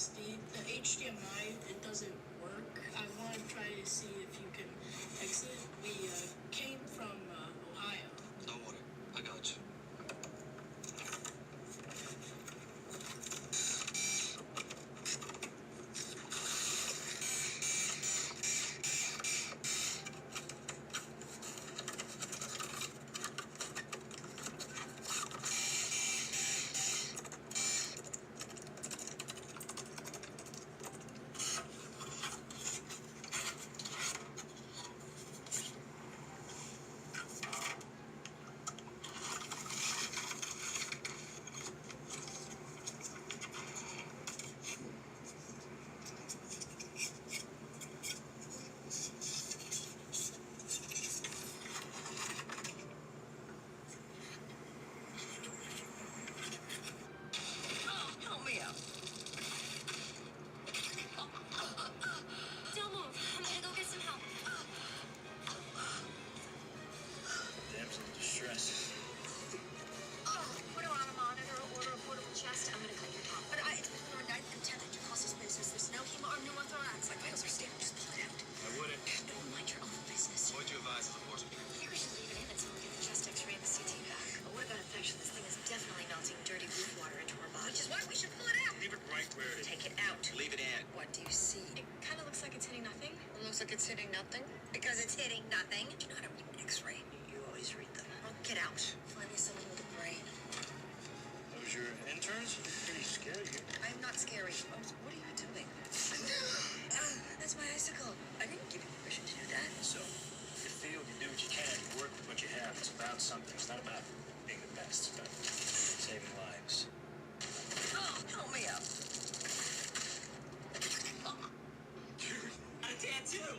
The HDMI, it doesn't work. I want to try to see if you can exit. We came from Ohio. Don't worry, I got you. It's hitting nothing? Because it's hitting nothing. Do you know how to read an X-ray? You always read them. Oh, get out. Find me someone with a brain. Those your interns? Pretty scary. I'm not scary. Oh, what are you doing? That's my icicle. I didn't give you permission to do that. So, you feel, you do what you can, you work with what you have. It's about something. It's not about being the best. It's about saving lives. Oh, help me up. Tattoo!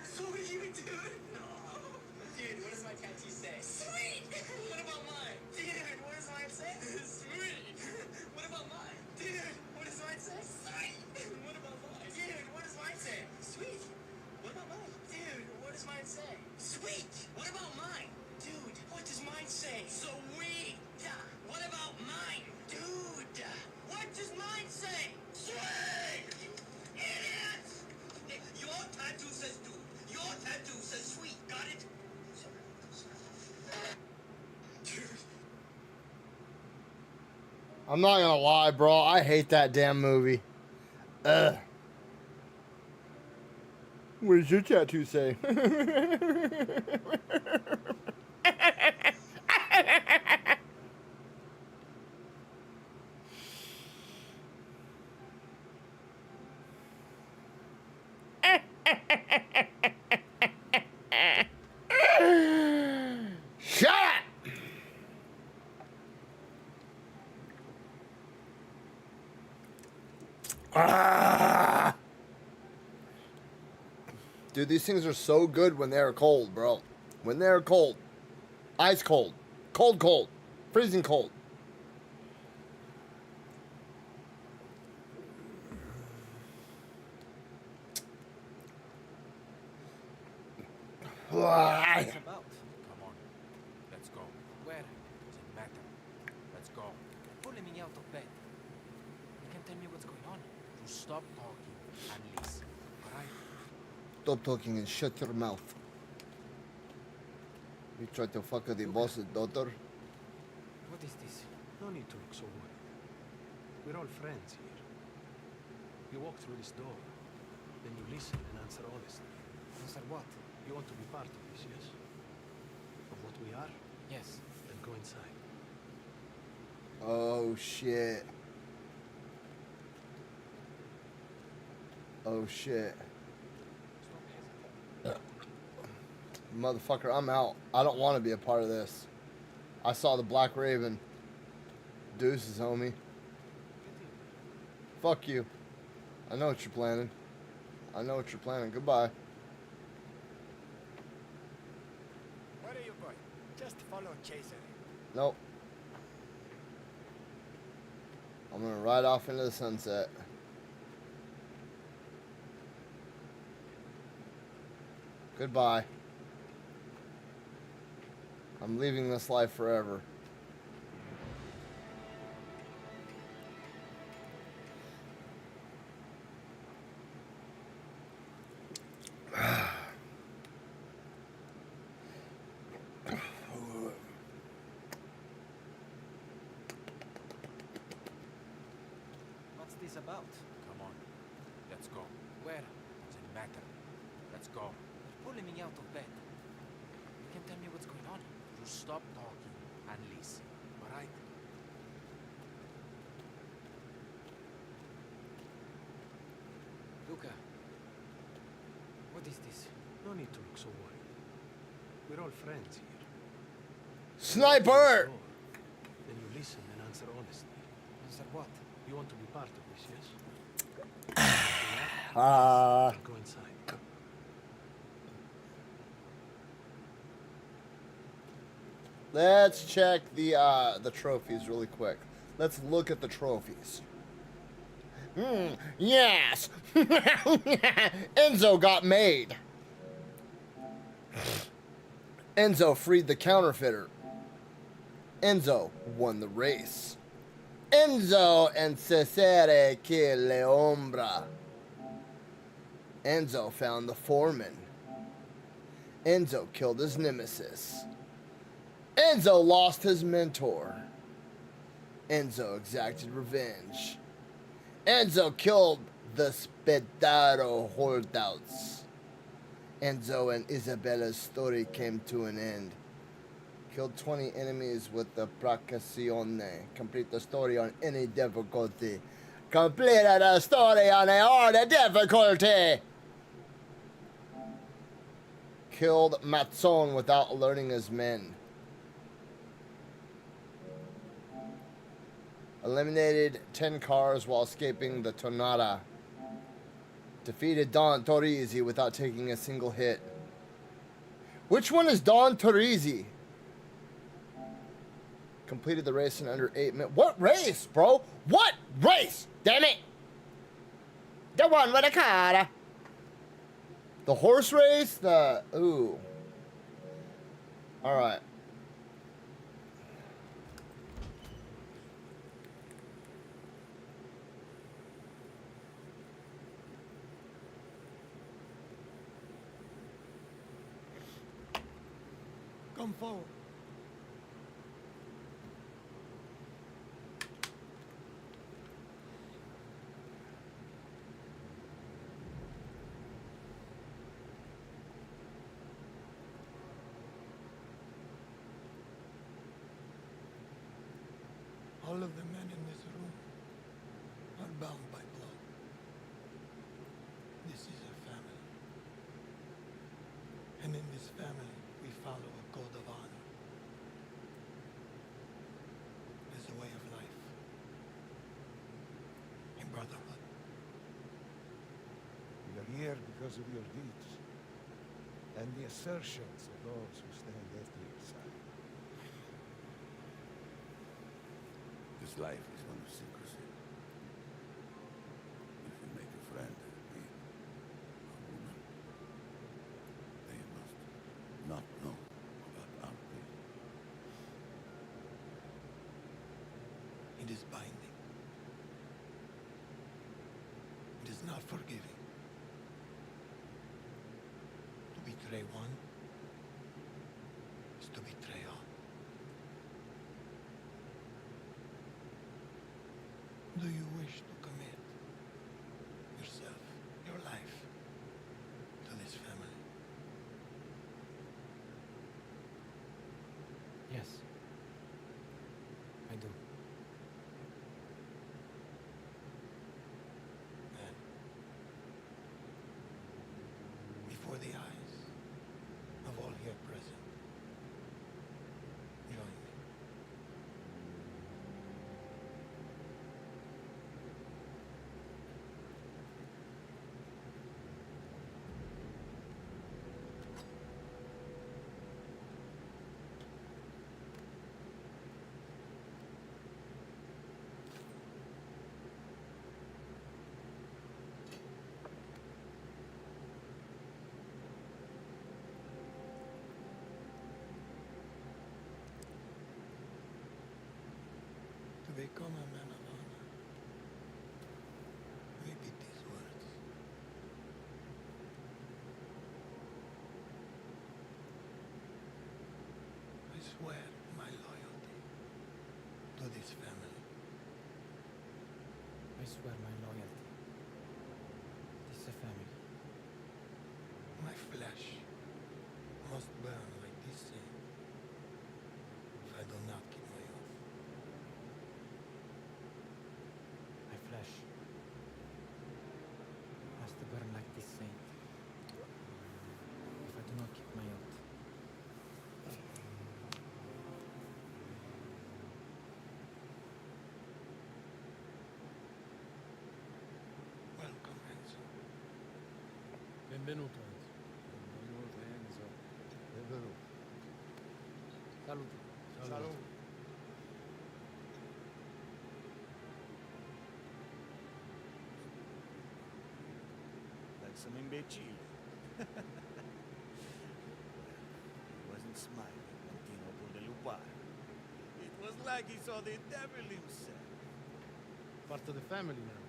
Sweet, dude! No. Dude, what does my tattoo say? Sweet! What about mine? Dude, what does mine say? Sweet! What about mine? Dude, what does mine say? Sweet! What about mine? Dude, what does mine say? Sweet! What about mine? Dude, what does mine say? Sweet! What about mine? Dude, what does mine say? Sweet! What about mine? Dude, what does mine say? Sweet! Idiot! Your tattoo says dude. Your tattoo says sweet. Got it? I'm not gonna lie, bro. I hate that damn movie. Ugh. What does your tattoo say? Shut up! Ah! Dude, these things are so good when they're cold, bro. When they're cold. Ice cold. Cold, cold. Freezing cold. What's it about? Come on. Let's go. Where? Doesn't matter. Let's go. You're pulling me out of bed. You can tell me what's going on. You stop talking and listen. Alright? Stop talking and shut your mouth. You try to fuck with the boss's daughter? What is this? No need to look so worried. We're all friends here. You walk through this door, then you listen and answer honestly. Answer what? You want to be part of this, yes? Of what we are? Yes. Then go inside. Oh shit. Oh shit. Motherfucker, I'm out. I don't want to be a part of this. I saw the Black Raven. Deuces, homie. Fuck you. I know what you're planning. I know what you're planning. Goodbye. Where are you going? Just follow Chaser. Nope. I'm gonna ride off into the sunset. Goodbye. I'm leaving this life forever. about? Come on. Let's go. Where? Doesn't matter. Let's go. You're pulling me out of bed. You can tell me what's going on. Just stop talking and listen. All right? Luca. What is this? No need to look so worried. We're all friends here. Sniper! Then you listen and answer honestly. Answer what? You want to be part of this, yes? Ah. Go inside. Let's check the trophies really quick. Let's look at the trophies. Yes! Enzo got made. Enzo freed the counterfeiter. Enzo won the race. Enzo and Cesare che le ombra. Enzo found the foreman. Enzo killed his nemesis. Enzo lost his mentor. Enzo exacted revenge. Enzo killed the Spadaro holdouts. Enzo and Isabella's story came to an end. Killed 20 enemies with the Procazione. Complete the story on any difficulty. Completed the story on a harder difficulty. Killed Mazzone without alerting his men. Eliminated 10 cars while escaping the Tornado. Defeated Don Torrisi without taking a single hit. Which one is Don Torrisi? Completed the race in under 8 minutes. What race, bro? What race? Damn it! The one with the car. The horse race? The... Ooh. Alright. Come forward. All of the men in this room are bound by blood. This is a family. And in this family, we follow a code of honor. As a way of life. A brotherhood. We are here because of your deeds and the assertions of those who stand at your side. This life is one of secrecy. If you make a friend, be a woman, they must not know about our deal. It is binding. It is not forgiving. To betray one is to betray all. Do you wish to commit yourself, your life, to this family? Yes. I do. Then, before the eyes of all here present, join me. swear my loyalty. This is a family. My flesh must burn like this sin if I do not keep my oath. My flesh must burn like this saint if I do not keep my oath. Welcome, Enzo. Benvenuto, Enzo. Benvenuto, Enzo. Benvenuto. Salute. Salute. Like some imbecile. He wasn't smiling when Tino pulled the lupar. It was like he saw the devil himself. Part of the family now.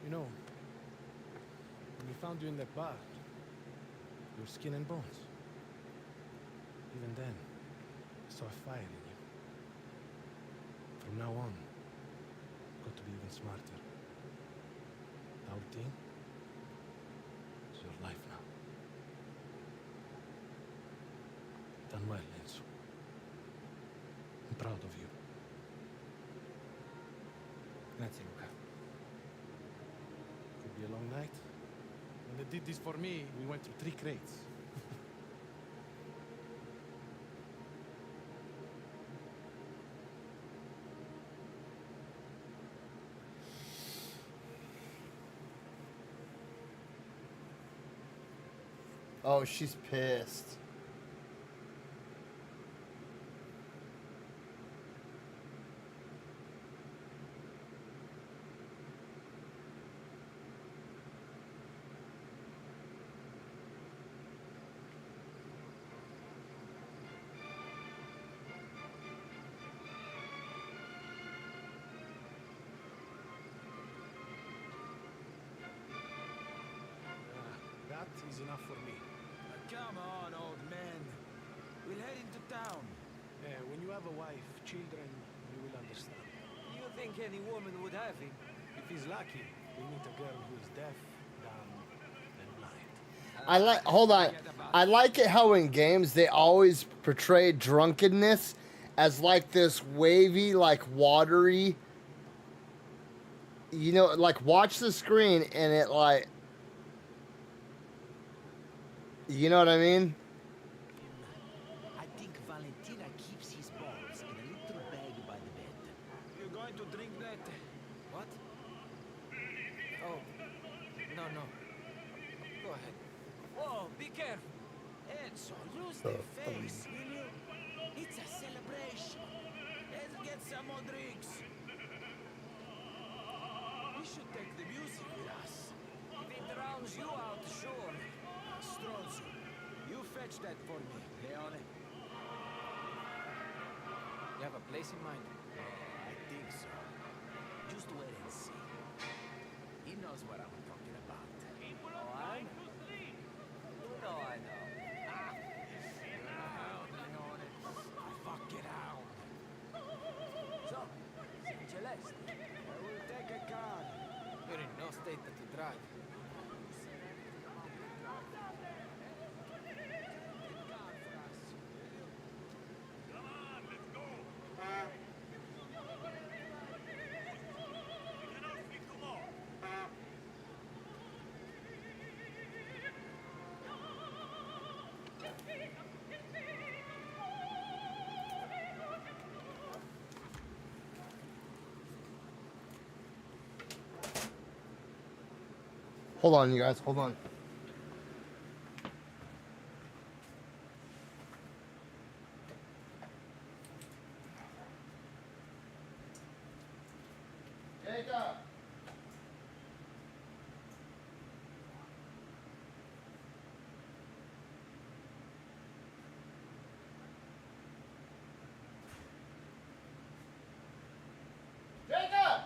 You know, when we found you in that bar, you were skin and bones. Even then, I saw a fire in you. From now on, got to be even smarter. Our team is your life now. Done well, Enzo. I'm proud of you. Grazie, Luca. Could be a long night. When they did this for me, we went through 3 crates. Oh, she's pissed. That is enough for me. Come on, old man. We'll head into town. Yeah, when you have a wife, children, you will understand. You think any woman would have him? If he's lucky, we meet a girl who is deaf, dumb, and blind. I like. Hold on. I like it how in games they always portray drunkenness as like this wavy, like watery. You know, like watch the screen and it like. You know what I mean? I think Valentina keeps his balls in a little bag by the bed. You're going to drink that? What? Oh, no. Go ahead. Whoa, be careful. Enzo, lose the face, will you? It's a celebration. Let's get some more drinks. We should take the music with us. If it drowns you out, sure. Strozzo, you fetch that for me, Leone. You have a place in mind? I think so. Just wait and see. He knows what I'm talking about. Oh, I know. You know I know. You're a hound, Leone. A fucking hound. So, St. Celeste, I will take a car. You're in no state to drive. Hold on, you guys. Hold on. Jacob. Jacob.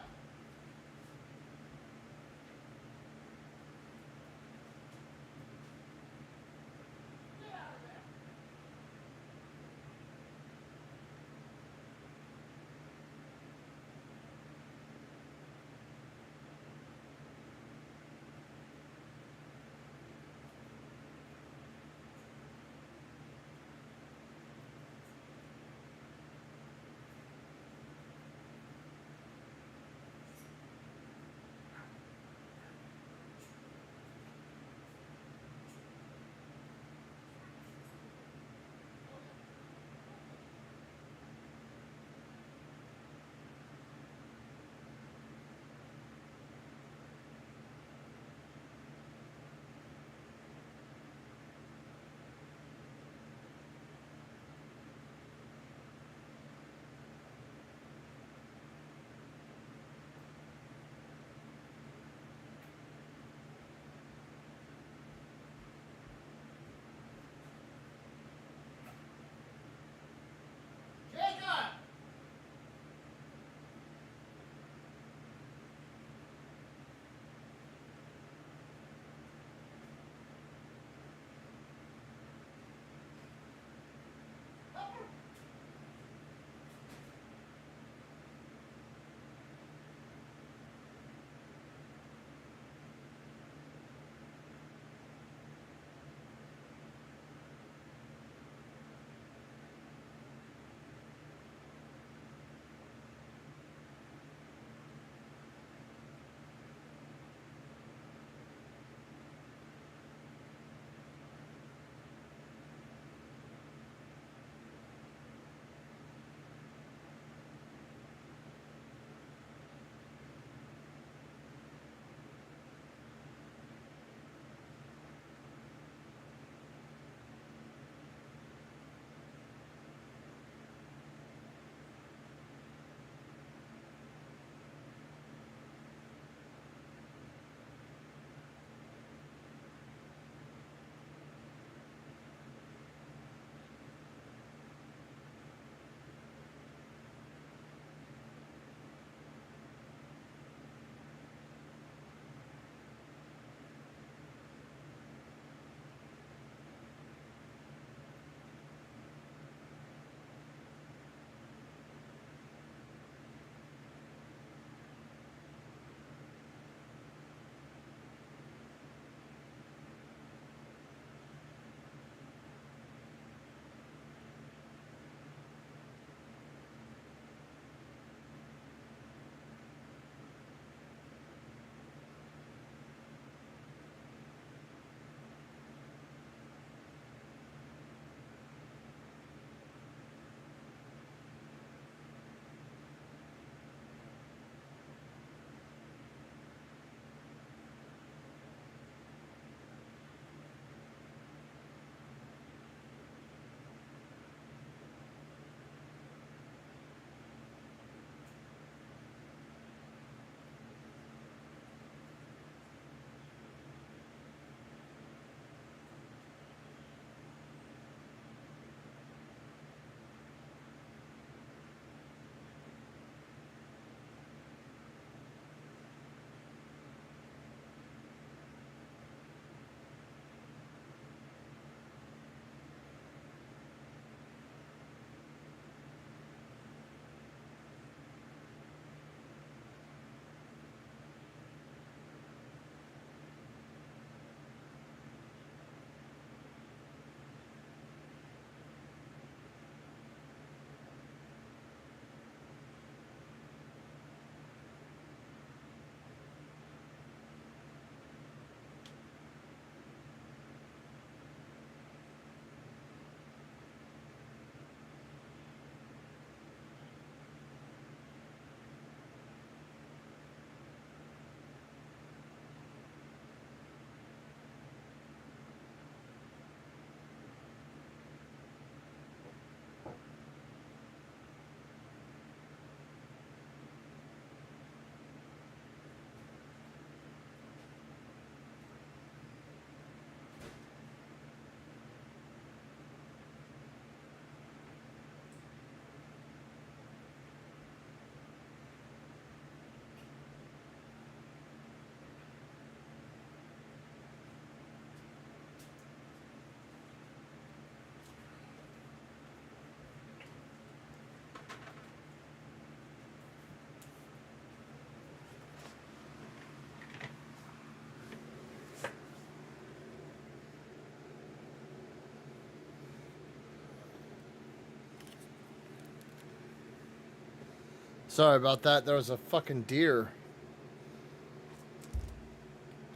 Sorry about that. There was a fucking deer.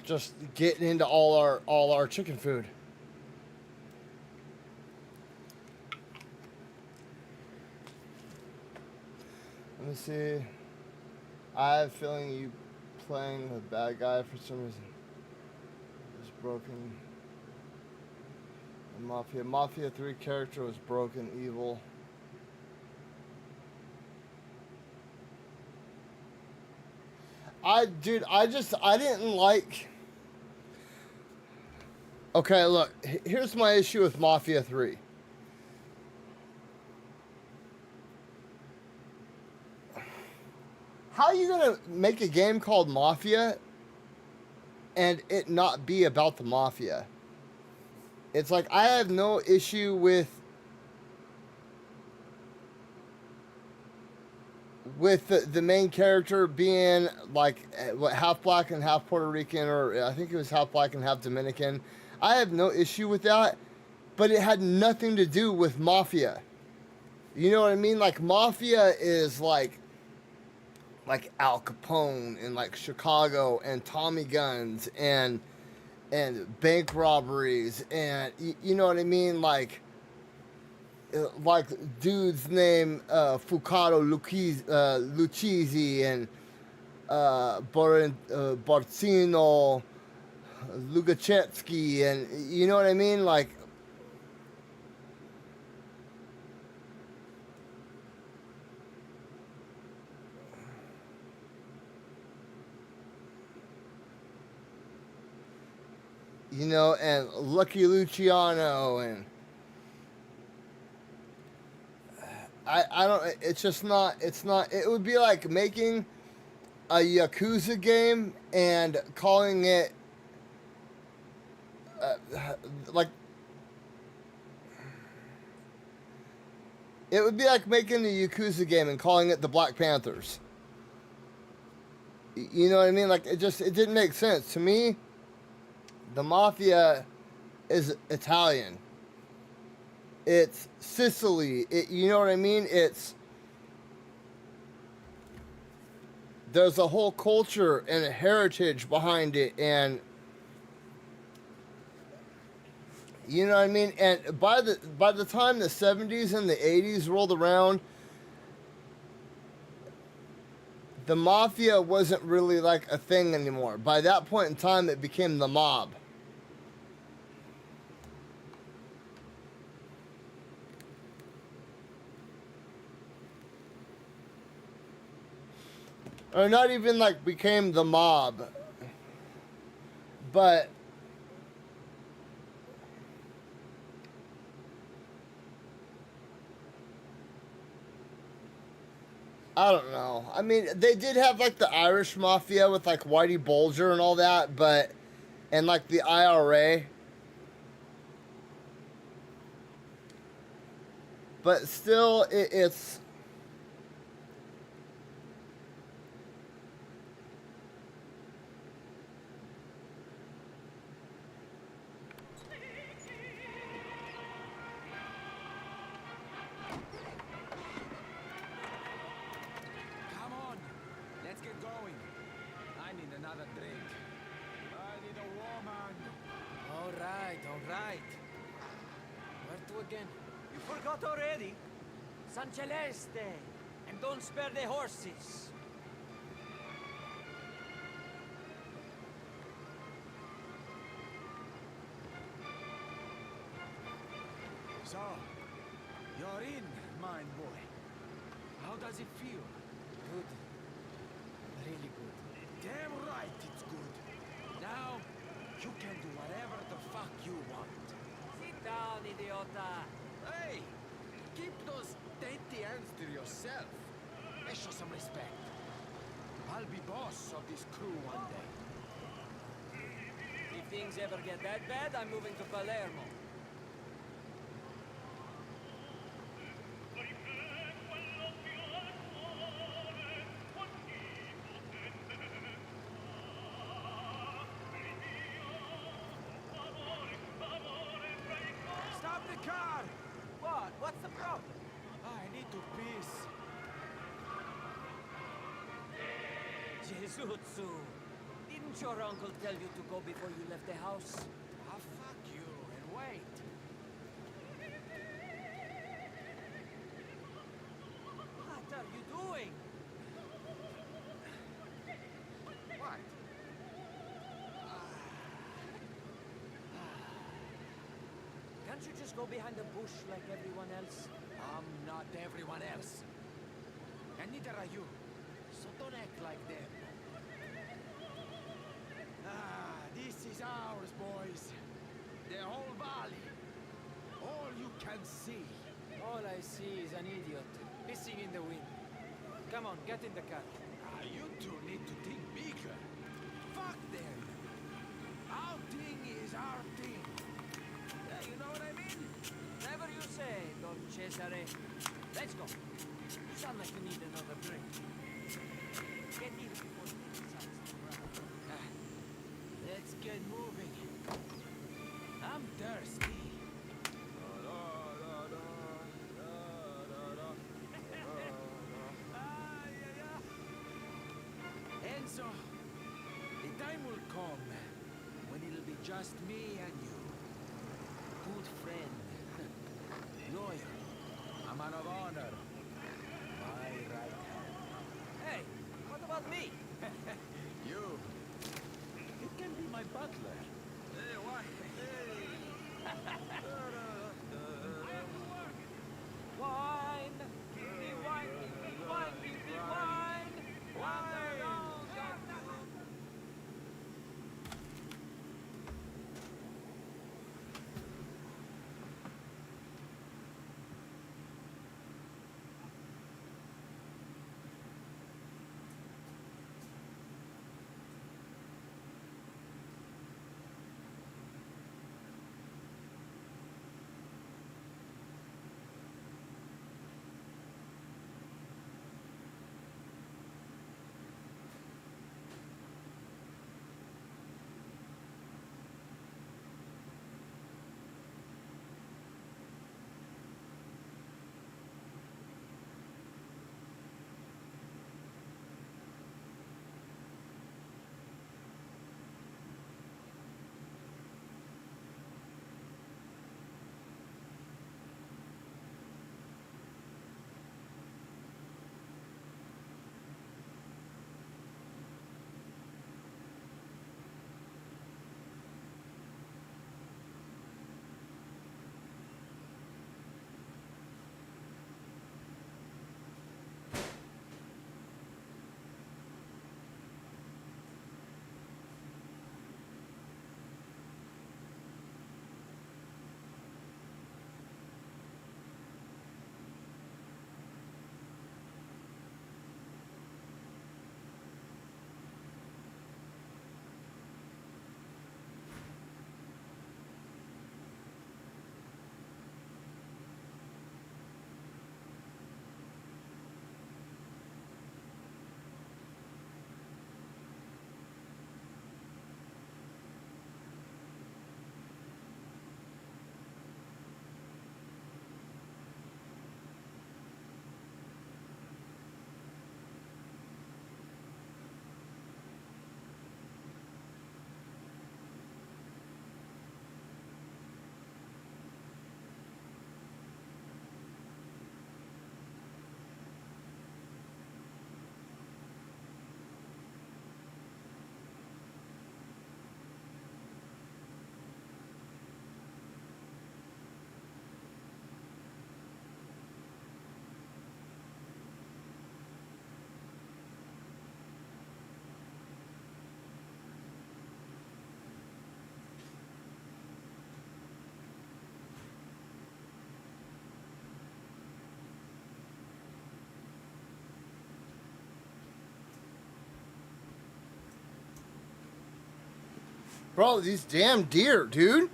Just getting into all our chicken food. Let me see. I have a feeling you playing the bad guy for some reason. Was broken. The Mafia 3 character was broken evil. I didn't like. Okay, look, here's my issue with Mafia 3. How are you gonna make a game called Mafia and it not be about the Mafia? It's like, I have no issue with the main character being like half black and half Puerto Rican, or I think it was half black and half Dominican. I have no issue with that, but it had nothing to do with Mafia. You know what I mean? Like, Mafia is like Al Capone and like Chicago and Tommy guns and bank robberies, and you know what I mean? Like dudes named Fucado Lucchesi and Barzino Lugachetsky, and you know what I mean? Like, you know, and Lucky Luciano, and I don't, it's just not, it would be like making a Yakuza game and calling it, like, it would be like making a Yakuza game and calling it the Black Panthers. You know what I mean? Like, it didn't make sense. To me, the Mafia is Italian. It's Sicily. You know what I mean? There's a whole culture and a heritage behind it, and you know what I mean? And by the time the 70s and the 80s rolled around, the Mafia wasn't really like a thing anymore. By that point in time, it became the mob. Or not even like became the mob, but I don't know. I mean, they did have like the Irish Mafia with like Whitey Bulger and all that, but, and like the IRA. But still, it's... Come on, let's get going. I need another drink. I need a woman. All right, all right. Where to again? You forgot already? San Celeste! And don't spare the horses! So, you're in, mine boy. How does it feel? Good. Really good. Damn right it's good. Now, you can do whatever the fuck you want. Sit down, idiota! Hey! Keep those dainty hands to yourself. Let's show some respect. I'll be boss of this crew one day. If things ever get that bad, I'm moving to Palermo. Stop the car! What? What's the problem? I need to piss. Jesutsu! Didn't your uncle tell you to go before you left the house? Ah, fuck you, and wait! What are you doing? What? Can't you just go behind the bush like everyone else? I'm not everyone else. And neither are you. So don't act like them. Ah, this is ours, boys. The whole valley. All you can see. All I see is an idiot pissing in the wind. Come on, get in the car. Ah, you two need to think bigger. Fuck them. Our thing is our thing. Yeah, you know what I mean? Whatever you say, Don Cesare. Let's go. You sound like you need another drink. Get in before the decides to run. Let's get moving. I'm thirsty. Enzo, the time will come when it'll be just me and you. Good friend. Loyal. A man of honor. My right hand. Hey, what about me? You. You can be my butler. Hey, why? Wine! Give me wine, give me wine, give me wine! Wine! Bro, these damn deer, dude.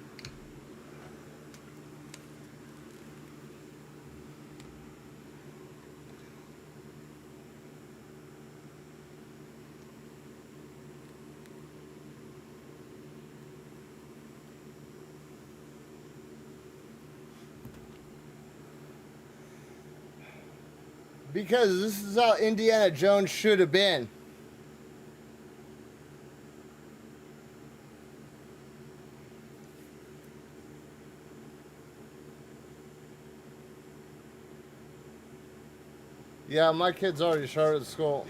Because this is how Indiana Jones should have been. Yeah, my kid's already started school.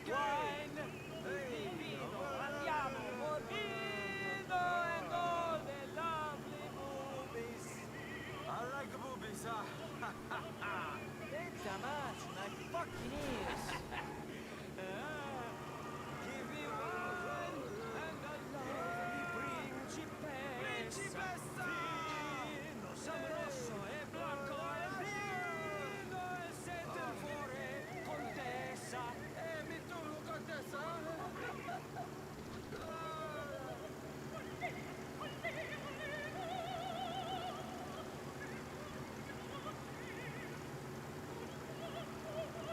Wine, vino, andiamo, morbido, and all the lovely boobies. I like boobies, Thanks so much, my fucking ears. Give me wine and a lovely principessa. Vino, sabroso e blanco e vino e sette il cuore, contessa. Mi tu, contessa.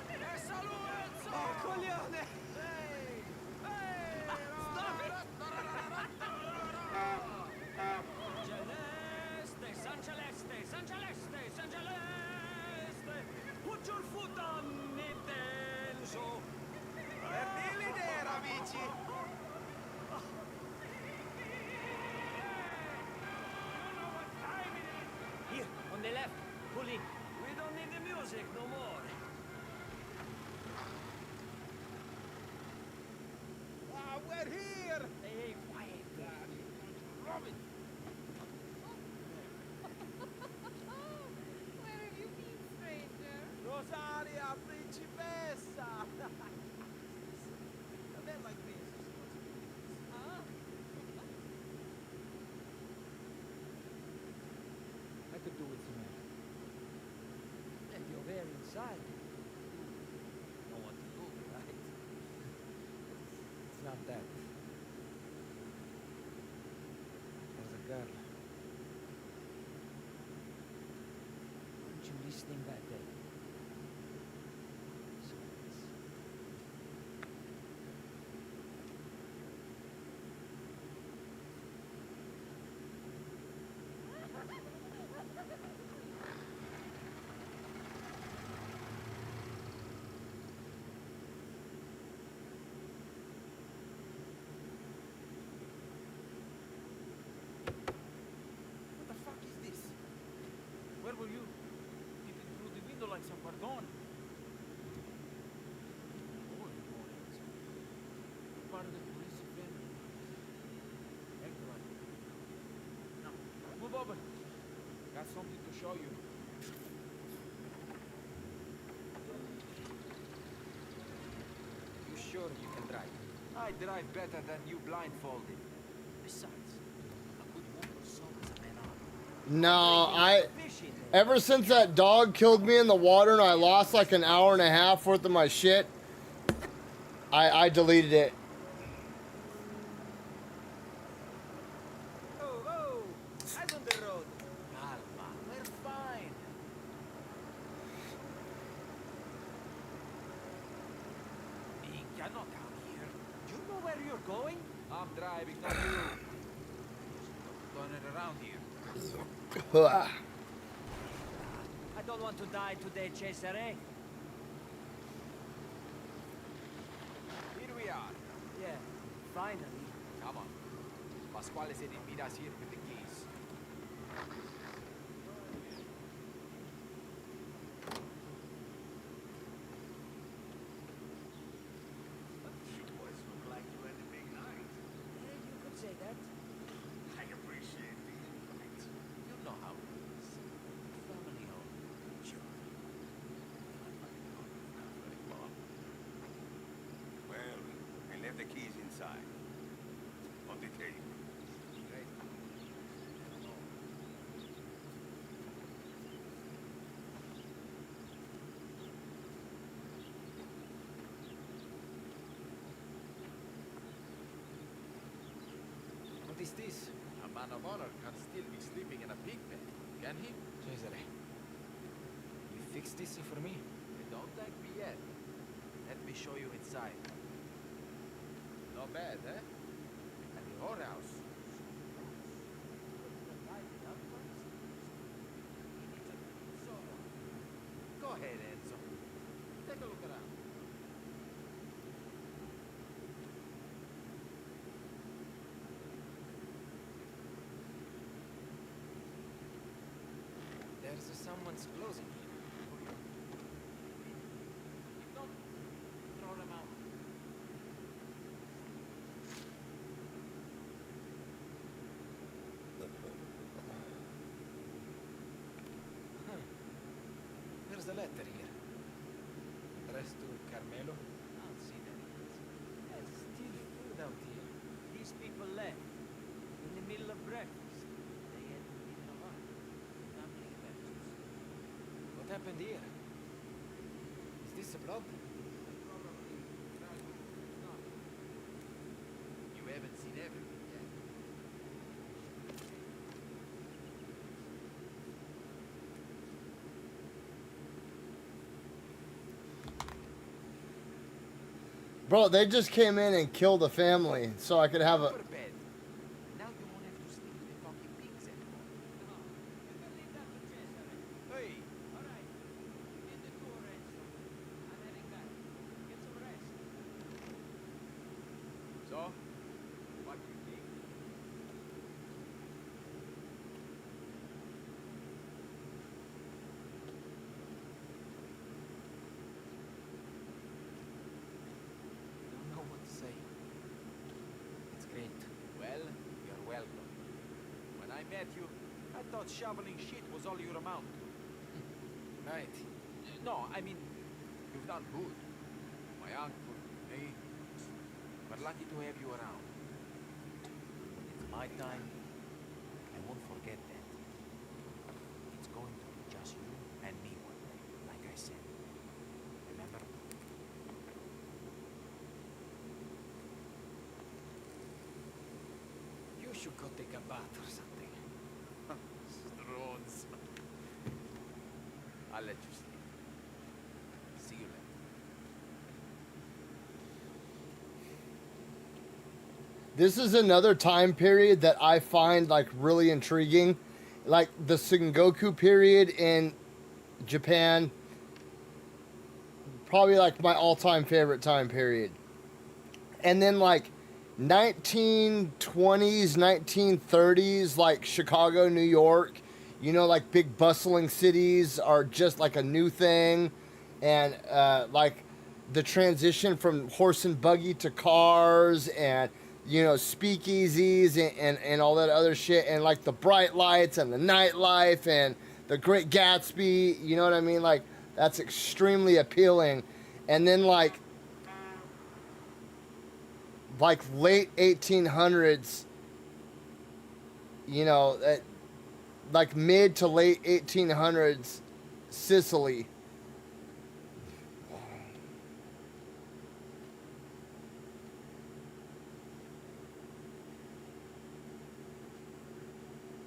E saluto! Oh, coglione! Ehi! Ehi! Stop it! Celeste, San Celeste, San Celeste, San Celeste! Put your foot on it, Enzo! Nearly there, amici! Here, on the left, pull in. We don't need the music no more. We're here! Hey, quiet. Robin! Where have you been, stranger? Rosaria, principessa! They're like this. Ah. I could do with some air. And you're there inside. Know what to do, right? It's not that. There's a girl. Weren't you listening that day? Silence. What the fuck is this? Where were you? Peeping through the window like some pardon. Holy mornings. Part of the police event. Act right. Now, move over. Got something to show you. You sure you can drive? I drive better than you blindfolded. Besides, a good woman so is a man armor. No, ever since that dog killed me in the water and I lost like an hour and a half worth of my shit, I deleted it. Oh, eyes on the road. Calma, we're fine. Minchia, not down here. Do you know where you're going? I'm driving, not you. Turn it around here. I don't want to die today, Cesare. Here we are. Yeah, finally. Come on. Pasquale said he'd meet us here with the keys. You boys look like you had a big night. Yeah, you could say that. I appreciate the invite. You know how it is. Family home. Sure. I'm not very long. Well, I left the keys inside. On the table. Great. What is this? A man of honor can still be sleeping in a pig pen, can he? Cesare. You fix this for me? Don't thank me yet. Let me show you inside. Not bad, eh? And the whorehouse. Go ahead, Enzo. Take a look around. There's someone's closing here. better here. Rest to Carmelo? I'll see that it is. There's still food out here. These people left. In the middle of breakfast. They hadn't eaten a lot. Family emergency. What happened here? Is this a blood? You haven't seen everything yet. Bro, they just came in and killed a family so I could have a... Go to bed. Now you won't have to sleep with the fucking pigs anymore. Hey! Alright. Get the door, Enzo. I'm heading back. Get some rest. So, what do you think? Don't know what to say. It's great. Well, you're welcome. When I met you, I thought shoveling shit was all you'd amount to. Right. No, I mean, you've done good. My uncle, me. We're lucky to have you around. When it's my time, I won't forget that. It's going to be just you and me one day, like I said. Remember? You should go take a bath or something. Drones. I'll let you sleep. See you later. This is another time period that I find like really intriguing. Like the Sengoku period in Japan, probably like my all-time favorite time period. And then like 1920s, 1930s, like Chicago, New York, you know, like big bustling cities are just like a new thing. And like the transition from horse and buggy to cars and, you know, speakeasies and all that other shit. And like the bright lights and the nightlife and the Great Gatsby, you know what I mean? Like that's extremely appealing. And then like late 1800s, you know, like mid to late 1800s, Sicily.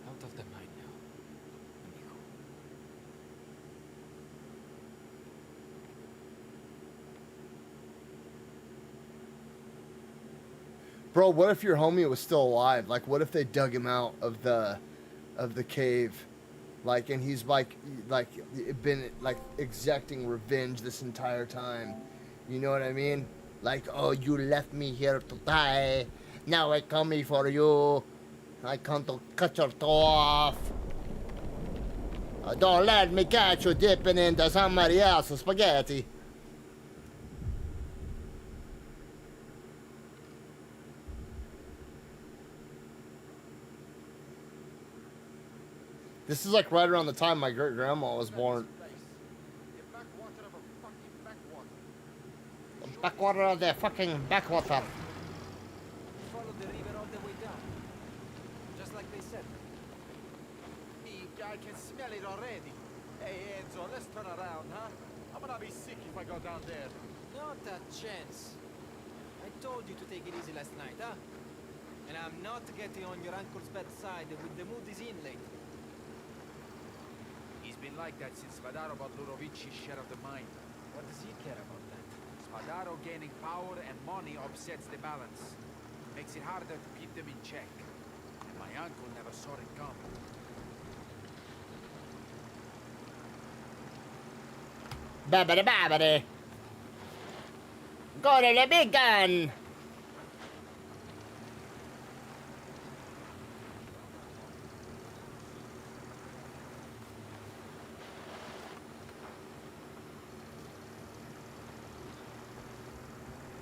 Out of the mind now, amigo. Bro, what if your homie was still alive? Like, what if they dug him out of the cave, like, and he's like been like exacting revenge this entire time? You know what I mean? Like, oh, you left me here to die. Now I come here for you. I come to cut your toe off. Don't let me catch you dipping into somebody else's spaghetti. This is like right around the time my great grandma was born. The backwater of the fucking backwater. Follow the river all the way down. Just like they said. I can smell it already. Hey, Enzo, let's turn around, huh? I'm gonna be sick if I go down there. Not a chance. I told you to take it easy last night, huh? And I'm not getting on your uncle's bad side with the mood he's in lately. He's been like that since Spadaro bought Ludovici's share of the mine. What does he care about that? Spadaro gaining power and money upsets the balance. Makes it harder to keep them in check. And my uncle never saw it coming. Babbity babbity. Go to the big gun.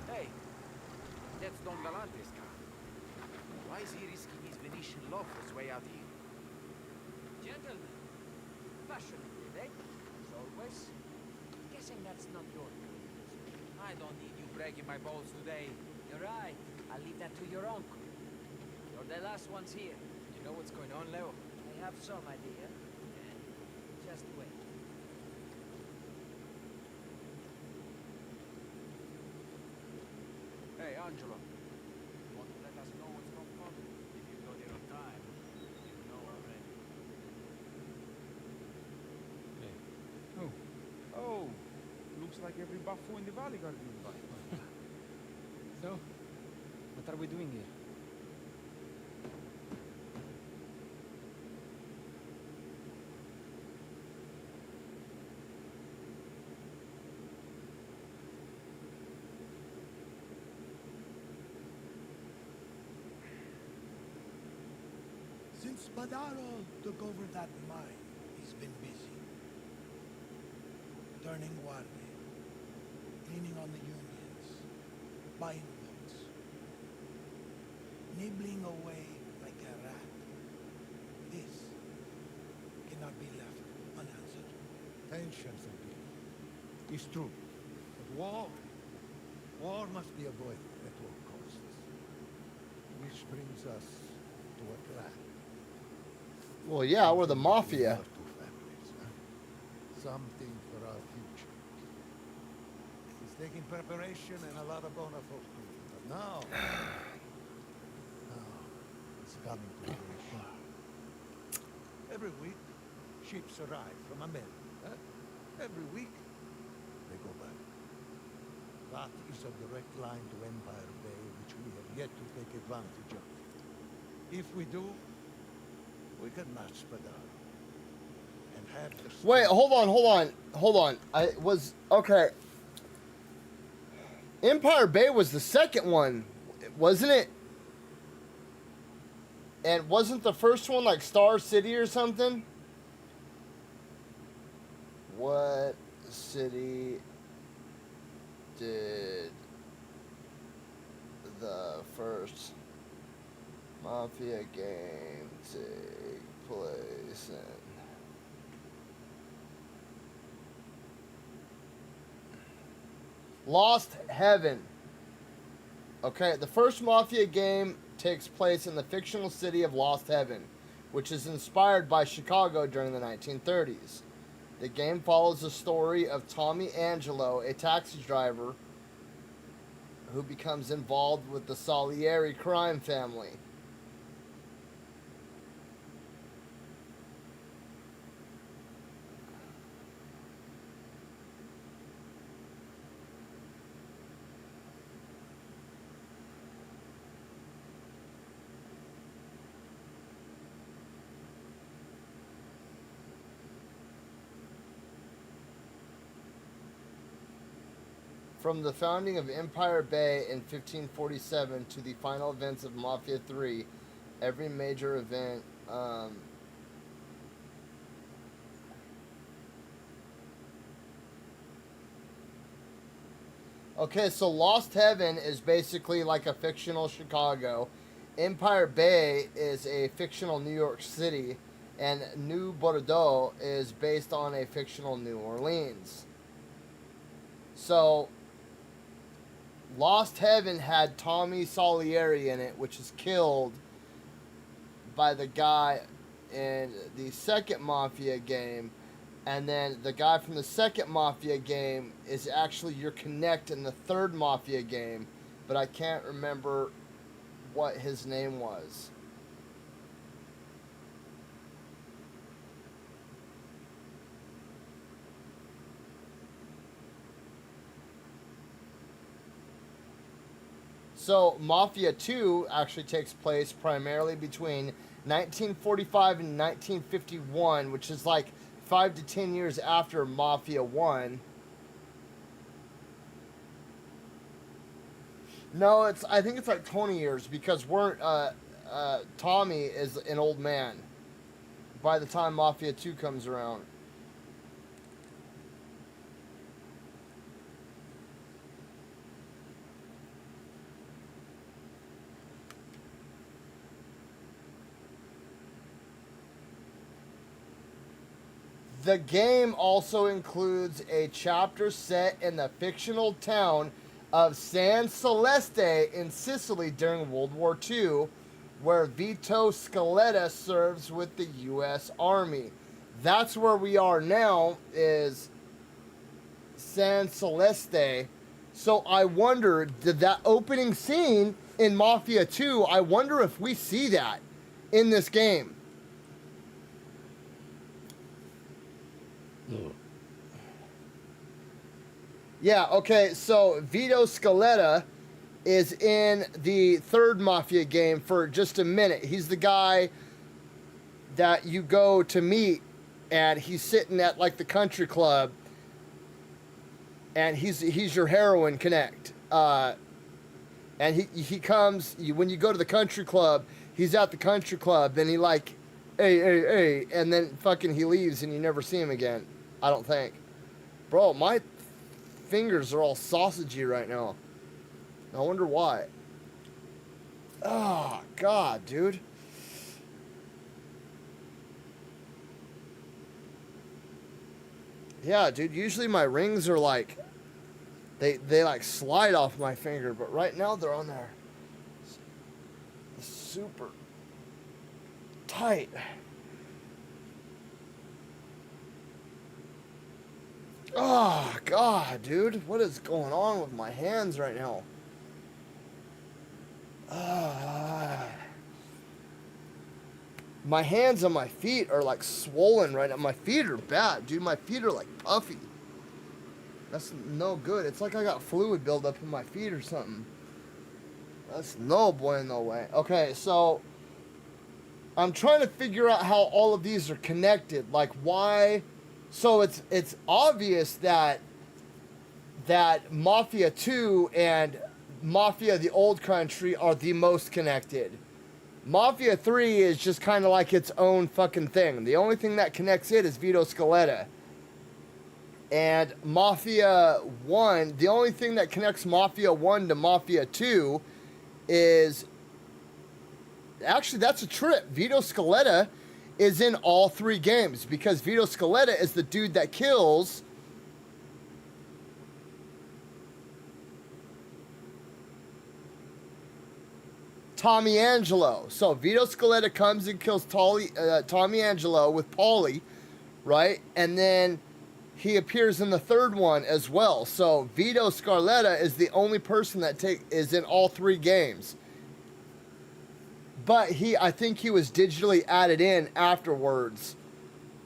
Hey, that's Don Galante's car. Why is he risking his Venetian loafers way out here? Gentlemen, fashionable, eh? As always. guessing that's not your business. I don't need you breaking my balls today. You're right. I'll leave that to your uncle. You're the last ones here. You know what's going on, Leo? I have some idea. Just wait. Hey, Angelo. You want to let us know what's going on? If you got here on time, you know already. Hey. Oh, looks like every buffo in the valley got an invite. So, what are we doing here? Since Badaro took over that mine, he's been busy. Turning guardia, cleaning on the unions, buying votes, nibbling away like a rat. This cannot be left unanswered. Tensions are big. It's true. But war must be avoided at all costs. Which brings us to a plan. Well, yeah, we're the Something between Mafia. our two families, huh? Something for our future. It's taking preparation and a lot of bona fortuna. But now it's coming to fruition. Every week, ships arrive from America. Huh? Every week, they go back. That is a direct line to Empire Bay, which we have yet to take advantage of. If we do, we can match Spadaro. And have the Wait, hold on. Okay. Empire Bay was the second one, wasn't it? And wasn't the first one like Star City or something? What city did the first Mafia game take place in? Lost Heaven. Okay, the first Mafia game takes place in the fictional city of Lost Heaven, which is inspired by Chicago during the 1930s. The game follows the story of Tommy Angelo, a taxi driver who becomes involved with the Salieri crime family. From the founding of Empire Bay in 1547 to the final events of Mafia 3, every major event Okay, so Lost Heaven is basically like a fictional Chicago. Empire Bay is a fictional New York City, and New Bordeaux is based on a fictional New Orleans. So Lost Heaven had Tommy Salieri in it, which is killed by the guy in the second Mafia game. And then the guy from the second Mafia game is actually your connect in the third Mafia game. But I can't remember what his name was. So Mafia 2 actually takes place primarily between 1945 and 1951, which is like 5 to 10 years after Mafia 1. No, I think it's like 20 years because Tommy is an old man by the time Mafia 2 comes around. The game also includes a chapter set in the fictional town of San Celeste in Sicily during World War II, where Vito Scaletta serves with the U.S. Army. That's where we are now, is San Celeste. So I wonder, did that opening scene in Mafia 2, I wonder if we see that in this game. Yeah, okay, so Vito Scaletta is in the third Mafia game for just a minute. He's the guy that you go to meet, and he's sitting at like the country club, and he's your heroin connect. And he comes, when you go to the country club, he's at the country club, and he like, hey, and then fucking he leaves and you never see him again, I don't think. Bro, my fingers are all sausagey right now. I wonder why. Oh, God, dude. Yeah, dude, usually my rings are like, they like slide off my finger, but right now they're on there. Super tight. Oh, God, dude. What is going on with my hands right now? My hands and my feet are like swollen right now. My feet are bad, dude. My feet are like puffy. That's no good. It's like I got fluid buildup in my feet or something. That's no bueno way. Okay, so I'm trying to figure out how all of these are connected. Like why? So it's obvious that Mafia 2 and Mafia the Old Country are the most connected. Mafia 3 is just kind of like its own fucking thing. The only thing that connects it is Vito Scaletta. And Mafia 1, the only thing that connects Mafia 1 to Mafia 2 is... Actually, that's a trip. Vito Scaletta is in all three games because Vito Scaletta is the dude that kills... Tommy Angelo. So Vito Scaletta comes and kills Tommy Angelo with Paulie, right? And then he appears in the third one as well. So Vito Scaletta is the only person that is in all three games. But I think he was digitally added in afterwards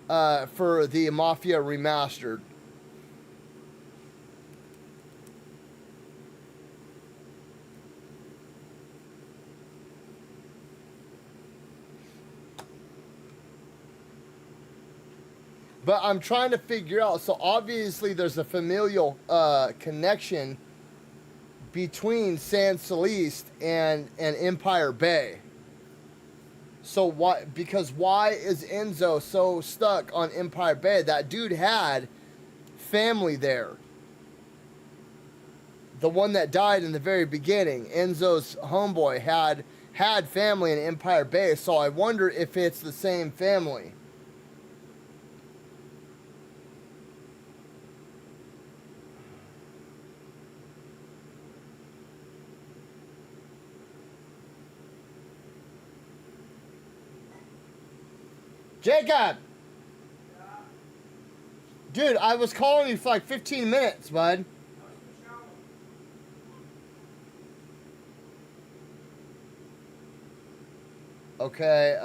for the Mafia Remastered. But I'm trying to figure out, so obviously there's a familial connection between San Celeste and Empire Bay. So why? Because why is Enzo so stuck on Empire Bay? That dude had family there. The one that died in the very beginning, Enzo's homeboy, had family in Empire Bay. So I wonder if it's the same family. Jacob! Dude, I was calling you for like 15 minutes, bud. Okay,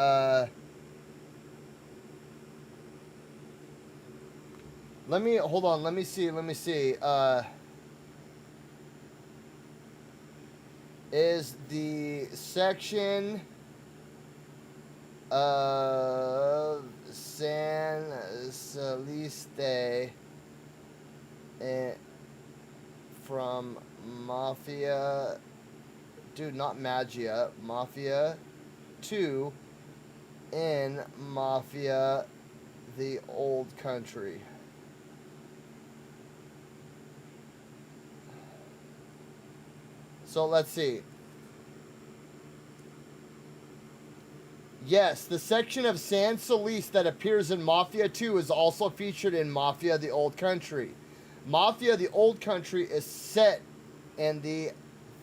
hold on, let me see, is the section of San Celeste from Mafia, dude, not Magia, Mafia 2 in Mafia the Old Country. So let's see. Yes, the section of San Solis that appears in Mafia 2 is also featured in Mafia the Old Country. Mafia the Old Country is set in the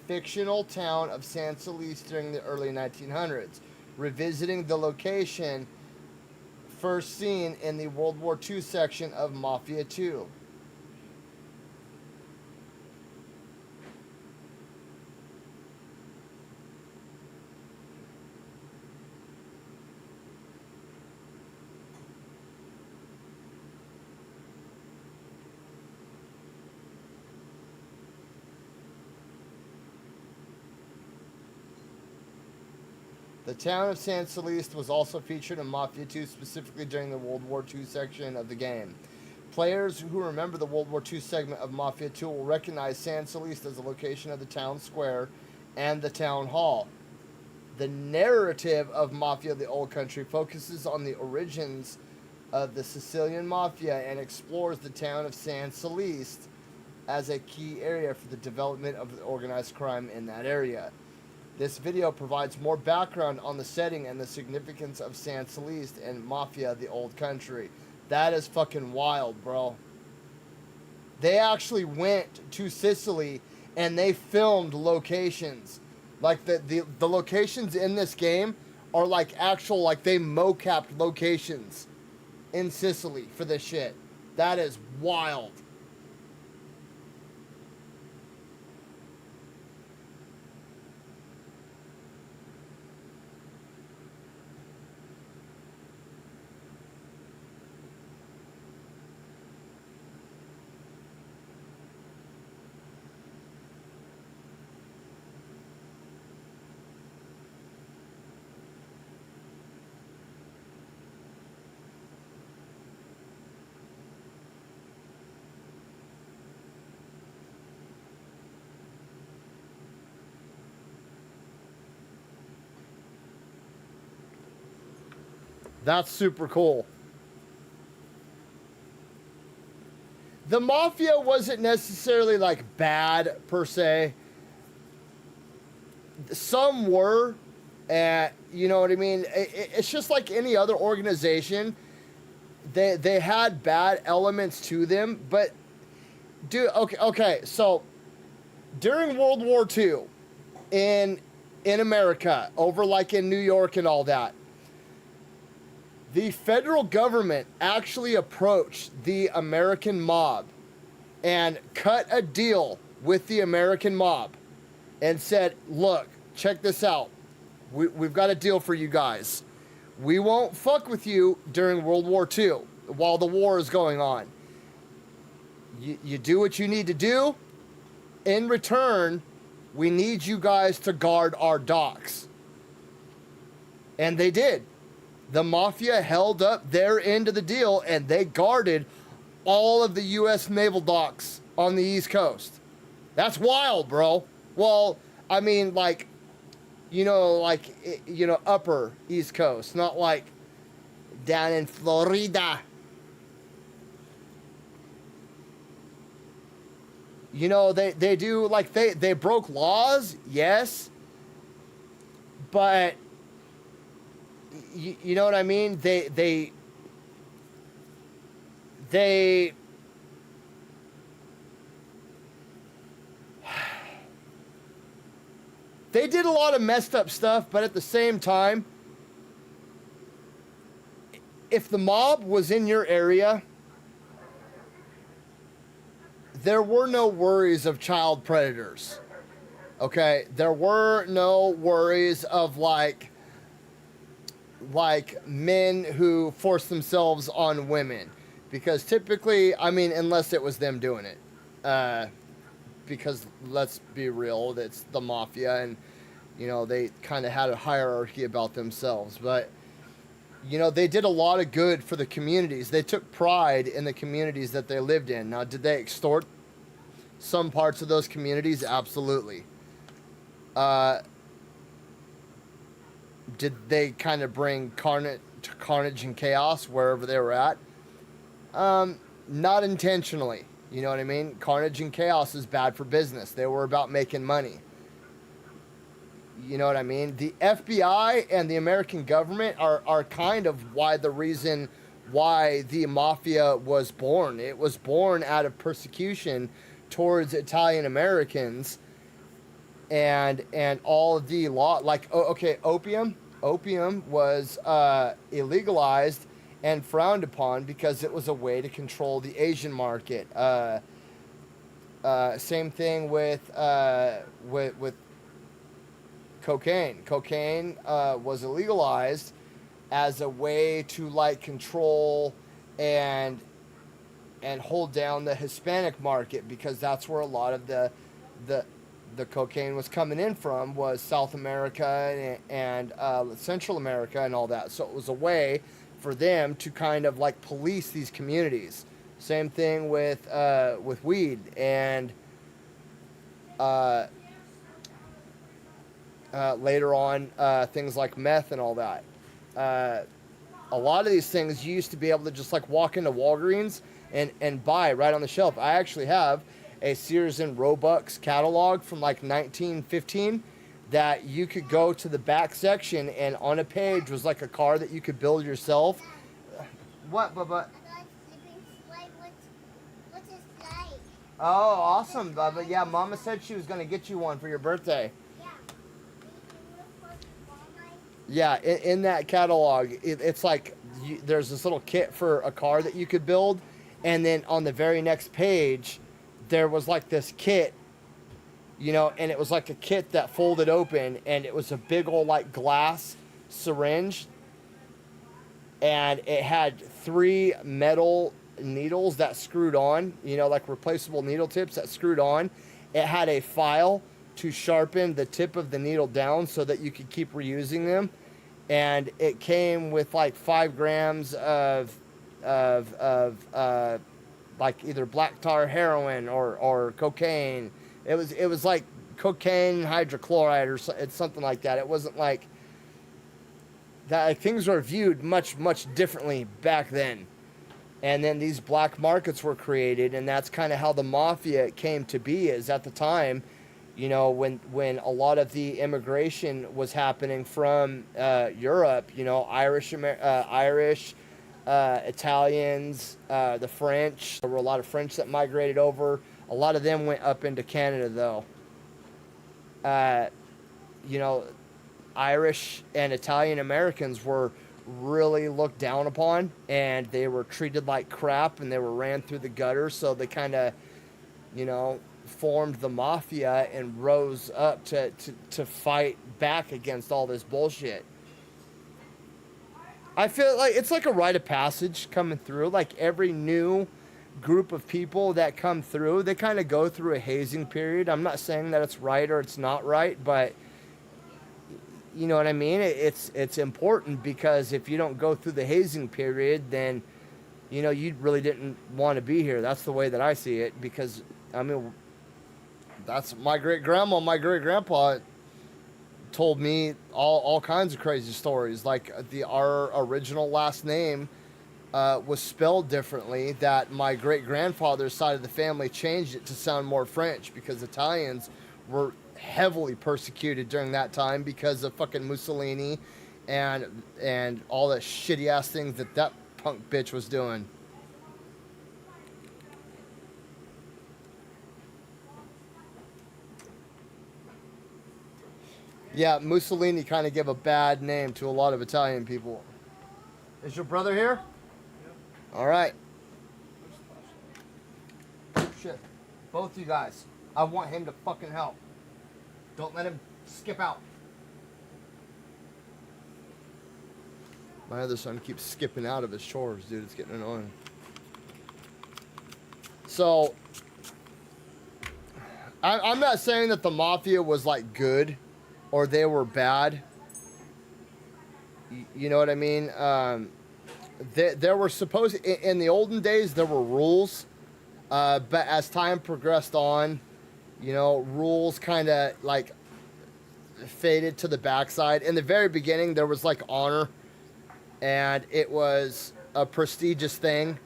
fictional town of San Solis during the early 1900s, revisiting the location first seen in the World War II section of Mafia 2. The town of San Solis was also featured in Mafia 2, specifically during the World War II section of the game. Players who remember the World War II segment of Mafia 2 will recognize San Solis as the location of the town square and the town hall. The narrative of Mafia the Old Country focuses on the origins of the Sicilian Mafia and explores the town of San Solis as a key area for the development of the organized crime in that area. This video provides more background on the setting and the significance of San Solis and Mafia the Old Country. That is fucking wild, bro. They actually went to Sicily and they filmed locations. Like the locations in this game are like actual, like they mocapped locations in Sicily for this shit. That is wild. That's super cool. The Mafia wasn't necessarily like bad per se. Some were, you know what I mean? It's just like any other organization. They had bad elements to them, but dude, okay. So during World War II, in America, over like in New York and all that, the federal government actually approached the American mob and cut a deal with the American mob and said, look, check this out. We've got a deal for you guys. We won't fuck with you during World War II while the war is going on. You do what you need to do. In return, we need you guys to guard our docks. And they did. The Mafia held up their end of the deal and they guarded all of the U.S. naval docks on the East Coast. That's wild, bro. Well, I mean, like, upper East Coast, not like down in Florida. You know, they do, like, they broke laws, yes, but you know what I mean? They did a lot of messed up stuff, but at the same time, if the mob was in your area, there were no worries of child predators. Okay? There were no worries of like men who force themselves on women, because typically, I mean, unless it was them doing it, because let's be real, it's the Mafia, and you know, they kind of had a hierarchy about themselves, but you know, they did a lot of good for the communities. They took pride in the communities that they lived in. Now, did they extort some parts of those communities? Absolutely. Did they kind of bring carnage and chaos wherever they were at? Not intentionally. You know what I mean? Carnage and chaos is bad for business. They were about making money. You know what I mean? The FBI and the American government are kind of why the reason why the mafia was born. It was born out of persecution towards Italian Americans and all of the law, like, okay, opium was illegalized and frowned upon because it was a way to control the Asian market. Same thing with cocaine. Cocaine was illegalized as a way to like control and hold down the Hispanic market, because that's where a lot of the cocaine was coming in from, was South America and Central America and all that. So it was a way for them to kind of like police these communities. Same thing with weed and later on things like meth and all that. A lot of these things you used to be able to just like walk into Walgreens and buy right on the shelf. I actually have a Sears and Roebuck's catalog from like 1915 that you could go to the back section, and on a page was like a car that you could build yourself. What, Bubba? Oh, awesome, Bubba. Yeah, Mama said she was going to get you one for your birthday. Yeah, in that catalog, it's like there's this little kit for a car that you could build, and then on the very next page, there was like this kit, you know, and it was like a kit that folded open, and it was a big old like glass syringe, and it had 3 metal needles that screwed on, you know, like replaceable needle tips that screwed on. It had a file to sharpen the tip of the needle down so that you could keep reusing them, and it came with like 5 grams of like either black tar heroin or cocaine. It was like cocaine hydrochloride or it's something like that. It wasn't like that. Like, things were viewed much differently back then. And then these black markets were created, and that's kind of how the mafia came to be. Is at the time, you know, when a lot of the immigration was happening from Europe, you know, Irish, Italians, the French. There were a lot of French that migrated over. A lot of them went up into Canada, though. You know, Irish and Italian Americans were really looked down upon, and they were treated like crap, and they were ran through the gutter. So they kind of, you know, formed the mafia and rose up to fight back against all this bullshit. I feel like it's like a rite of passage coming through. Like every new group of people that come through, they kind of go through a hazing period. I'm not saying that it's right or it's not right, but you know what I mean? It's important, because if you don't go through the hazing period, then, you know, you really didn't want to be here. That's the way that I see it, because, I mean, that's my great-grandma, my great-grandpa told me all kinds of crazy stories. Like our original last name was spelled differently, that my great-grandfather's side of the family changed it to sound more French, because Italians were heavily persecuted during that time because of fucking Mussolini and all the shitty ass things that punk bitch was doing. Yeah, Mussolini kind of gave a bad name to a lot of Italian people. Is your brother here? Yep. All right. Shit. Both you guys. I want him to fucking help. Don't let him skip out. My other son keeps skipping out of his chores, dude. It's getting annoying. So, I'm not saying that the mafia was like good or they were bad. You know what I mean? There were supposed, in the olden days, there were rules. But as time progressed on, you know, rules kind of like faded to the backside. In the very beginning, there was like honor, and it was a prestigious thing.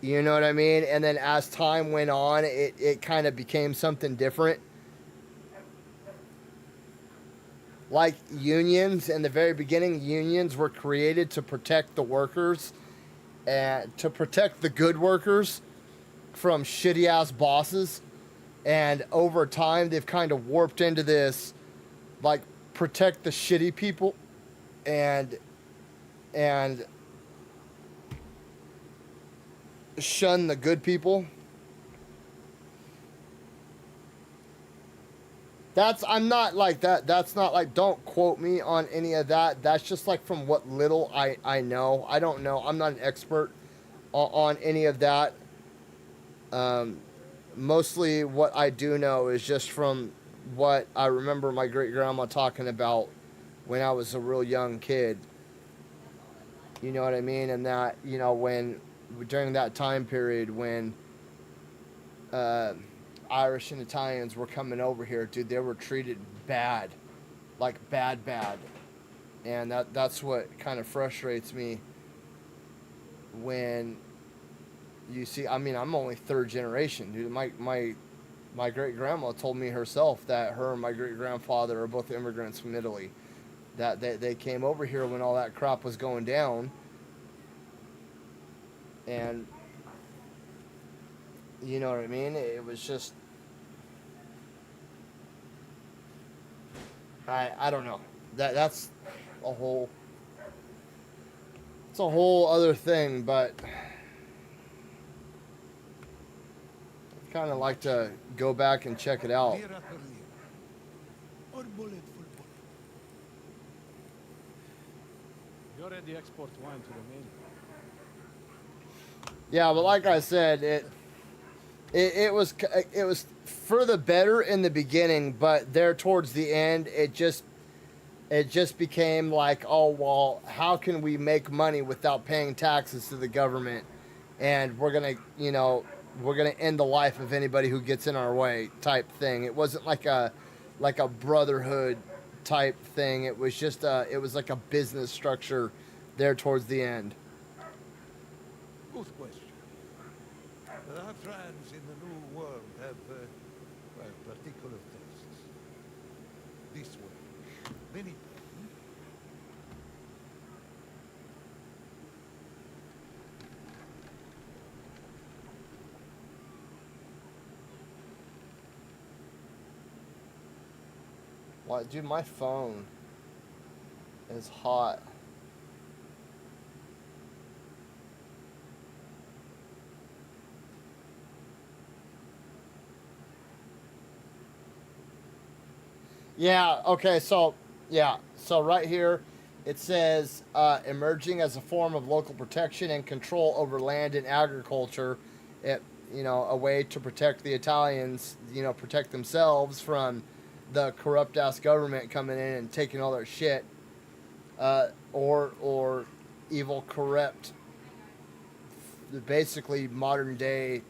You know what I mean? And then as time went on, it kind of became something different. like unions in the very beginning, unions were created to protect the workers and to protect the good workers from shitty ass bosses. And over time, they've kind of warped into this, like, protect the shitty people and shun the good people. I'm not like that. That's not like, don't quote me on any of that. That's just like from what little I know. I don't know. I'm not an expert on any of that. Mostly what I do know is just from what I remember my great grandma talking about when I was a real young kid. You know what I mean? And that, you know, when during that time period when Irish and Italians were coming over here, dude, they were treated bad, like bad. And that's what kind of frustrates me when you see, I mean, I'm only third generation, dude. My great grandma told me herself that her and my great grandfather are both immigrants from Italy. That they came over here when all that crap was going down. And you know what I mean? It was just, I don't know. That's a whole, it's a whole other thing, but I'd kind of like to go back and check it out. Lira per lira. Or bullet for bullet. You already export wine to Romania. Yeah, but like I said, it was for the better in the beginning, but there towards the end, it just became like, oh well, how can we make money without paying taxes to the government? And we're gonna end the life of anybody who gets in our way type thing. It wasn't like a brotherhood type thing. It was just it was like a business structure there towards the end. Good question. But our friends in the New World have, particular tastes. This way. Many. Why, dude, my phone is hot. Yeah, okay, so right here it says emerging as a form of local protection and control over land and agriculture, a way to protect the Italians, protect themselves from the corrupt ass government coming in and taking all their shit, or evil, corrupt, basically modern day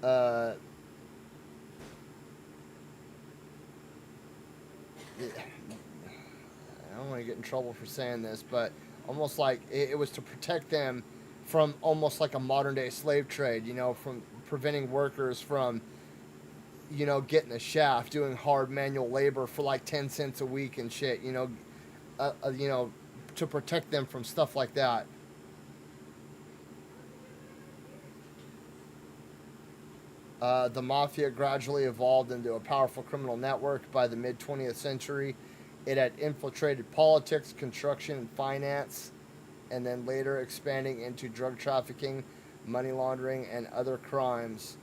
I don't want to get in trouble for saying this, but almost like it was to protect them from almost like a modern day slave trade, from preventing workers from, getting a shaft, doing hard manual labor for like 10 cents a week and shit, to protect them from stuff like that. The Mafia gradually evolved into a powerful criminal network by the mid 20th century. It had infiltrated politics, construction, and finance, and then later expanding into drug trafficking, money laundering, and other crimes.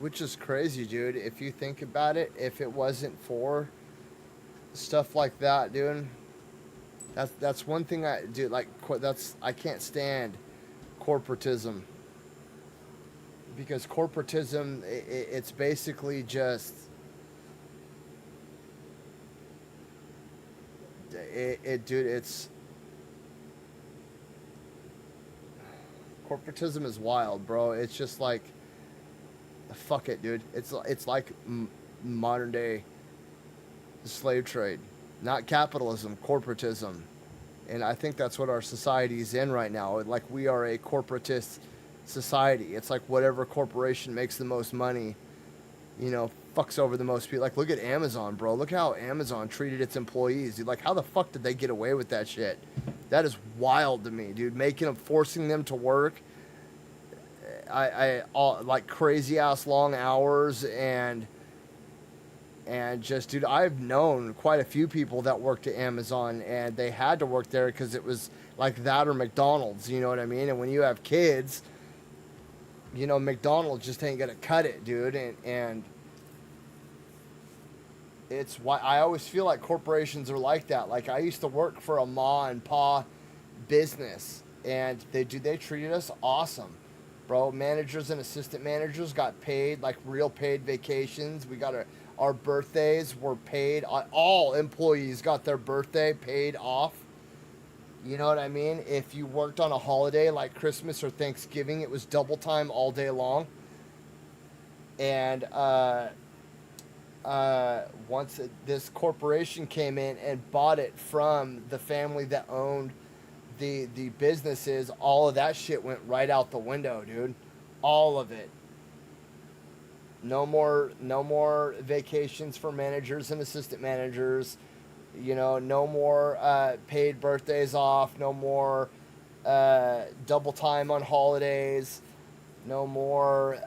Which is crazy, dude. If you think about it, if it wasn't for stuff like that, dude, That's one thing I do like. I can't stand corporatism, because corporatism it's basically just dude, it's corporatism is wild, bro. It's just like fuck it, dude. It's like modern day slave trade, not capitalism, corporatism. And I think that's what our society is in right now. Like, we are a corporatist society. It's like whatever corporation makes the most money, fucks over the most people. Like, look at Amazon, bro. Look how Amazon treated its employees. Dude, like, how the fuck did they get away with that shit? That is wild to me, dude. Forcing them to work, like crazy ass long hours, and just, dude, I've known quite a few people that worked at Amazon, and they had to work there because it was like that or McDonald's, you know what I mean? And when you have kids, McDonald's just ain't gonna cut it, dude. And it's why I always feel like corporations are like that. Like, I used to work for a ma and pa business, and they treated us awesome, bro. Managers and assistant managers got paid, like real paid vacations. Our birthdays were paid. All employees got their birthday paid off. You know what I mean? If you worked on a holiday like Christmas or Thanksgiving, it was double time all day long. And once this corporation came in and bought it from the family that owned the businesses, all of that shit went right out the window, dude. All of it. No more vacations for managers and assistant managers. No more paid birthdays off. No more double time on holidays. No more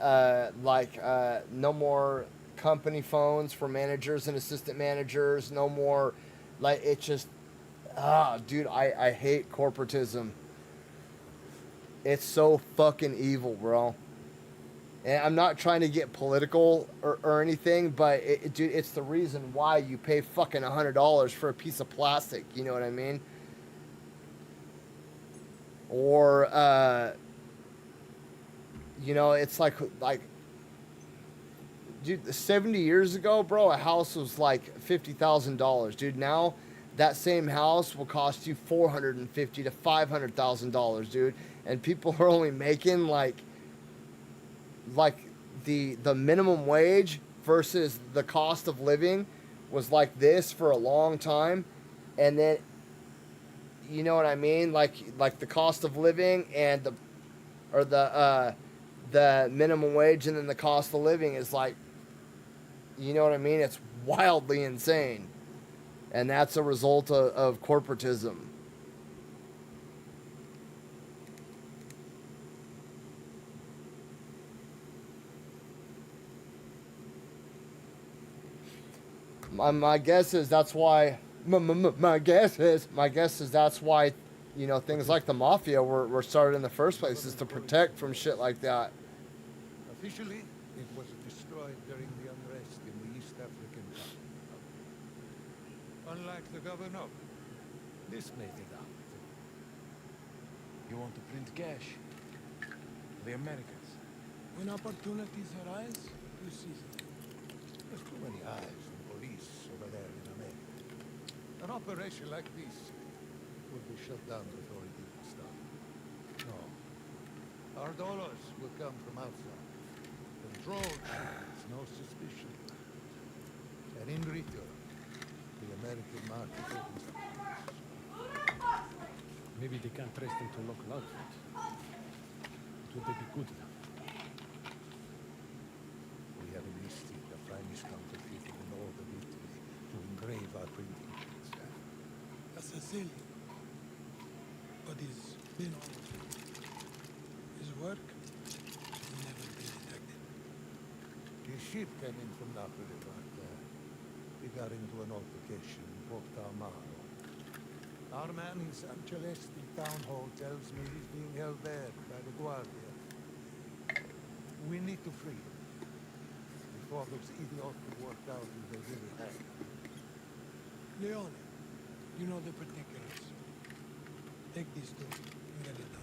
no more company phones for managers and assistant managers. No more, like, it just, dude, I hate corporatism. It's so fucking evil, bro. And I'm not trying to get political or anything, but dude, it's the reason why you pay fucking $100 for a piece of plastic. You know what I mean? Or, it's like, dude, 70 years ago, bro, a house was like $50,000. Dude, now that same house will cost you $450,000 to $500,000, dude. And people are only making like the minimum wage versus the cost of living was like this for a long time. And then, you know what I mean? Like the cost of living and the minimum wage, and then the cost of living is like, you know what I mean? It's wildly insane. And that's a result of corporatism. My guess is that's why. My guess is that's why, things like the Mafia were started in the first place, is to protect from shit like that. Officially, it was destroyed during the unrest in the East African capital. Unlike the governor, this made it out. You want to print cash? The Americans. When opportunities arise, you seize them. There's too many eyes and police over there in America. An operation like this would be shut down before it even started. No. Our dollars will come from outside. Controlled, no suspicion. And in return, the American market opens up. Maybe they can't trace them to local outfit. Would they be good enough? We have enlisted the finest counterfeiter in all of Italy to engrave our printing press. A Sicilian. But he's been all over. His work will never be detected. His ship came in from Napoli, but we got into an altercation in Porto Amaro. Our man in San Celeste town hall tells me he's being held there by the Guardia. We need to free him before those idiots work out who they really have. Leone, you know the particulars. Take these two. Get it done.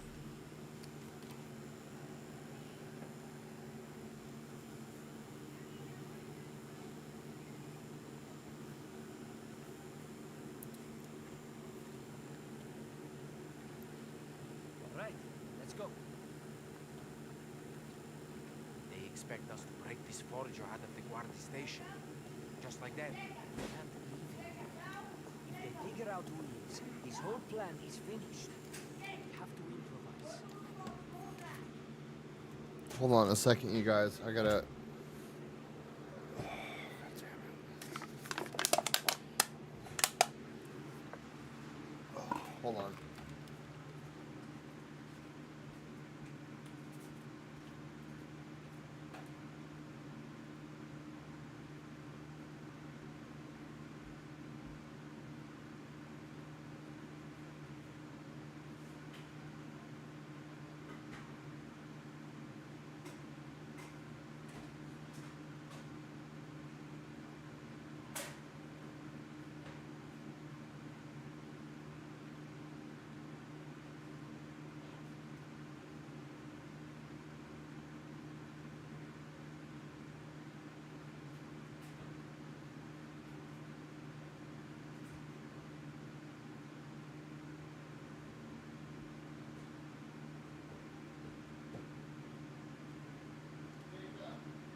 All right, let's go. They expect us to break this forger out of the Guardia station. Just like that. We can't leave him. If they figure out who he is, his whole plan is finished. We have to improvise. Hold on a second, you guys. I gotta. Hold on.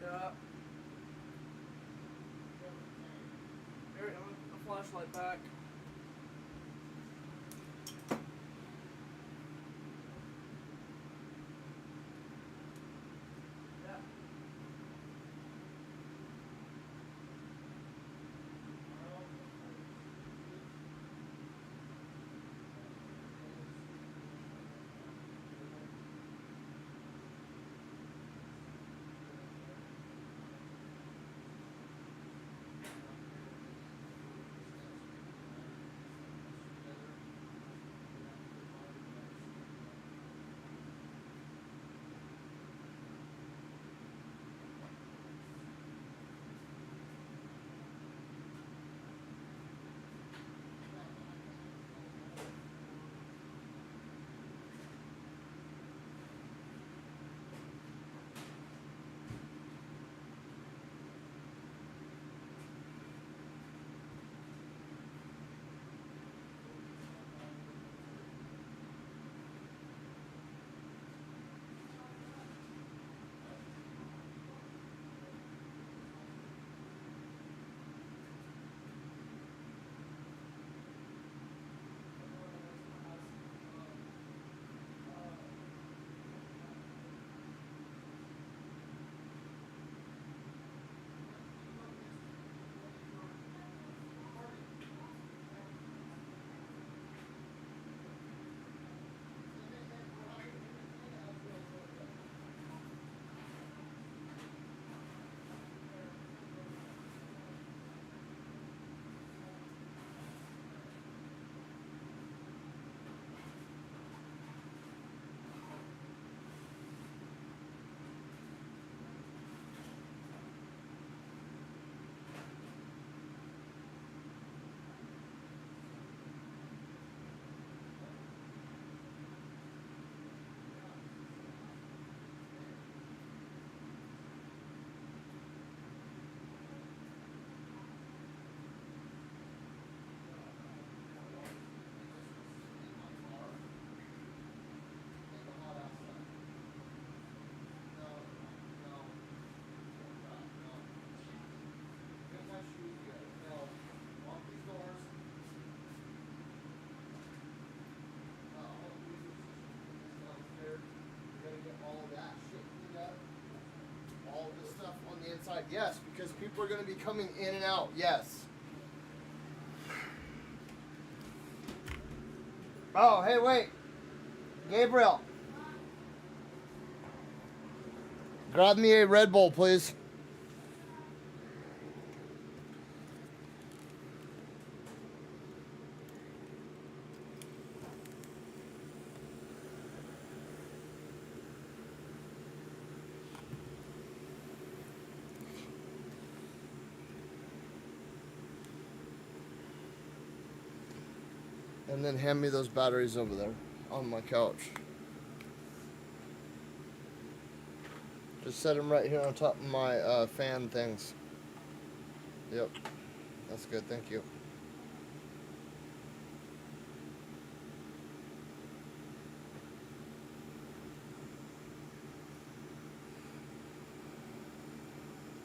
Yeah. Here, a flashlight back. Yeah. Inside, yes, because people are going to be coming in and out, yes. Oh, hey, wait. Gabriel. Grab me a Red Bull, please. And then hand me those batteries over there. on my couch. Just set him right here on top of my fan things. Yep. That's good, thank you.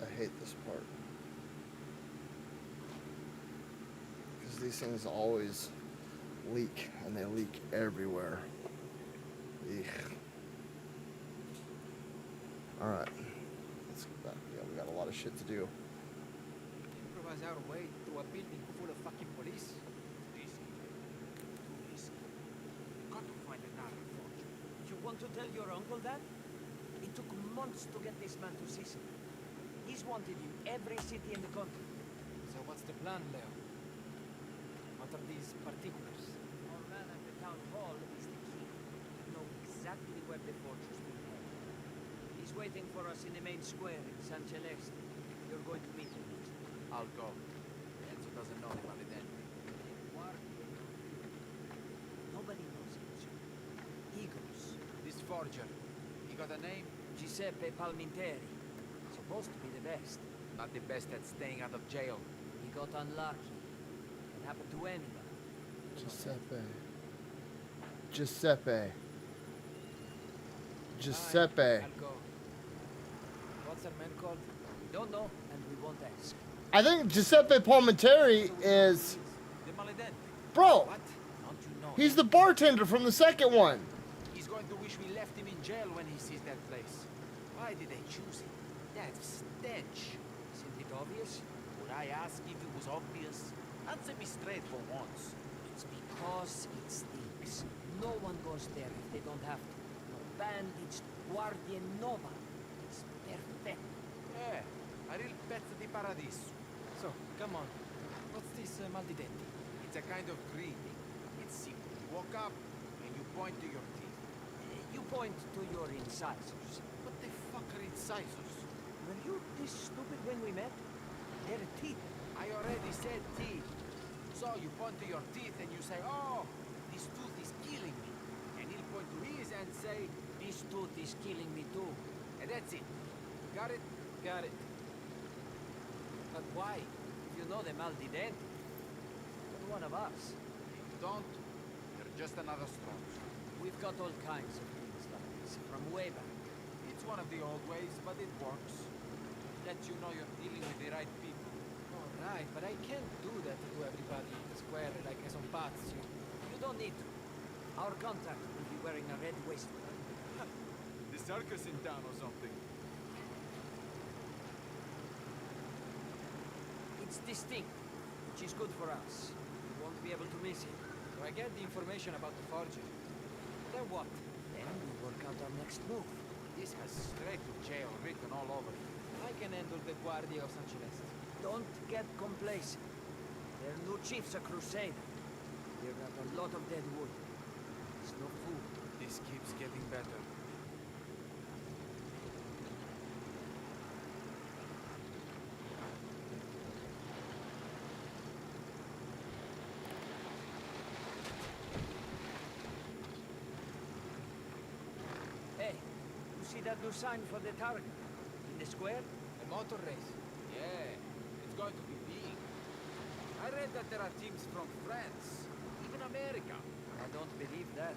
I hate this part. Because these things always leak, and they leak everywhere. Eek. Alright. Let's go back. Yeah, we got a lot of shit to do. Improvise our way through a building full of fucking police. Risky. Too risky. Got to find another fortune. You want to tell your uncle that? It took months to get this man to Sicily. He's wanted in every city in the country. So what's the plan, Leo? What are these particulars? Our man at the town hall is the king. We know exactly where the fortress will head. He's waiting for us in the main square in San Celeste. You're going to meet him next. I'll go. Enzo doesn't know about it then. Nobody knows him, sir. Eagles. This forger, he got a name? Giuseppe Palminteri. Supposed to be the best. Not the best at staying out of jail. He got unlucky. Can happen to anyone. Giuseppe. Giuseppe. Giuseppe. I'll go. What's our man called? We don't know, and we won't ask. I think Giuseppe Palminteri is... The Maledente. Bro, What? Don't you know? he's the bartender from the second one. He's going to wish we left him in jail when he sees that place. Why did they choose him? That stench. Isn't it obvious? Would I ask if it was obvious? Answer me straight for once. It's because it stinks. No one goes there if they don't have to. No bandits, guardie, nova. It's perfect. Yeah, a real pezzo di paradiso. So, come on. What's this Maldidenti? It's a kind of greeting. It's simple. You walk up and you point to your teeth. You point to your incisors. What the fuck are incisors? Were you this stupid when we met? They're teeth. I already said teeth. So you point to your teeth and you say, oh, this tooth is killing me. And he'll point to his and say, This tooth is killing me too. and that's it. Got it? Got it. But why? You know the Maldidenti. You're one of us. If you don't, you're just another Strauss. We've got all kinds of things like this from way back. It's one of the old ways, but it works. Let you know you're dealing with the right people. All right, but I can't do that to everybody in the square like some pazzi. You don't need to. Our contact will be wearing a red waistcoat. The circus in town or something. It's distinct, which is good for us. You won't be able to miss it. So I get the information about the forger. Then what? Then we work out our next move. This has straight to jail written all over it. I can handle the Guardia of San Celeste. Don't get complacent. Their new chief's a crusader. They've got a lot of dead wood. It's no fool. This keeps getting better. Hey, you see that new sign for the target? In the square? A motor race. Yeah, it's going to be big. I read that there are teams from France, even America. I don't believe that.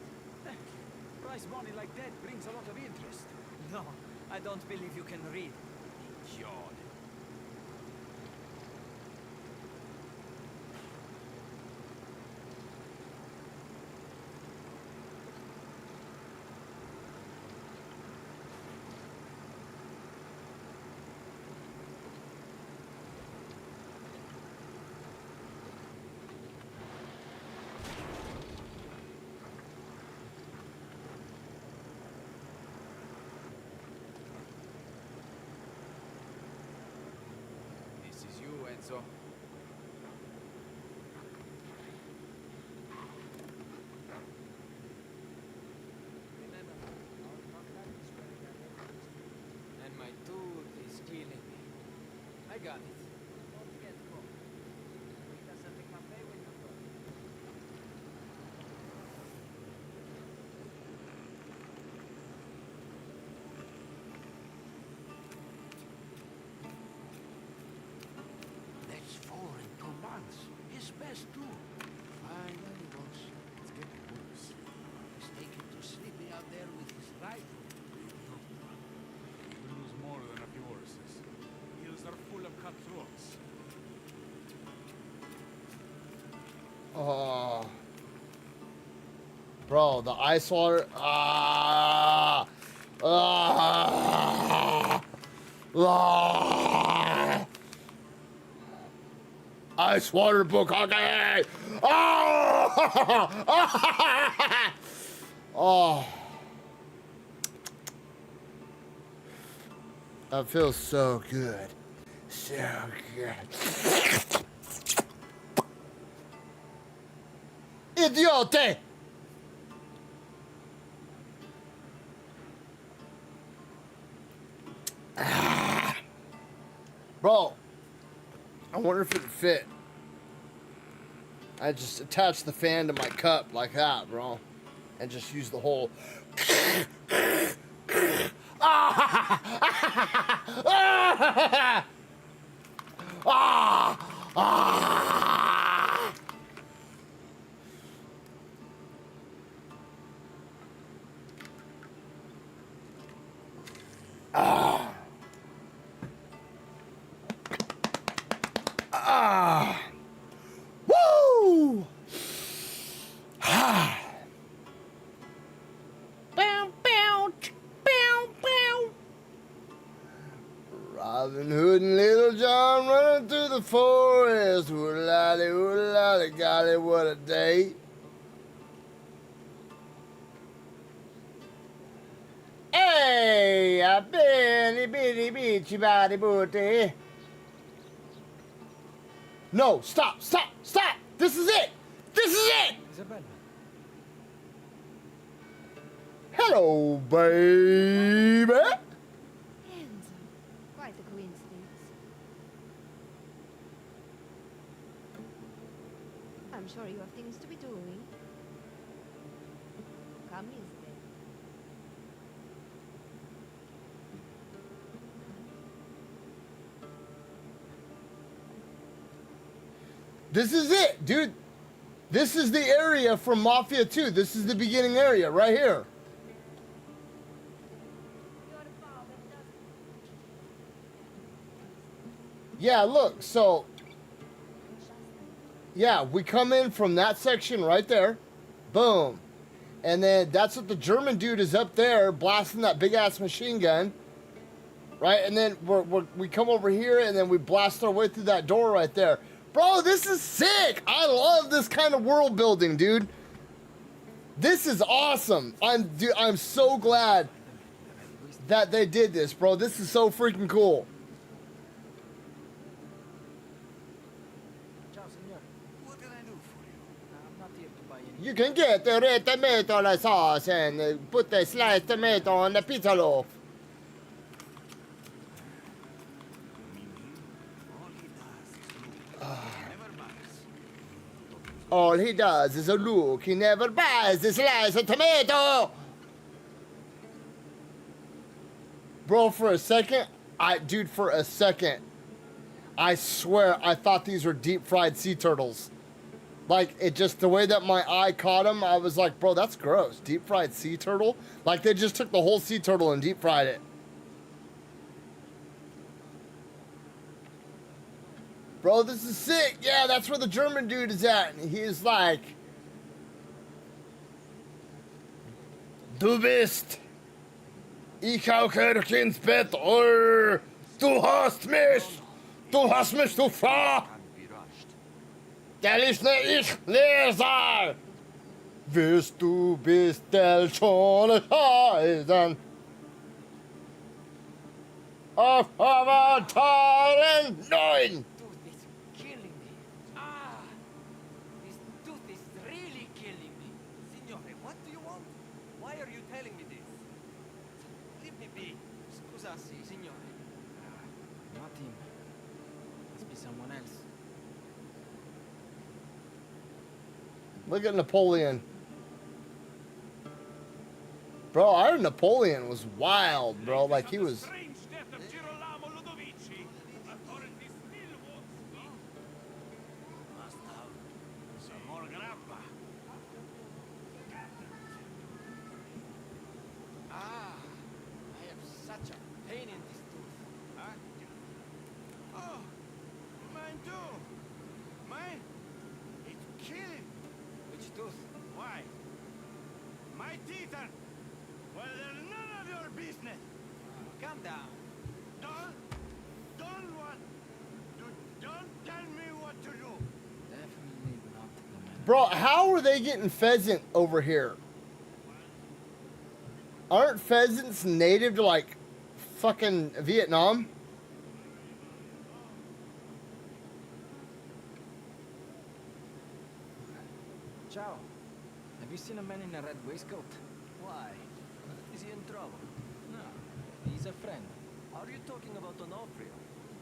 Prize money like that brings a lot of interest. No, I don't believe you can read. Idiot. This is you, Enzo. Remember, our contact is wearing a red waistcoat. And my tooth is killing me. I got it. Don't get caught. Meet us at the cafe when you're done. rest too. Finally, boss. It's getting worse. He's taken too sleepy out there with his rifle. We lose more than a few horses. Hills are full of cutthroats. Oh. Bro, the ice water. Ah. Ah. Ah. Ice water bukkake. Oh. Oh. That feels so good. So good. Idiote! Bro, I wonder if it would fit. I just attach the fan to my cup like that, bro. And just use the whole... Woo! Robin Hood and Little John running through the forest. Woodlally, golly, what a day. Hey, a bitty bitty beachy body booty. No, stop. This is it. Isabella. Hello, baby. Enzo, quite a coincidence. I'm sure you have things to be doing. Come, Isabel. This is it, dude. This is the area from Mafia 2. This is the beginning area right here. Yeah, look, so... Yeah, we come in from that section right there. Boom. And then that's what the German dude is up there blasting that big-ass machine gun. Right? And then we come over here and then we blast our way through that door right there. Bro, this is sick. I love this kind of world building, dude. This is awesome. I'm so glad that they did this, bro. This is so freaking cool. Ciao, signore. What can I do for you? I'm not here to buy anything. You can get the red tomato sauce and put the sliced tomato on the pizza loaf. All he does is look. He never buys a slice of tomato. Bro, for a second, I swear I thought these were deep fried sea turtles. Like, it just, the way that my eye caught them, I was like, bro, that's gross. Deep fried sea turtle? Like, they just took the whole sea turtle and deep fried it. Bro, this is sick. Yeah, that's where the German dude is at. And he's like, Du bist. Ich hauche ins Bett. Or, du hast mich. Du hast mich, du Frau. Der ist ne ich Leser. Wirst du bist der schon Eisen. Auf Avataren 9. Look at Napoleon. Bro, our Napoleon was wild, bro. Like, he was... My teeth are... Well, they're none of your business. Calm down. Don't what? Don't tell me what to do. Definitely not the man. Bro, how are they getting pheasant over here? Aren't pheasants native to, like, fucking Vietnam? Ciao. Have you seen a man in a red waistcoat? Why? Is he in trouble? No. He's a friend. Are you talking about Onofrio?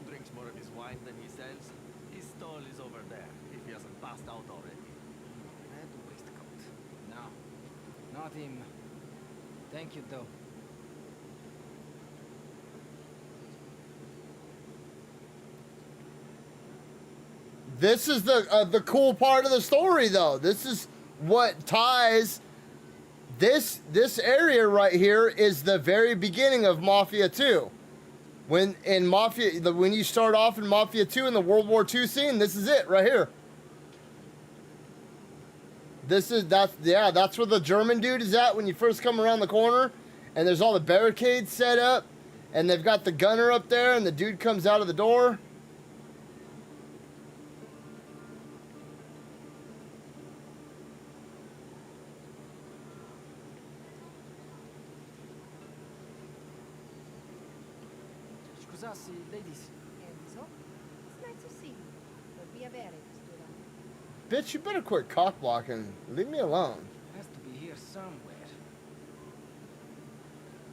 Drinks more of his wine than he sells. His stall is over there, if he hasn't passed out already. Red waistcoat. No. Not him. Thank you, though. This is the cool part of the story, though. This is what ties this area right here is the very beginning of Mafia 2. When you start off in Mafia 2 in the World War II scene, this is it right here. That's where the German dude is at when you first come around the corner, and there's all the barricades set up, and they've got the gunner up there, and the dude comes out of the door. Scusassi, ladies. Enzo, it's nice to see you. But we are very restaurant. Bitch, you better quit cock blocking. Leave me alone. Has to be here somewhere.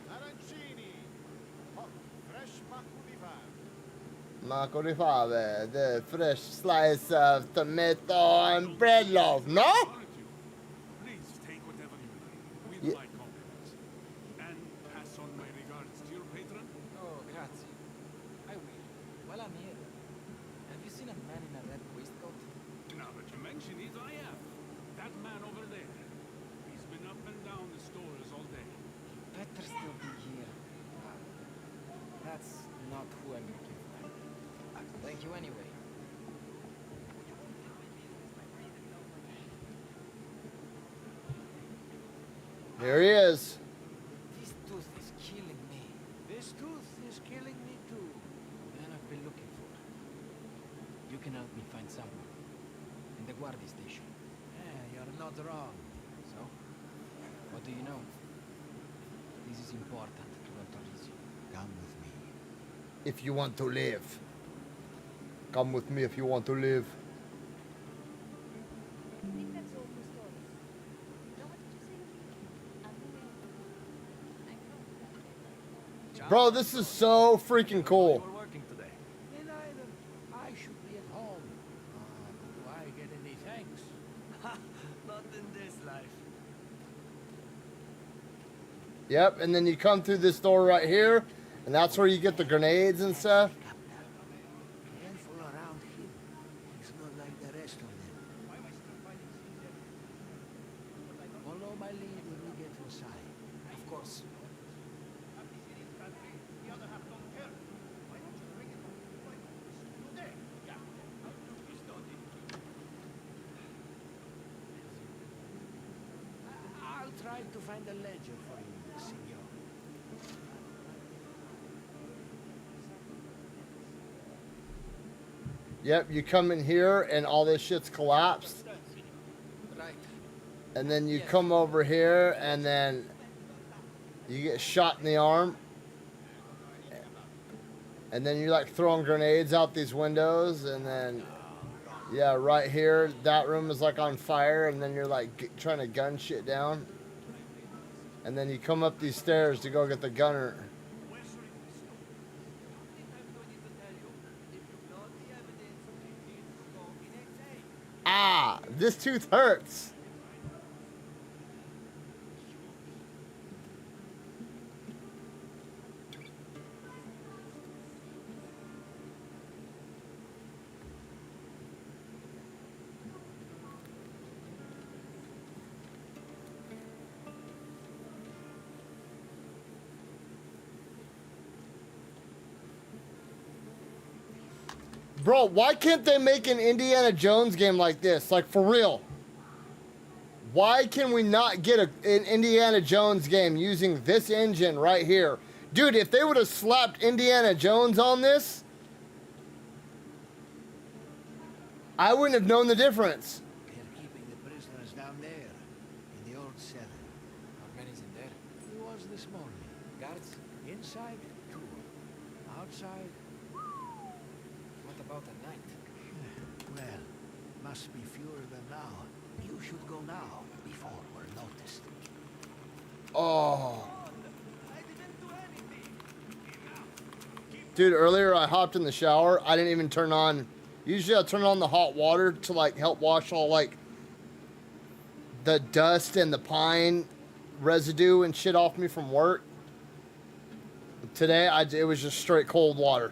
Arancini. Hot, fresh macco di fave. Marco di Fave, the fresh slice of tomato and bread loaf, no? Please take whatever you like, with Yeah. my compliments. And pass on my regards to your patron. Oh, grazie. I will. While I'm here, have you seen a man in a red waistcoat? Now that you mention it, I have. That man over there. He's been up and down the stores all day. Better still be here. That's not who I'm looking for. Thank you anyway. Here he is. This tooth is killing me. This tooth is killing me too. Man I've been looking for. You can help me find someone. In the Guardia station. You're not wrong. So? What do you know? This is important to Antonizio. Come with me. If you want to live. Come with me if you want to live. I think that's all for stories. Now what did you say you're thinking? Bro, this is so freaking cool. You were working today. And I should be at home. Do I get any thanks? Not in this life. Yep, and then you come through this door right here, and that's where you get the grenades and stuff. Careful around him. He's not like the rest of them. Follow my lead when we get inside. Of course. I'll try to find a ledger for you, senor. Yep, you come in here, and all this shit's collapsed. Right. And then you come over here, and then you get shot in the arm. And then you're like throwing grenades out these windows, and then, yeah, right here, that room is like on fire, and then you're like trying to gun shit down. And then you come up these stairs to go get the gunner. Ah, this tooth hurts. Bro, why can't they make an Indiana Jones game like this? Like, for real. Why can we not get an Indiana Jones game using this engine right here? Dude, if they would have slapped Indiana Jones on this, I wouldn't have known the difference. They're keeping the prisoners down there, in the old cellar. How many's in there? He was this morning. Guards? Inside, 2. Outside, What about at night? well, must be fewer than now. You should go now, before we're noticed. Oh. Dude, earlier I hopped in the shower. I didn't even turn on. Usually I turn on the hot water to like help wash all like the dust and the pine residue and shit off me from work. Today it was just straight cold water.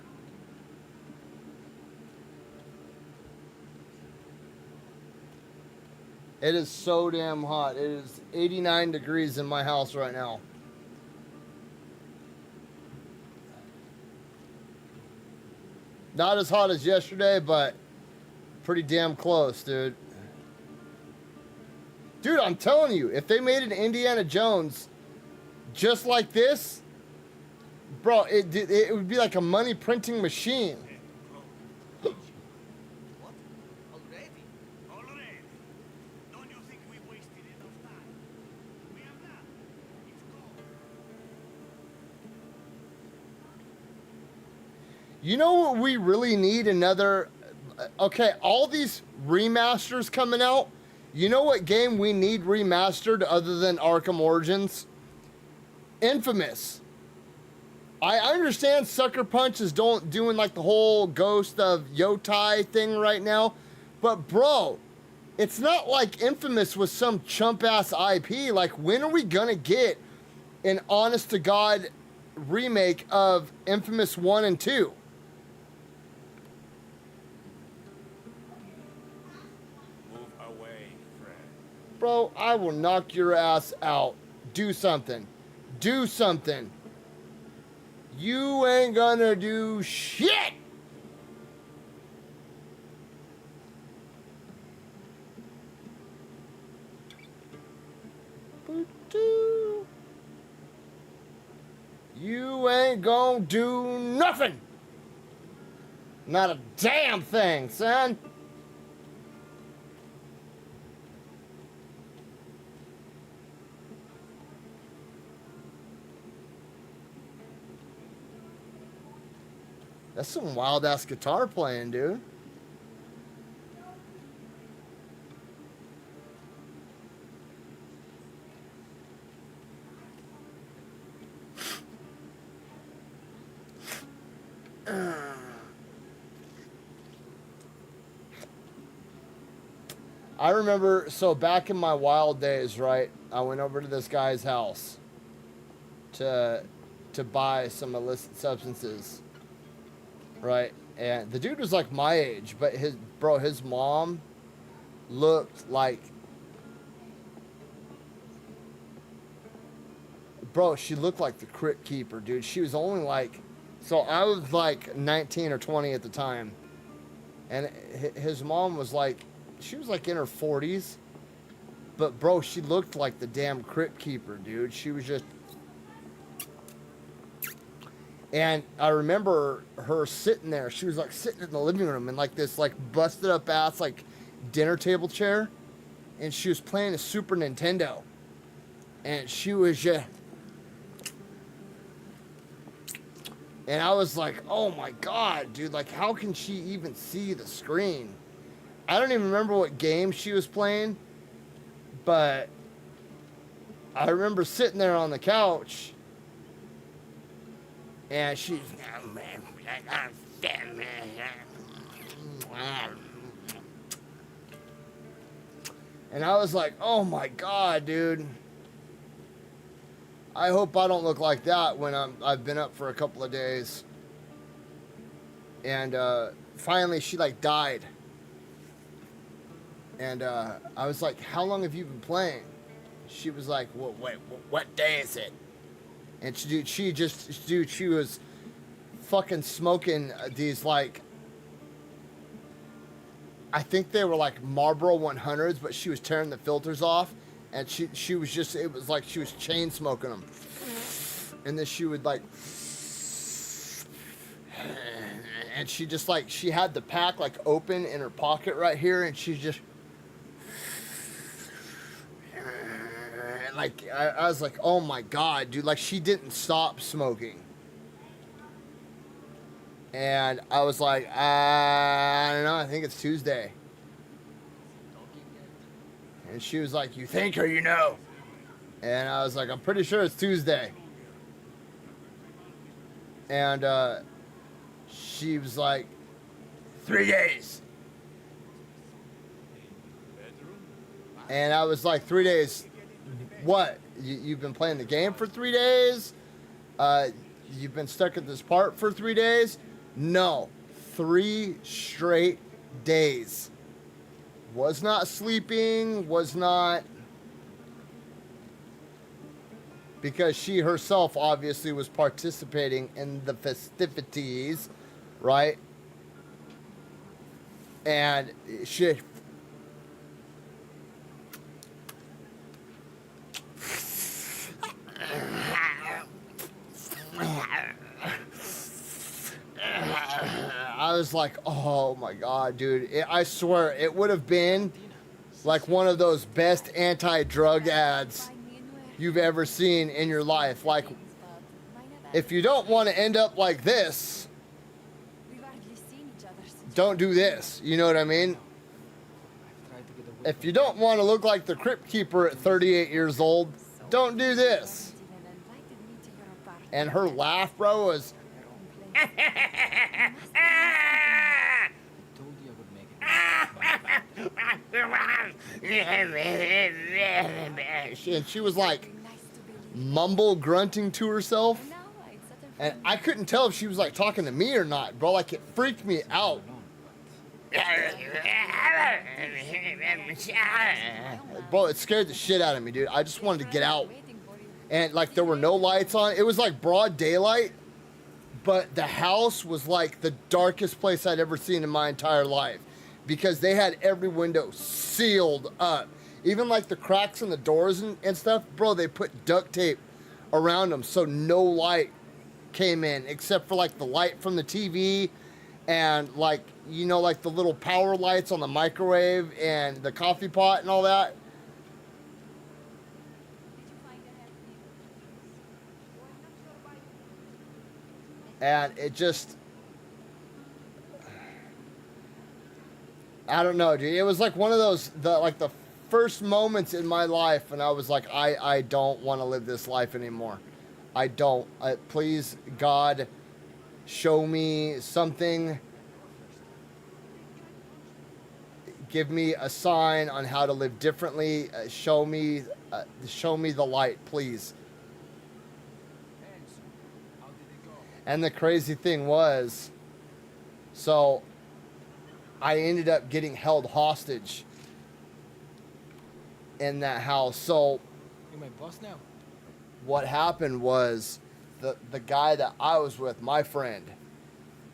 It is so damn hot. It is 89 degrees in my house right now. Not as hot as yesterday, but pretty damn close, dude. Dude, I'm telling you, if they made an Indiana Jones just like this, bro, it would be like a money printing machine. What? Already? Already? Don't you think we wasted enough time? We have not. It's gone. You know what we really need another... Okay, all these remasters coming out. You know what game we need remastered other than Arkham Origins? Infamous. I understand Sucker Punch is doing like the whole Ghost of Yotai thing right now. But bro, it's not like Infamous was some chump ass IP. Like, when are we gonna get an honest to God remake of Infamous 1 and 2? Bro, I will knock your ass out. Do something. Do something. You ain't gonna do shit! You ain't gonna do nothing! Not a damn thing, son! That's some wild ass guitar playing, dude. I remember, so back in my wild days, right, I went over to this guy's house to buy some illicit substances. Right, and the dude was like my age, but his mom looked like, she looked like the Crypt Keeper, dude. She was only like, so I was like 19 or 20 at the time, and his mom was like, she was like in her 40s, but bro, she looked like the damn Crypt Keeper, dude. She was just... And I remember her sitting there. She was like sitting in the living room in like this like busted up ass like dinner table chair. And she was playing a Super Nintendo. And she was just... And I was like, oh my God, dude. Like, how can she even see the screen? I don't even remember what game she was playing. But I remember sitting there on the couch. And she's... And I was like, oh my God, dude. I hope I don't look like that when I've been up for a couple of days. And finally she like died. And I was like, how long have you been playing? She was like, well, wait, what day is it? And she was fucking smoking these like, I think they were like Marlboro 100s, but she was tearing the filters off And she was just, it was like she was chain smoking them. And then she would like, and she just like, she had the pack like open in her pocket right here, and she just, like, I was like, oh my God, dude, like she didn't stop smoking. And I was like, I don't know, I think it's Tuesday. And she was like, you think or you know? And I was like, I'm pretty sure it's Tuesday. And she was like, 3 days. And I was like, 3 days, what? You've been playing the game for 3 days? You've been stuck at this part for 3 days? No, 3 straight days. Was not sleeping, was not, because she herself obviously was participating in the festivities, right? And she, I was like, oh my God, dude. I swear, it would have been like one of those best anti-drug ads you've ever seen in your life. Like, if you don't want to end up like this, don't do this. You know what I mean? If you don't want to look like the Crypt Keeper at 38 years old, don't do this. And her laugh, bro, was... And she was like mumble grunting to herself, and I couldn't tell if she was like talking to me or not, bro. Like, it freaked me out. Bro, it scared the shit out of me, dude. I just wanted to get out. And like, there were no lights on. It was like broad daylight, but the house was like the darkest place I'd ever seen in my entire life, because they had every window sealed up. Even like the cracks in the doors and stuff, bro, they put duct tape around them so no light came in, except for like the light from the TV and like, you know, like the little power lights on the microwave and the coffee pot and all that. And it just, I don't know, dude. It was like one of those, the first moments in my life, and I was like, I don't want to live this life anymore. I don't. Please, God, show me something. Give me a sign on how to live differently. Show me the light, please. And the crazy thing was, so I ended up getting held hostage in that house. So You're my boss now? what happened was, the guy that I was with, my friend,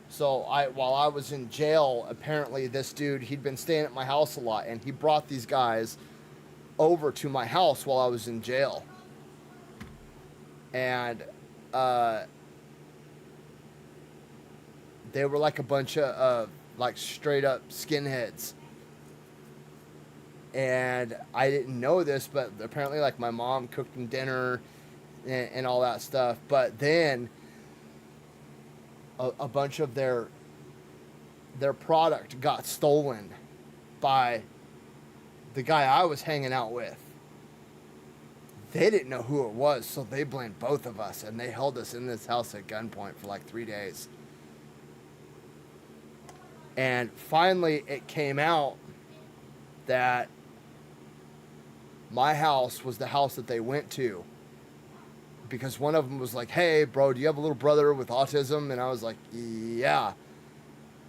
so while I was in jail, apparently this dude, he'd been staying at my house a lot, and he brought these guys over to my house while I was in jail. And they were like a bunch of like straight up skinheads. And I didn't know this, but apparently like my mom cooked them dinner and all that stuff. But then a bunch of their product got stolen by the guy I was hanging out with. They didn't know who it was, so they blamed both of us, and they held us in this house at gunpoint for like 3 days. And finally it came out that my house was the house that they went to, because one of them was like, hey bro, do you have a little brother with autism? And I was like, yeah.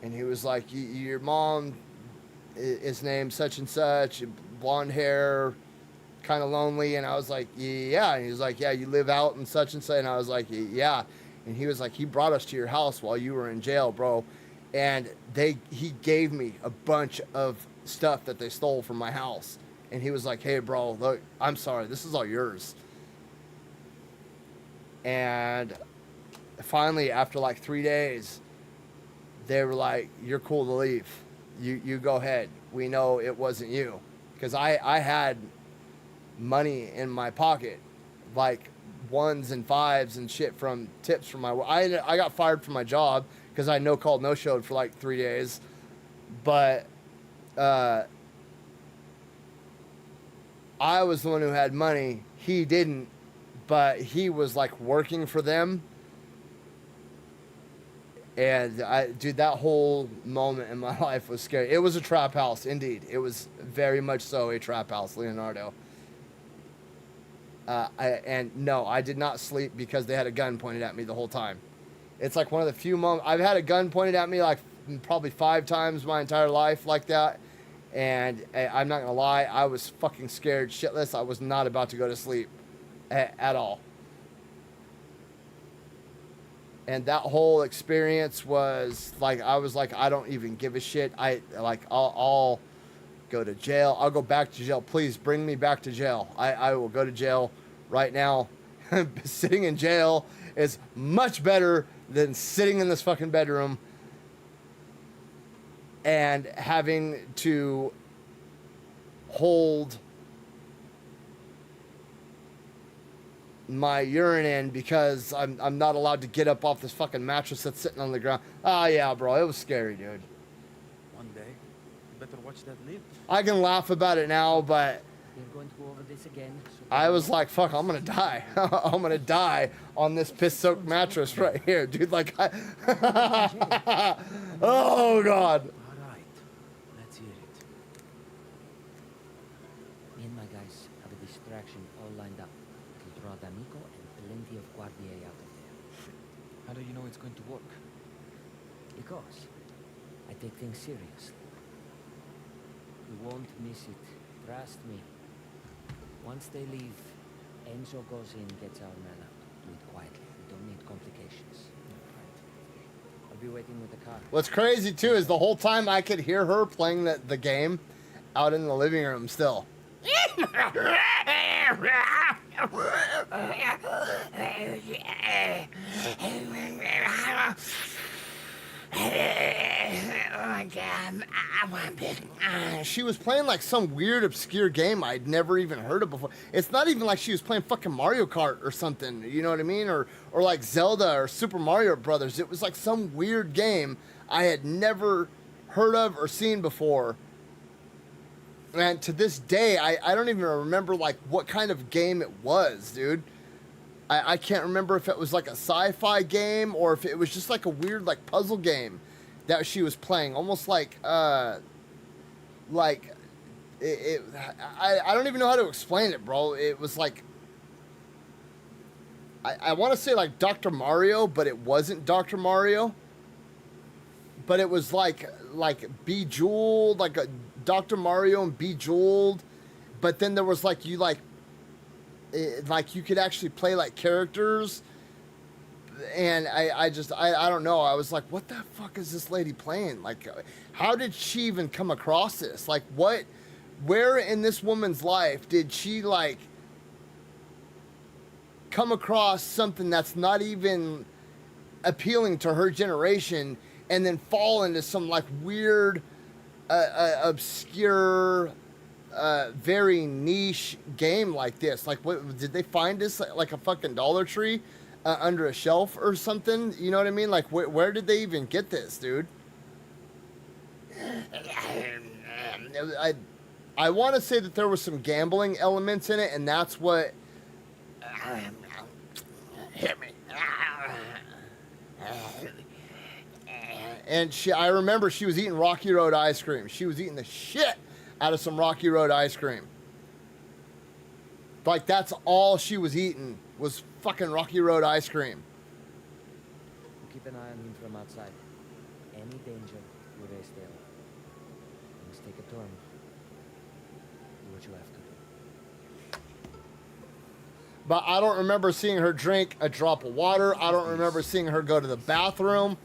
And he was like, your mom is named such and such, blonde hair, kind of lonely. And I was like, yeah. And he was like, yeah, you live out in such and such. And I was like, yeah. And he was like, he brought us to your house while you were in jail, bro. And he gave me a bunch of stuff that they stole from my house. And he was like, hey, bro, look, I'm sorry. This is all yours. And finally, after like 3 days, they were like, you're cool to leave. You go ahead. We know it wasn't you. Because I had money in my pocket, like 1s and 5s and shit from tips from my... I got fired from my job because I no-called, no-showed for like 3 days. But I was the one who had money. He didn't, but he was like working for them. And dude, that whole moment in my life was scary. It was a trap house, indeed. It was very much so a trap house, Leonardo. And no, I did not sleep because they had a gun pointed at me the whole time. It's like one of the few moments I've had a gun pointed at me like probably 5 times my entire life like that. And I'm not gonna lie, I was fucking scared shitless. I was not about to go to sleep at all. And that whole experience was like, I was like, I don't even give a shit. I'll go to jail. I'll go back to jail. Please bring me back to jail. I will go to jail right now. Sitting in jail is much better than sitting in this fucking bedroom and having to hold my urine in because I'm not allowed to get up off this fucking mattress that's sitting on the ground. Ah, yeah, bro, it was scary, dude. One day, you better watch that lip. I can laugh about it now, but We're going to go over this again. So I was like, fuck, I'm gonna die. I'm gonna die on this piss-soaked mattress right here, dude. Like, oh, God. All right, let's hear it. Me and my guys have a distraction all lined up. It'll draw D'Amico and plenty of Guardier out of there. How do you know it's going to work? Because I take things seriously. We won't miss it. Trust me. Once they leave, Enzo goes in, gets our man out. Do it quietly. We don't need complications. I'll be waiting with the car. What's crazy, too, is the whole time I could hear her playing the game out in the living room still. She was playing like some weird obscure game I'd never even heard of before. It's not even like she was playing fucking Mario Kart or something, you know what I mean? Or like Zelda or Super Mario Brothers. It was like some weird game I had never heard of or seen before. And to this day, I don't even remember like what kind of game it was, dude. I can't remember if it was like a sci-fi game or if it was just like a weird like puzzle game that she was playing, almost like I don't even know how to explain it, bro. It was like I want to say like Dr. Mario, but it wasn't Dr. Mario. But it was like Bejeweled, like a Dr. Mario and Bejeweled, but then there was like you could actually play like characters, and I don't know. I was like, what the fuck is this lady playing? Like, how did she even come across this? Like, where in this woman's life did she like come across something that's not even appealing to her generation and then fall into some like weird, obscure, very niche game like this? Like, what did they find this like a fucking Dollar Tree under a shelf or something? You know what I mean? Like, where did they even get this, dude? I want to say that there was some gambling elements in it, and that's what hit me. And I remember she was eating Rocky Road ice cream. She was eating the shit out of some Rocky Road ice cream. Like, that's all she was eating was fucking Rocky Road ice cream. We'll keep an eye on him from outside. Any danger, you raise the alarm. Things take a turn. Do what you have to do. But I don't remember seeing her drink a drop of water. I don't remember seeing her go to the bathroom.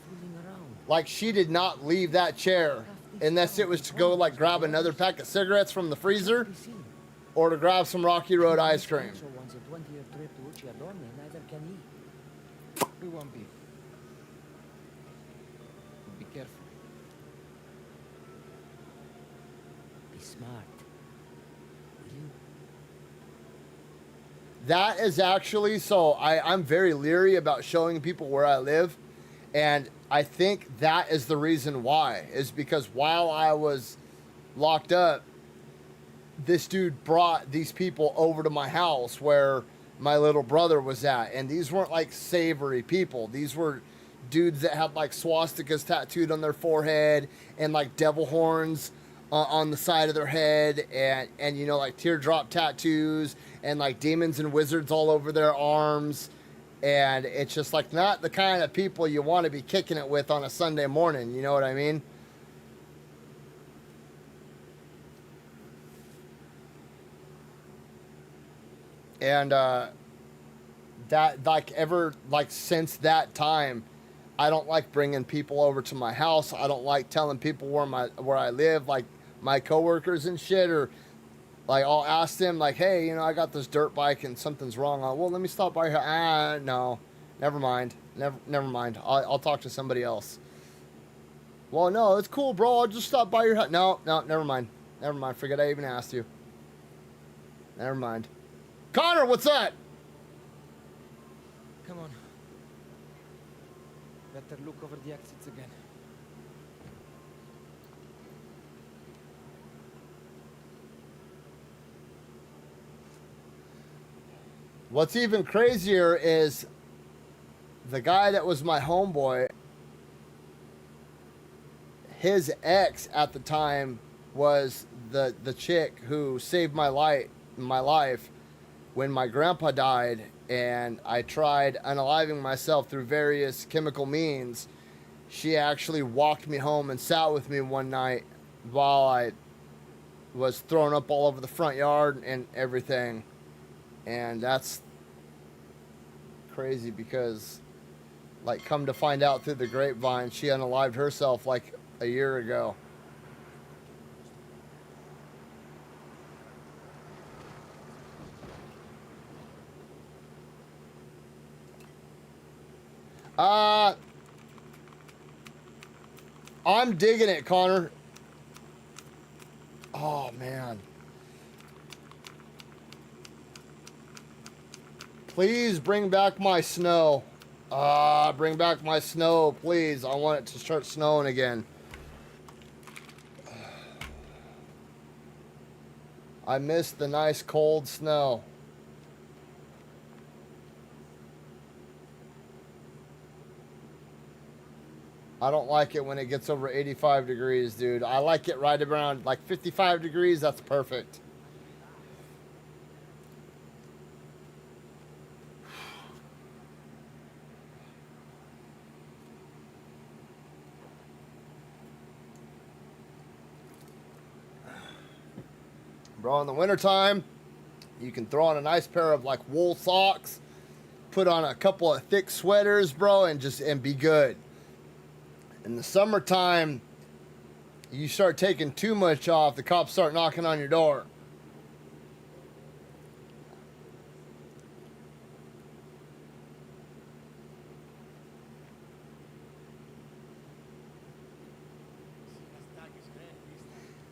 Like, she did not leave that chair unless it was to go like grab another pack of cigarettes from the freezer. or to grab some Rocky Road ice cream. Enzo wants a 20-year trip to Ucciardone, neither can he. We won't be. But be careful. Be smart. Will you? That is actually, so I'm very leery about showing people where I live. And I think that is the reason why, is because while I was locked up, this dude brought these people over to my house where my little brother was at. And these weren't like savory people. These were dudes that had like swastikas tattooed on their forehead and like devil horns on the side of their head, and you know, like teardrop tattoos and like demons and wizards all over their arms. And it's just like not the kind of people you want to be kicking it with on a Sunday morning. You know what I mean? And that like since that time, I don't like bringing people over to my house. I don't like telling people where I live, like my coworkers and shit, or like I'll ask them like, hey, you know, I got this dirt bike and something's wrong. Well, let me stop by here. No, never mind. Never mind. I'll talk to somebody else. Well, no, it's cool, bro. I'll just stop by your house. No, never mind. Never mind. Forget I even asked you. Never mind. Connor, what's up? Come on. Better look over the exits again. What's even crazier is the guy that was my homeboy, his ex at the time was the chick who saved my life when my grandpa died, and I tried unaliving myself through various chemical means. She actually walked me home and sat with me one night while I was thrown up all over the front yard and everything. And that's crazy because, like, come to find out through the grapevine, she unalived herself like a year ago. I'm digging it, Connor. Oh, man. Please bring back my snow. Bring back my snow, please. I want it to start snowing again. I miss the nice cold snow. I don't like it when it gets over 85 degrees, dude. I like it right around like 55 degrees. That's perfect. Bro, in the wintertime, you can throw on a nice pair of like wool socks, put on a couple of thick sweaters, bro, and be good. In the summertime, you start taking too much off, the cops start knocking on your door.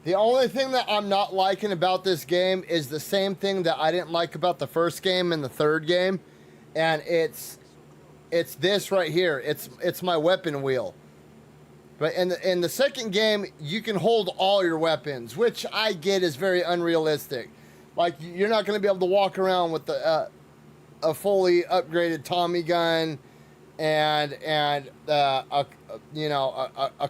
The only thing that I'm not liking about this game is the same thing that I didn't like about the first game and the third game, and it's this right here. It's my weapon wheel. But in the second game, you can hold all your weapons, which I get is very unrealistic. Like, you're not going to be able to walk around with a fully upgraded Tommy gun and a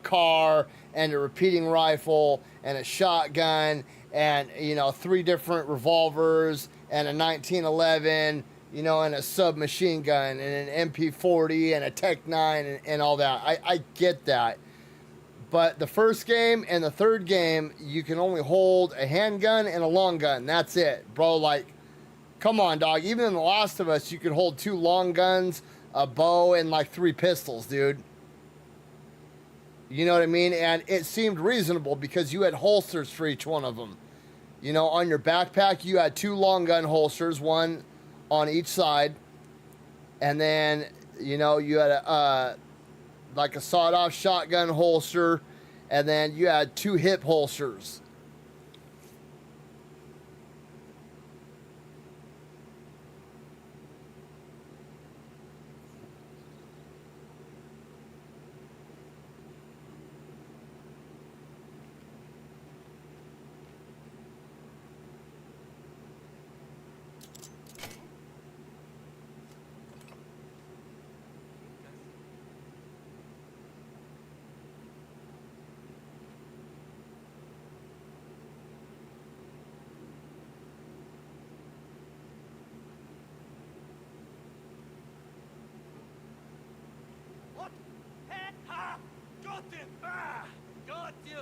car and a repeating rifle and a shotgun and 3 different revolvers and a 1911, and a submachine gun and an MP40 and a Tech 9 and all that. I get that. But the first game and the third game, you can only hold a handgun and a long gun. That's it, bro. Like, come on, dog. Even in The Last of Us, you could hold 2 long guns, a bow, and like 3 pistols, dude. You know what I mean? And it seemed reasonable because you had holsters for each one of them. You know, on your backpack, you had 2 long gun holsters, one on each side. And then, you know, you had like a sawed-off shotgun holster. And then you had 2 hip holsters. What? Hey, ha! Got him! Ah! Got you!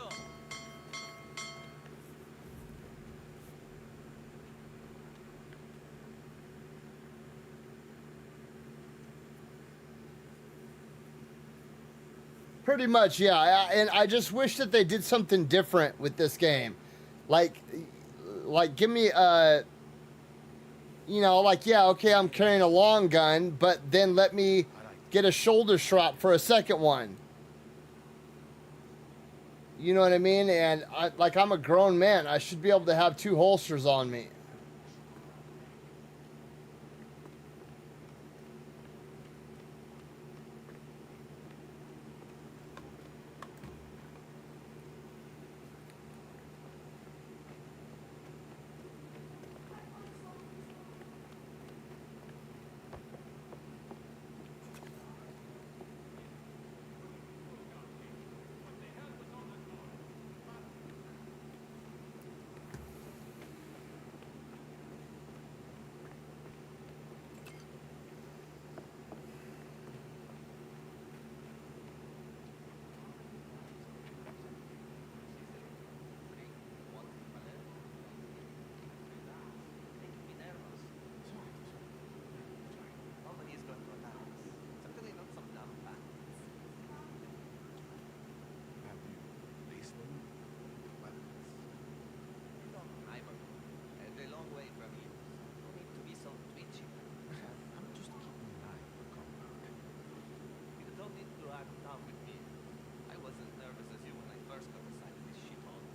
Pretty much, yeah. And I just wish that they did something different with this game. Like give me you know, like, yeah, okay, I'm carrying a long gun, but then let me get a shoulder strap for a second one. You know what I mean? And I'm a grown man. I should be able to have 2 holsters on me. Nobody's going to attack us. Certainly not some dumb bandits. Have you placed them? Weapons? No, I'm a long way from you. No need to be so twitchy. I'm just keeping an eye on the compound. You don't need to act tough with me. I wasn't nervous as you when I first got assigned to this shithole.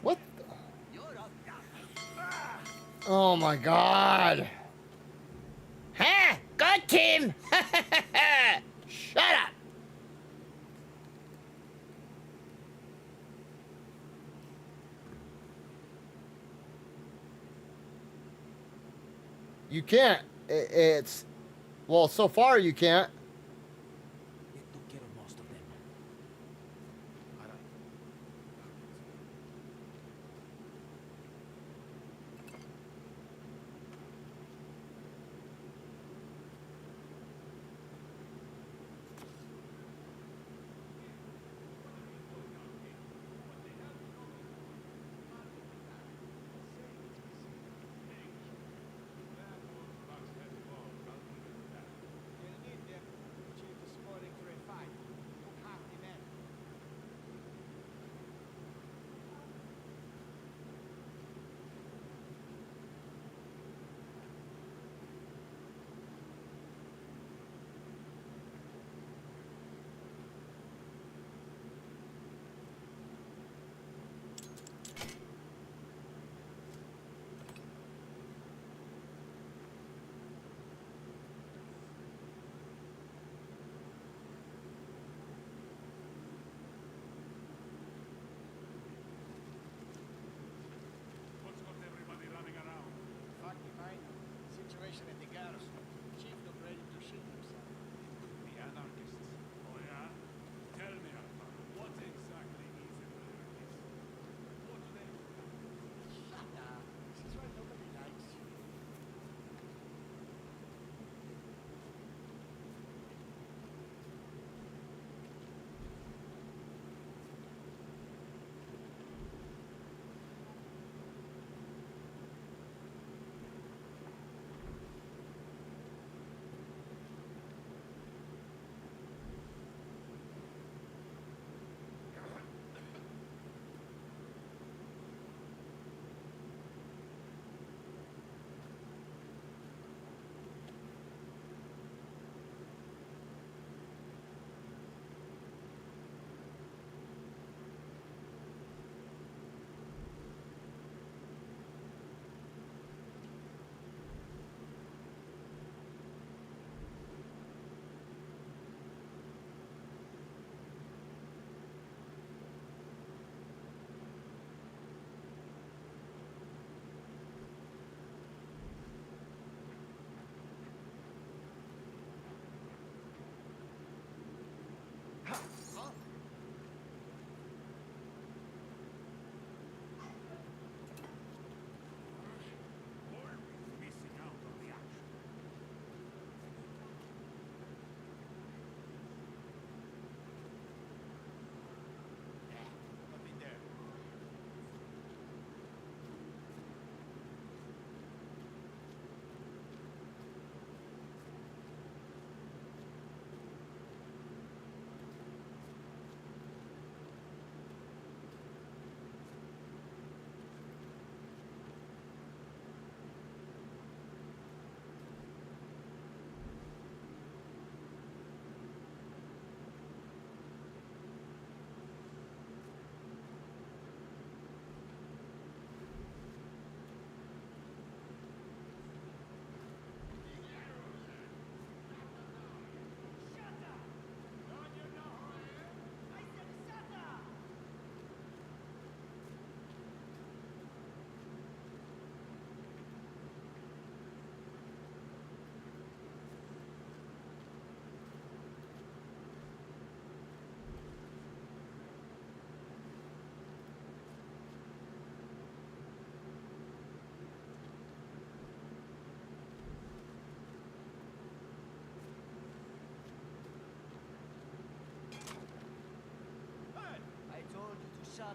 What? Oh my God. Ha! Got him! Shut up! You can't. It's... Well, so far you can't. They took care of most of them.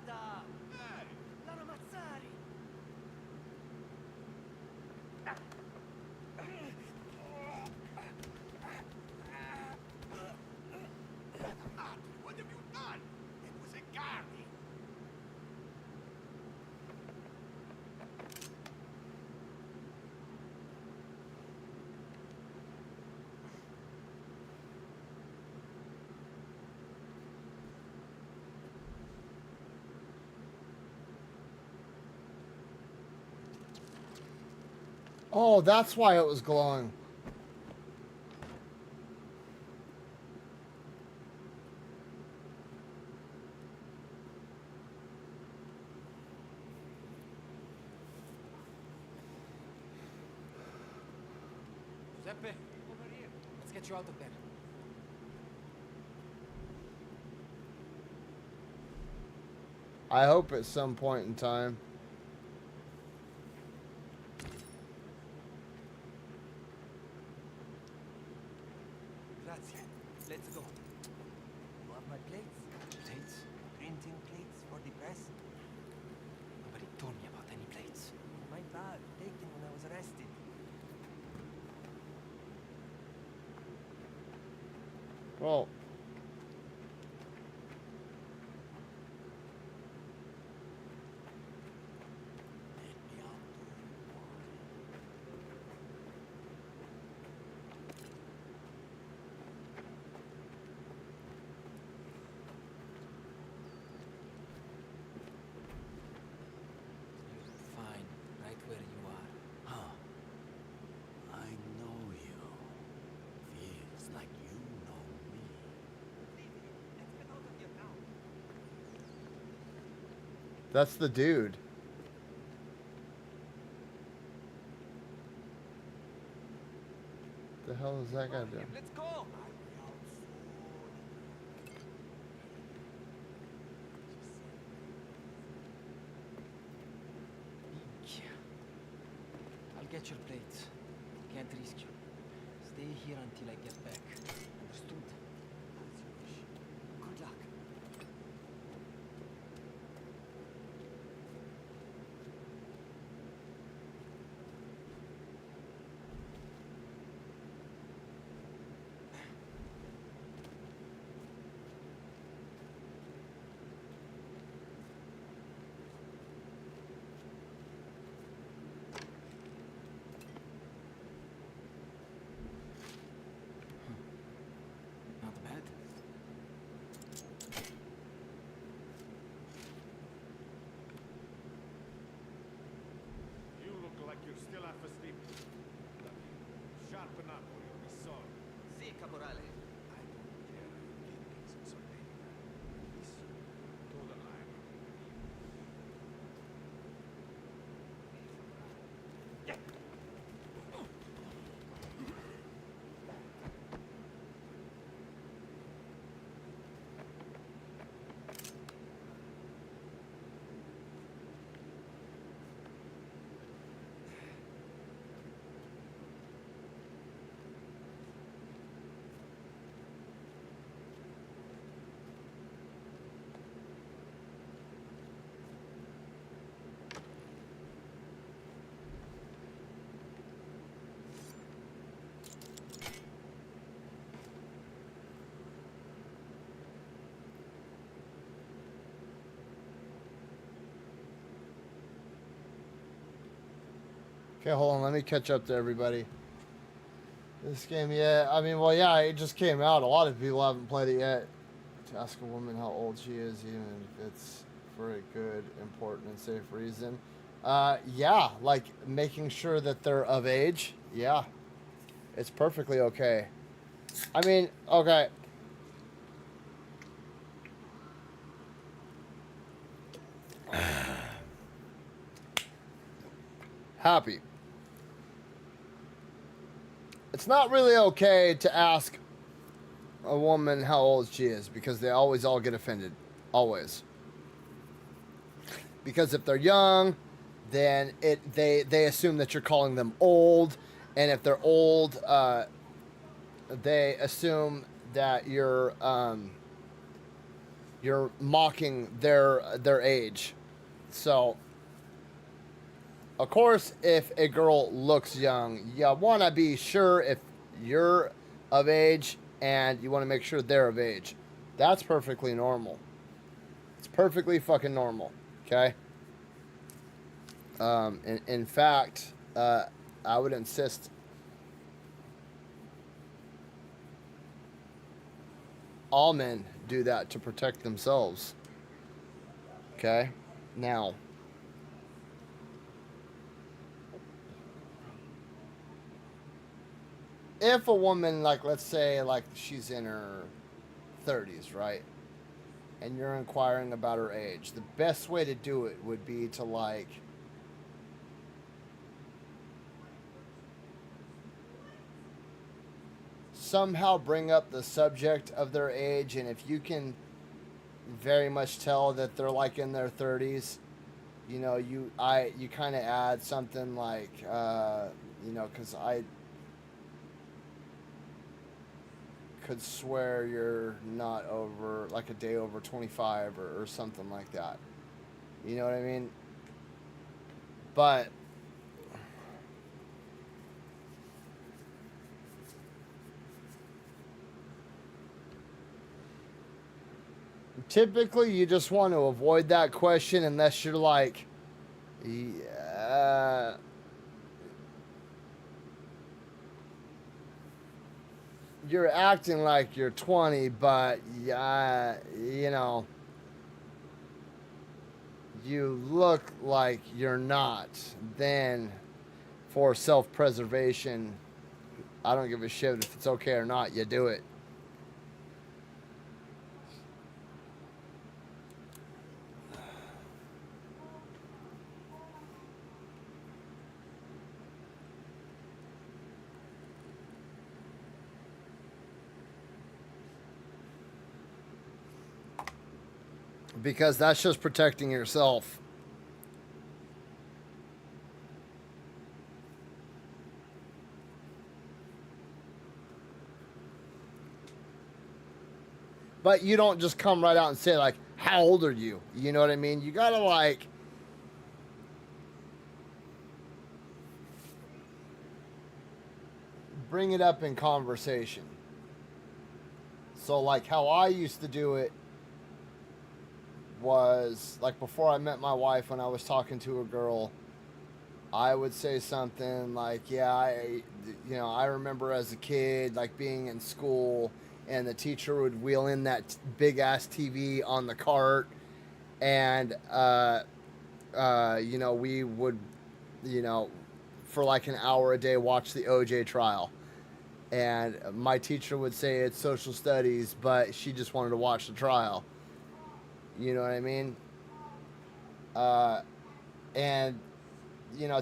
Vada! Lana Mazzari! What have you done? It was a guardian. Oh, that's why it was glowing. Giuseppe, over here. Let's get you out of there. I hope at some point in time. Grazie. Let's go. You have my plates? Plates? Printing plates for the press? Nobody told me about any plates. My bad. Taken when I was arrested. Well, You're fine, right where you are. Huh. I know you. Feels like you know me. Let's get out of here now. that's the dude. The hell is that guy doing? Let's go. Yeah. I'll get your plates. Can't risk you. Stay here until I get back. Understood? As you wish. Good luck. Not bad. You look like you're still half asleep. Sharpen up or you'll be sorry. Si, caporale. I don't care if you get things in Sardinia. Listen to the line. Okay, hold on. Let me catch up to everybody. This game, yeah. I mean, well, yeah, it just came out. A lot of people haven't played it yet. To ask a woman how old she is, even if it's for a good, important, and safe reason. Yeah, like making sure that they're of age. Yeah, it's perfectly okay. I mean, okay. Happy. It's not really okay to ask a woman how old she is because they always all get offended. Always. Because if they're young, then they assume that you're calling them old, and if they're old, they assume that you're You're mocking their age. So, of course, if a girl looks young, you want to be sure if you're of age and you want to make sure they're of age. That's perfectly normal. It's perfectly fucking normal. Okay? In fact, I would insist all men do that to protect themselves. Okay? Now, if a woman, like, let's say, like, she's in her 30s, right? And you're inquiring about her age, the best way to do it would be to, like, somehow bring up the subject of their age, and if you can very much tell that they're like in their 30s, you kind of add something like because I could swear you're not over like a day over 25 or something like that. You know what I mean? But typically you just want to avoid that question unless you're like, yeah, you're acting like you're 20, but yeah, you look like you're not. Then, for self-preservation, I don't give a shit if it's okay or not. You do it. Because that's just protecting yourself. But you don't just come right out and say, like, how old are you? You know what I mean? You gotta, like, bring it up in conversation. So, like, how I used to do it was, like, before I met my wife, when I was talking to a girl, I would say something like, yeah, I remember as a kid, like, being in school, and the teacher would wheel in that big-ass TV on the cart, and, we would, for like an hour a day, watch the OJ trial. And my teacher would say it's social studies, but she just wanted to watch the trial. You know what I mean? And,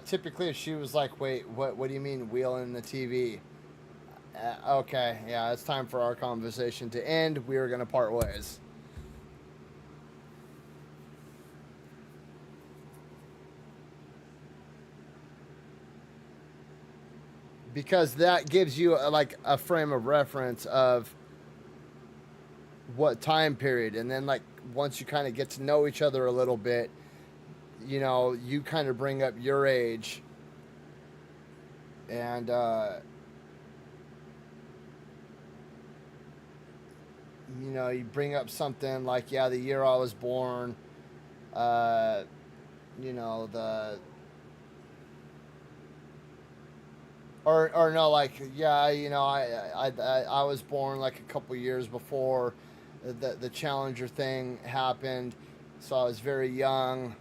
typically if she was like, wait, what do you mean wheeling the TV? Okay, yeah, it's time for our conversation to end. We are going to part ways. Because that gives you a frame of reference of what time period. And then, like, once you kind of get to know each other a little bit, you kind of bring up your age. And, you bring up something like, yeah, the year I was born, the or no, like, yeah, I was born like a couple years before the Challenger thing happened, so I was very young,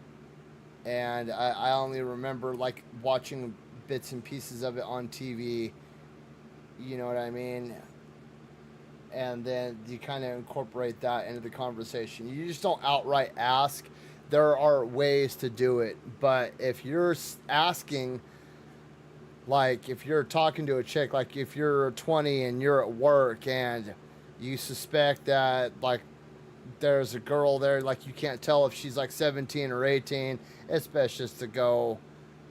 and I only remember like watching bits and pieces of it on TV. You know what I mean? And then you kind of incorporate that into the conversation. You just don't outright ask. There are ways to do it, but if you're asking, like, if you're talking to a chick, like if you're 20 and you're at work and you suspect that, like, there's a girl there, like, you can't tell if she's like 17 or 18, it's best just to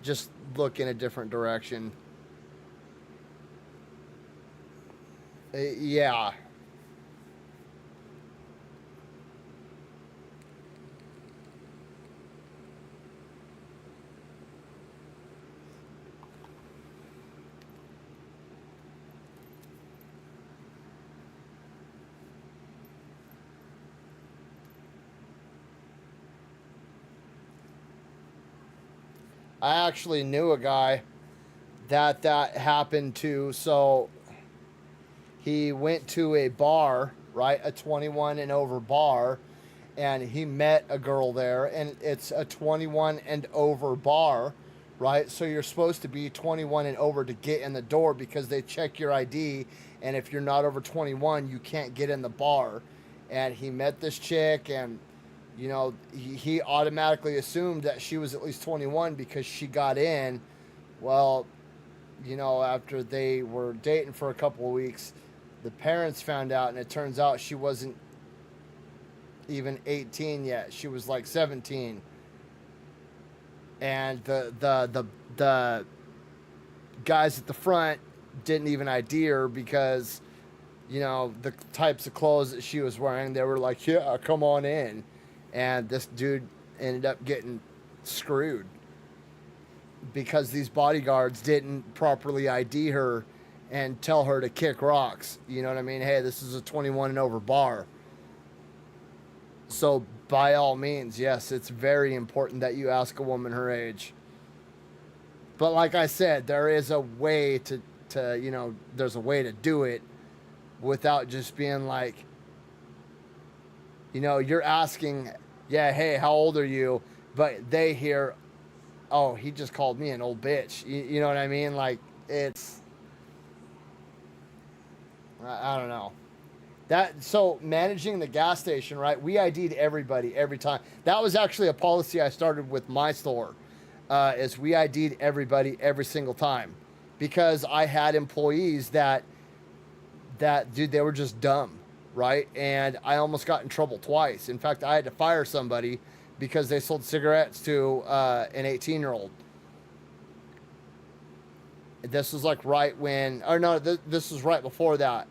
just look in a different direction. Yeah. I actually knew a guy that happened to. So he went to a bar, right? A 21 and over bar. And he met a girl there, and it's a 21 and over bar, right? So you're supposed to be 21 and over to get in the door because they check your ID, and if you're not over 21, you can't get in the bar. And he met this chick, and you know, he automatically assumed that she was at least 21 because she got in. Well, you know, after they were dating for a couple of weeks, the parents found out, and it turns out she wasn't even 18 yet. She was like 17. And the guys at the front didn't even ID her because, you know, the types of clothes that she was wearing, they were like, yeah, come on in. And this dude ended up getting screwed because these bodyguards didn't properly ID her and tell her to kick rocks. You know what I mean? Hey, this is a 21 and over bar. So by all means, yes, it's very important that you ask a woman her age. But like I said, there is a way to you know, there's a way to do it without just being like, you know, you're asking, yeah, hey, how old are you? But they hear, oh, he just called me an old bitch. You know what I mean? Like, it's, I don't know. So managing the gas station, right? We ID'd everybody every time. That was actually a policy I started with my store, is we ID'd everybody every single time, because I had employees that dude, they were just dumb, right? And I almost got in trouble twice. In fact, I had to fire somebody because they sold cigarettes to an 18-year-old. This was like right when, or no, this was right before that.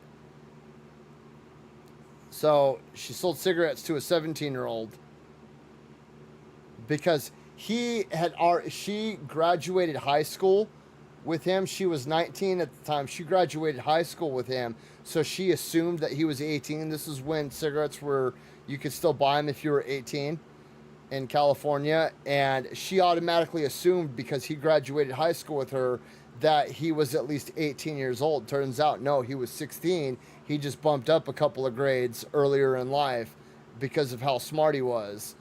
So she sold cigarettes to a 17-year-old because she graduated high school with him. She was 19 at the time. She graduated high school with him. So she assumed that he was 18. This is when cigarettes you could still buy them if you were 18 in California. And she automatically assumed, because he graduated high school with her, that he was at least 18 years old. Turns out, no, he was 16. He just bumped up a couple of grades earlier in life because of how smart he was.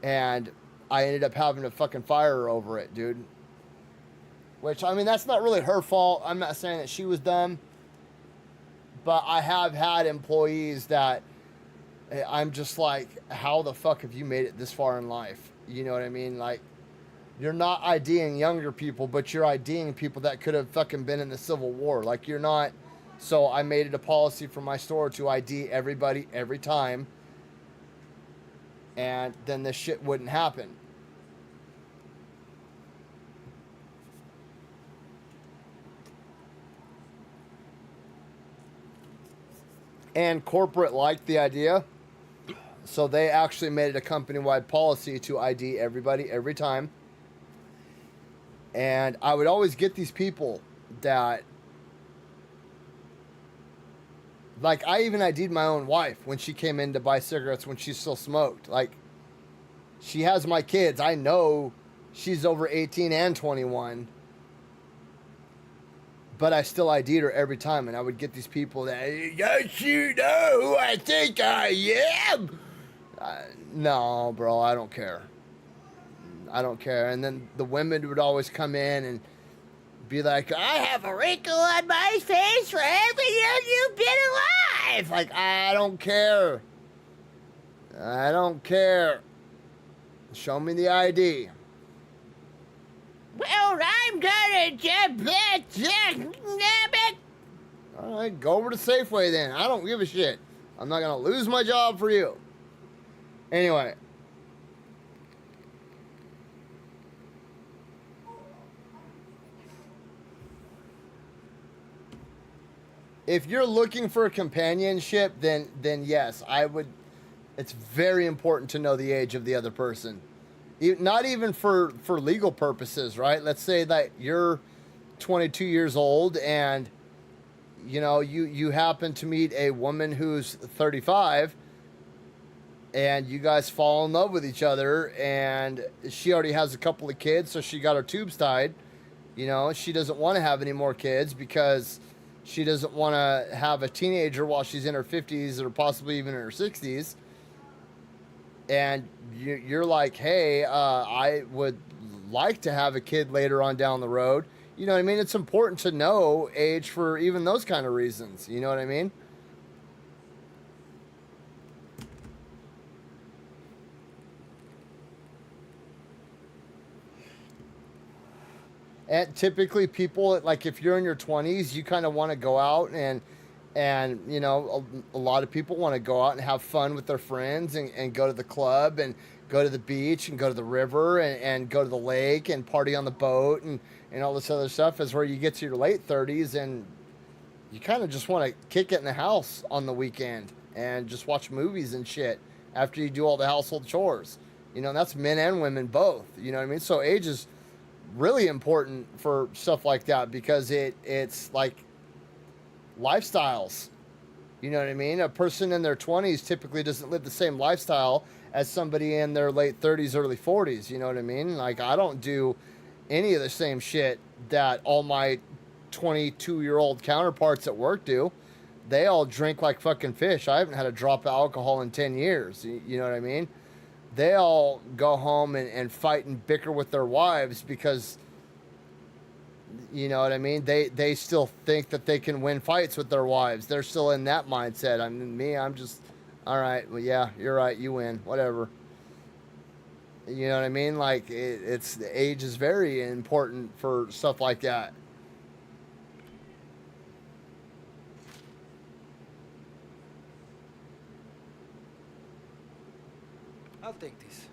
And I ended up having to fucking fire her over it, dude. Which, I mean, that's not really her fault. I'm not saying that she was dumb. But I have had employees that I'm just like, how the fuck have you made it this far in life? You know what I mean? Like, you're not IDing younger people, but you're IDing people that could have fucking been in the Civil War. Like, you're not. So I made it a policy for my store to ID everybody every time. And then this shit wouldn't happen. And corporate liked the idea. So they actually made it a company-wide policy to ID everybody every time. And I would always get these people that, like, I even ID'd my own wife when she came in to buy cigarettes when she still smoked. Like, she has my kids. I know she's over 18 and 21. But I still ID'd her every time. And I would get these people that, don't you know who I think I am? No, bro, I don't care. I don't care. And then the women would always come in and be like, I have a wrinkle on my face for every year you've been alive. Like, I don't care. I don't care. Show me the ID. Well, I'm gonna jump. All right, go over to Safeway then. I don't give a shit. I'm not gonna lose my job for you. Anyway. If you're looking for a companionship, then yes, I would. It's very important to know the age of the other person. Not even for legal purposes, right? Let's say that you're 22 years old and, you know, you happen to meet a woman who's 35. and you guys fall in love with each other, and she already has a couple of kids, so she got her tubes tied. You know, she doesn't want to have any more kids because she doesn't want to have a teenager while she's in her 50s or possibly even in her 60s. And you're like, hey, I would like to have a kid later on down the road. You know what I mean? It's important to know age for even those kind of reasons. You know what I mean? And typically people, like if you're in your 20s, you kind of want to go out and you know, a lot of people want to go out and have fun with their friends and go to the club and go to the beach and go to the river and go to the lake and party on the boat and all this other stuff. Is where you get to your late 30s and you kind of just want to kick it in the house on the weekend and just watch movies and shit after you do all the household chores. You know, and that's men and women both. You know what I mean? So age is really important for stuff like that because it's like lifestyles. You know what I mean? A person in their 20s typically doesn't live the same lifestyle as somebody in their late 30s, early 40s. You know what I mean? Like, I don't do any of the same shit that all my 22-year-old counterparts at work do. They all drink like fucking fish. I haven't had a drop of alcohol in 10 years. You know what I mean? They all go home and fight and bicker with their wives because, you know what I mean? They still think that they can win fights with their wives. They're still in that mindset. I mean, I'm just, all right, well, yeah, you're right, you win, whatever. You know what I mean? Like, it's age is very important for stuff like that. I'll take this.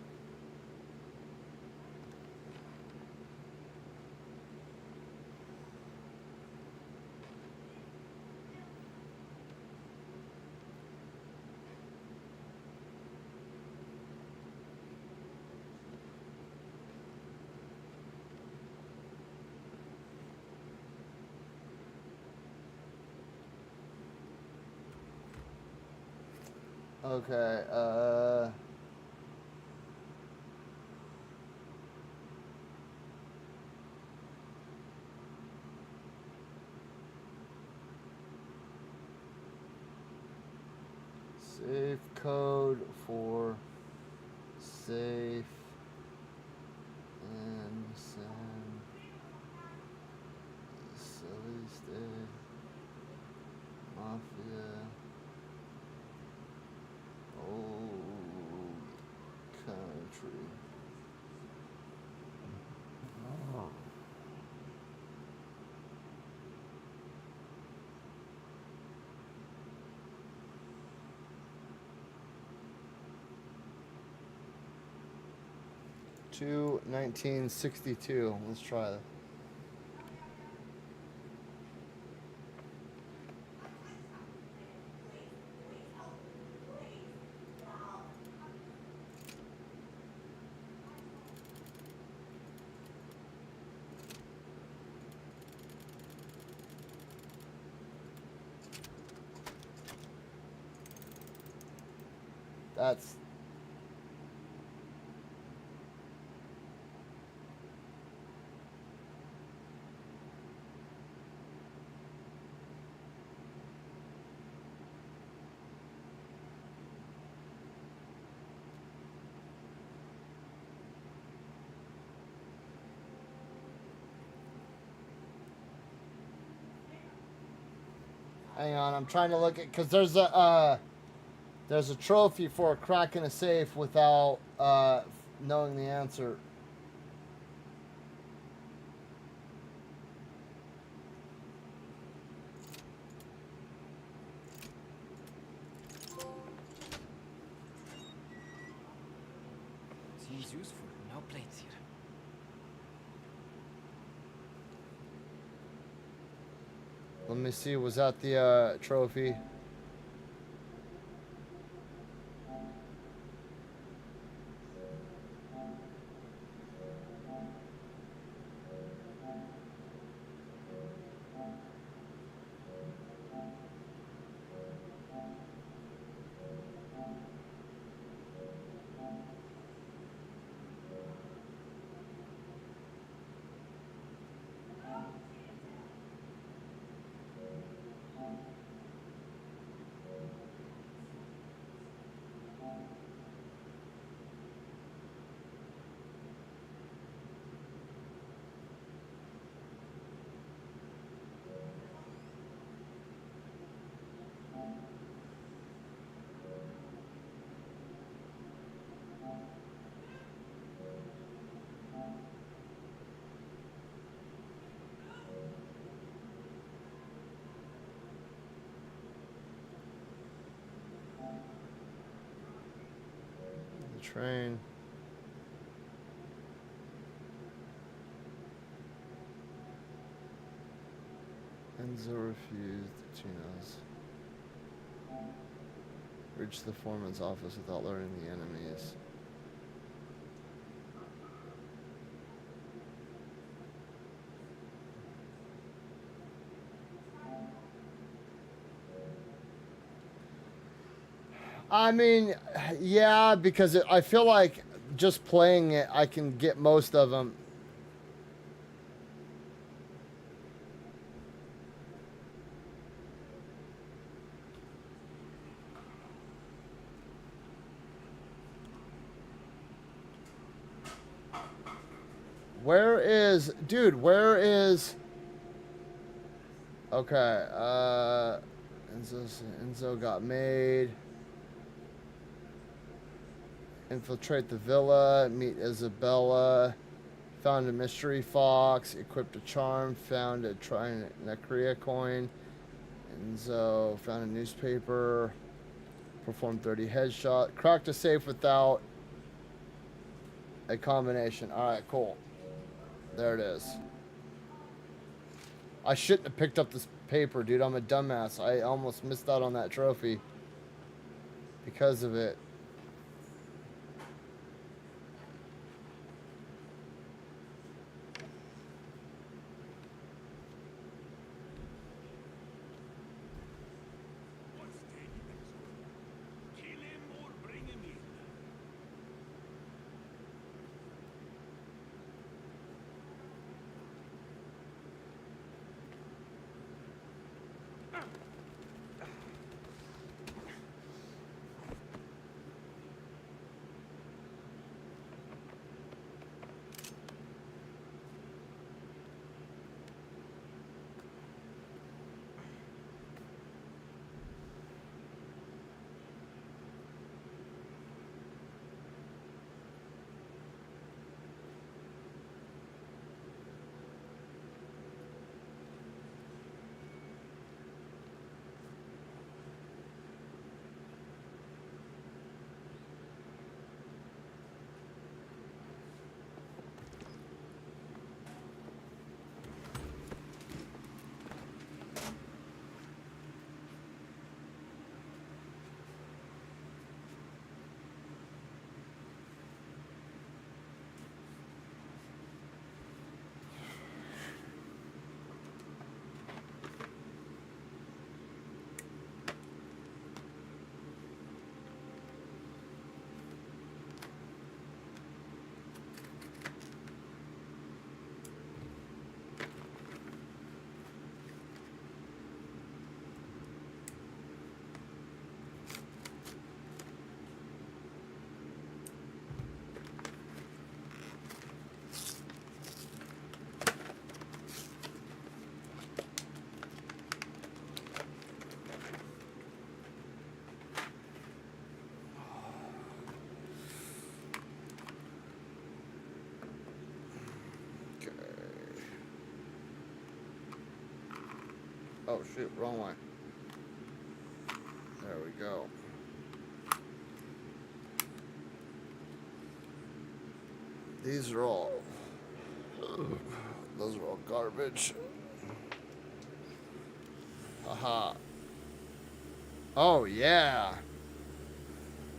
Okay, safe code for safe and send silly state mafia old country. Oh. To 1962. Let's try that. That's hang on, I'm trying to look at because there's a trophy for cracking a safe without knowing the answer. It's useful. No plates here. Let me see, was that the trophy? train. Enzo refused the chinos. Reached the foreman's office without learning the enemies. I mean, yeah, because I feel like just playing it, I can get most of them. Where is... Dude, where is... Okay, Enzo got made. Infiltrate the villa, meet Isabella, found a mystery fox, equipped a charm, found a Trinacria coin. Enzo found a newspaper, performed 30 headshot, cracked a safe without a combination. Alright, cool. There it is. I shouldn't have picked up this paper, dude. I'm a dumbass. I almost missed out on that trophy because of it. Oh shoot, wrong one. There we go. These are all... Those are all garbage. Aha. Oh yeah.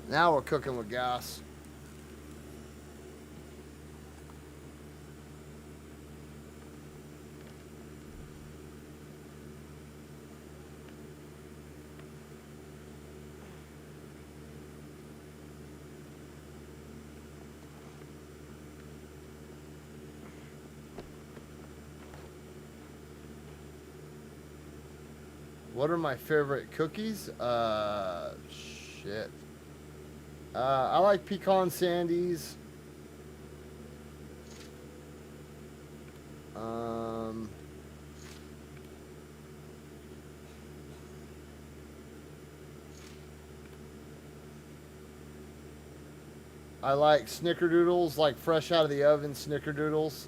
Now we're cooking with gas. What are my favorite cookies? Shit. I like pecan sandies. I like snickerdoodles, like fresh out of the oven snickerdoodles.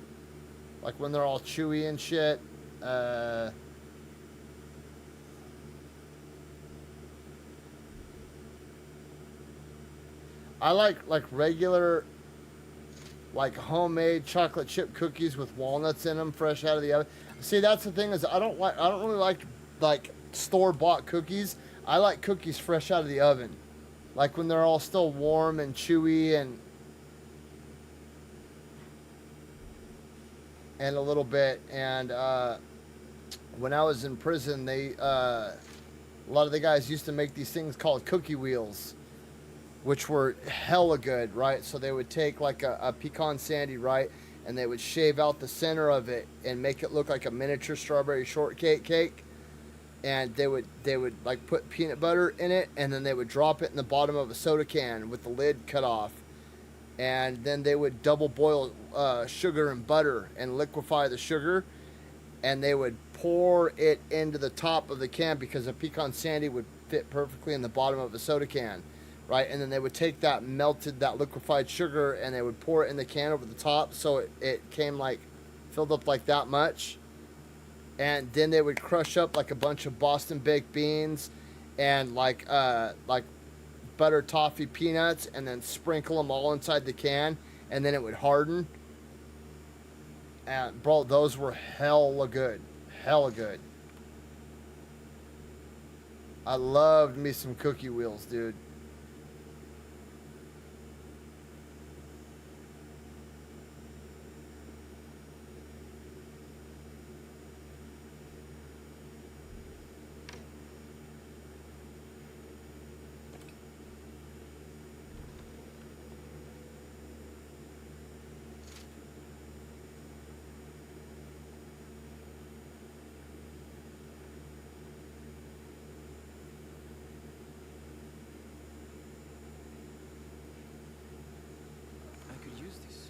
Like when they're all chewy and shit. I like regular, like homemade chocolate chip cookies with walnuts in them, fresh out of the oven. See, that's the thing is I don't really like store bought cookies. I like cookies fresh out of the oven, like when they're all still warm and chewy and a little bit. And when I was in prison, they a lot of the guys used to make these things called cookie wheels, which were hella good, right? So they would take like a pecan sandy, right? And they would shave out the center of it and make it look like a miniature strawberry shortcake cake. And they would like put peanut butter in it, and then they would drop it in the bottom of a soda can with the lid cut off. And then they would double boil sugar and butter and liquefy the sugar. And they would pour it into the top of the can because a pecan sandy would fit perfectly in the bottom of a soda can, right? And then they would take that liquefied sugar, and they would pour it in the can over the top, so it came like filled up like that much. And then they would crush up like a bunch of Boston baked beans and like butter toffee peanuts, and then sprinkle them all inside the can, and then it would harden. And bro, those were hella good. Hella good. I loved me some cookie wheels, dude. I could use this.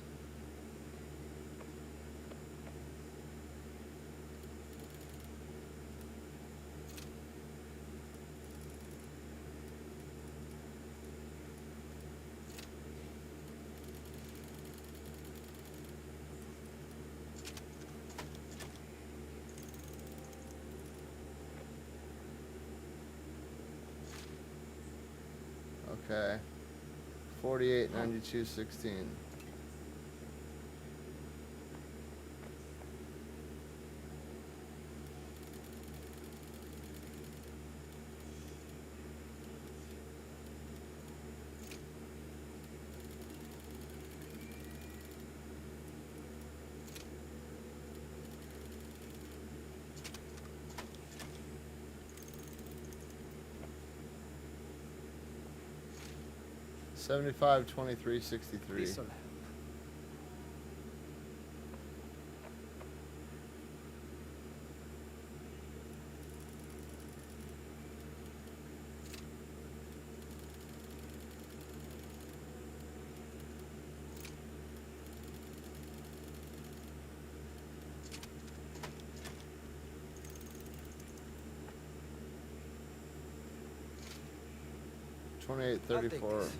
Okay. 48, 92, 16. $75, $23, $63. This'll help. $28, I'll take $34. this.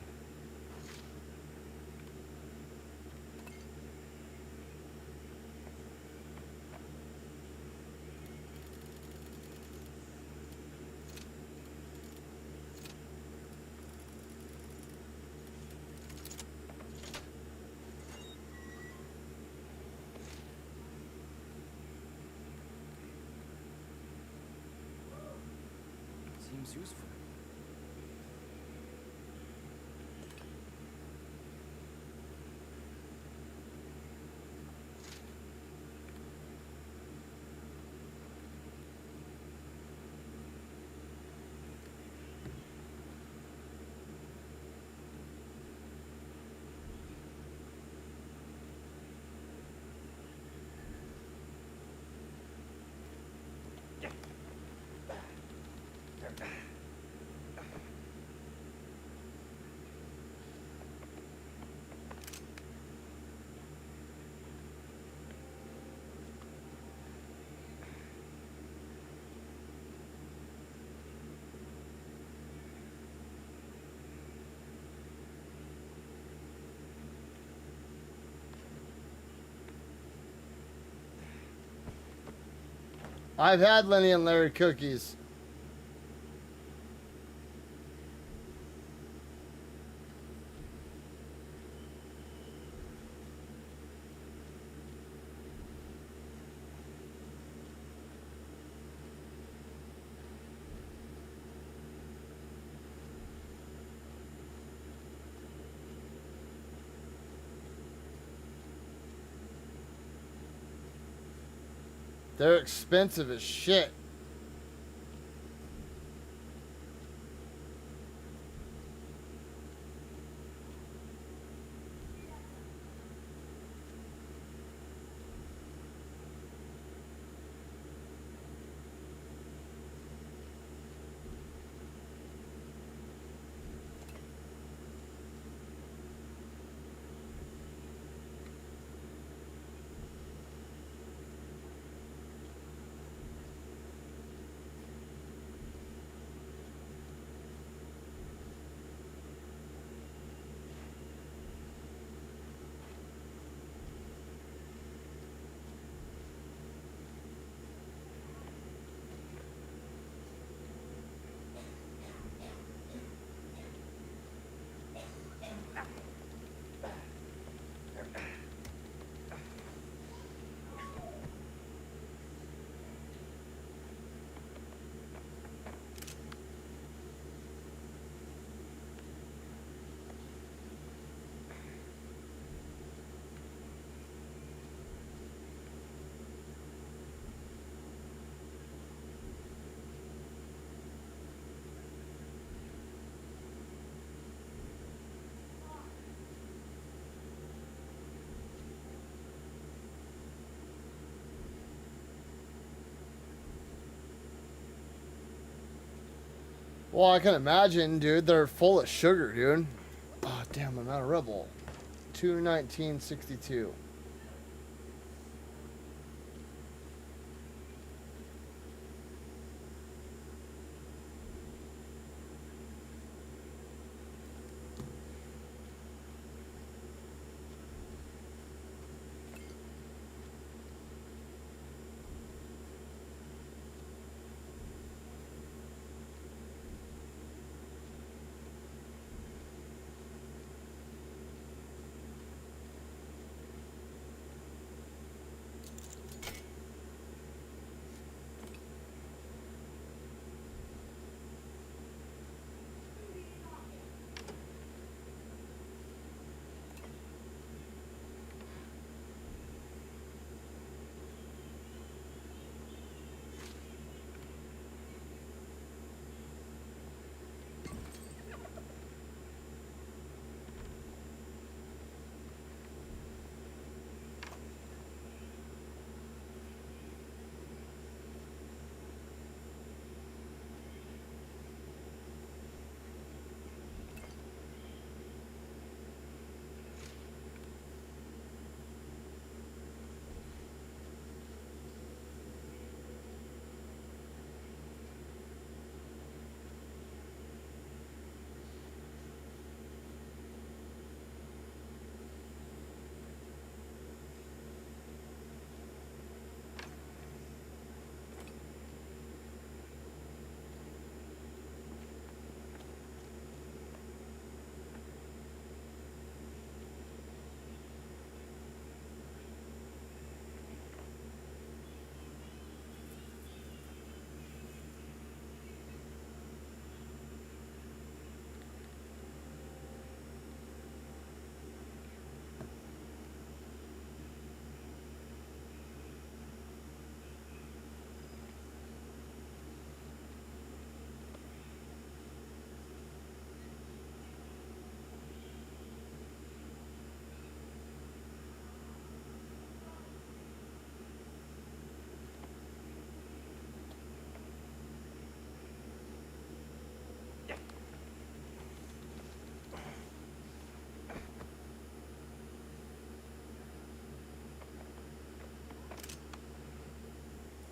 Seems useful. I've had Lenny and Larry cookies. They're expensive as shit. Well, I can imagine, dude. They're full of sugar, dude. Oh, damn, I'm not a rebel. 219.62.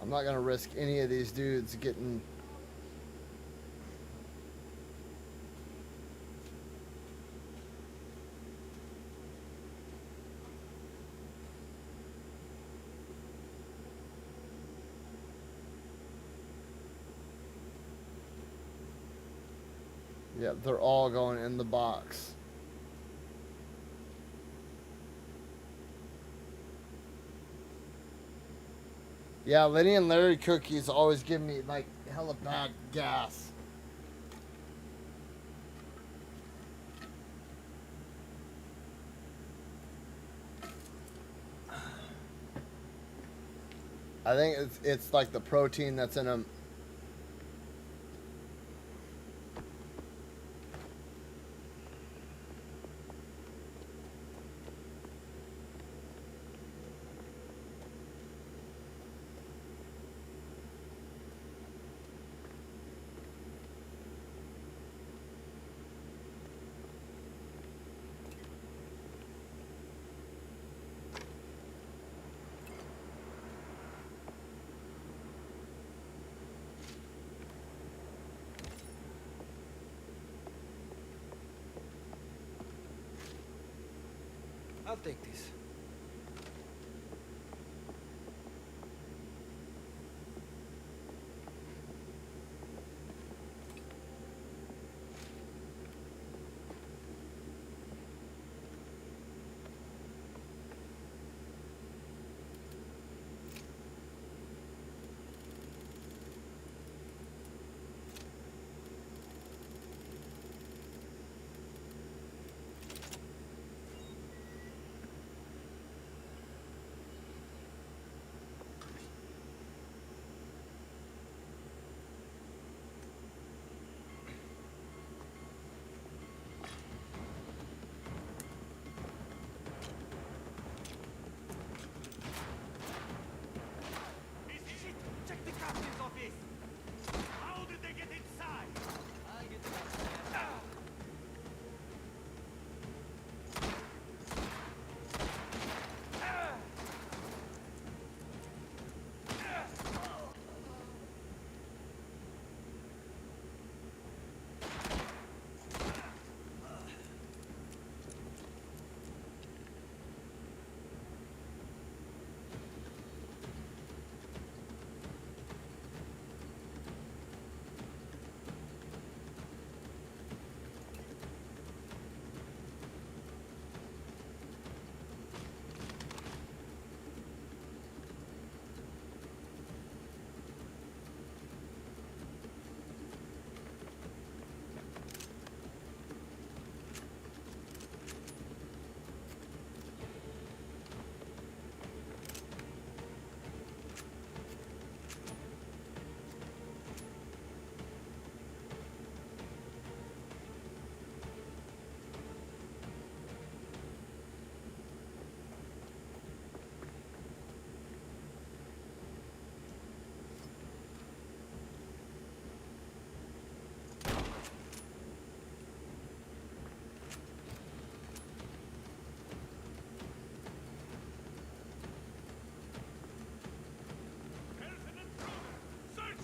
I'm not gonna risk any of these dudes getting. Yep, they're all going in the box. Yeah, Lenny and Larry cookies always give me like hella bad gas. I think it's like the protein that's in them. I'll take this. Check the captain's office! How did they get inside? I'll get to that.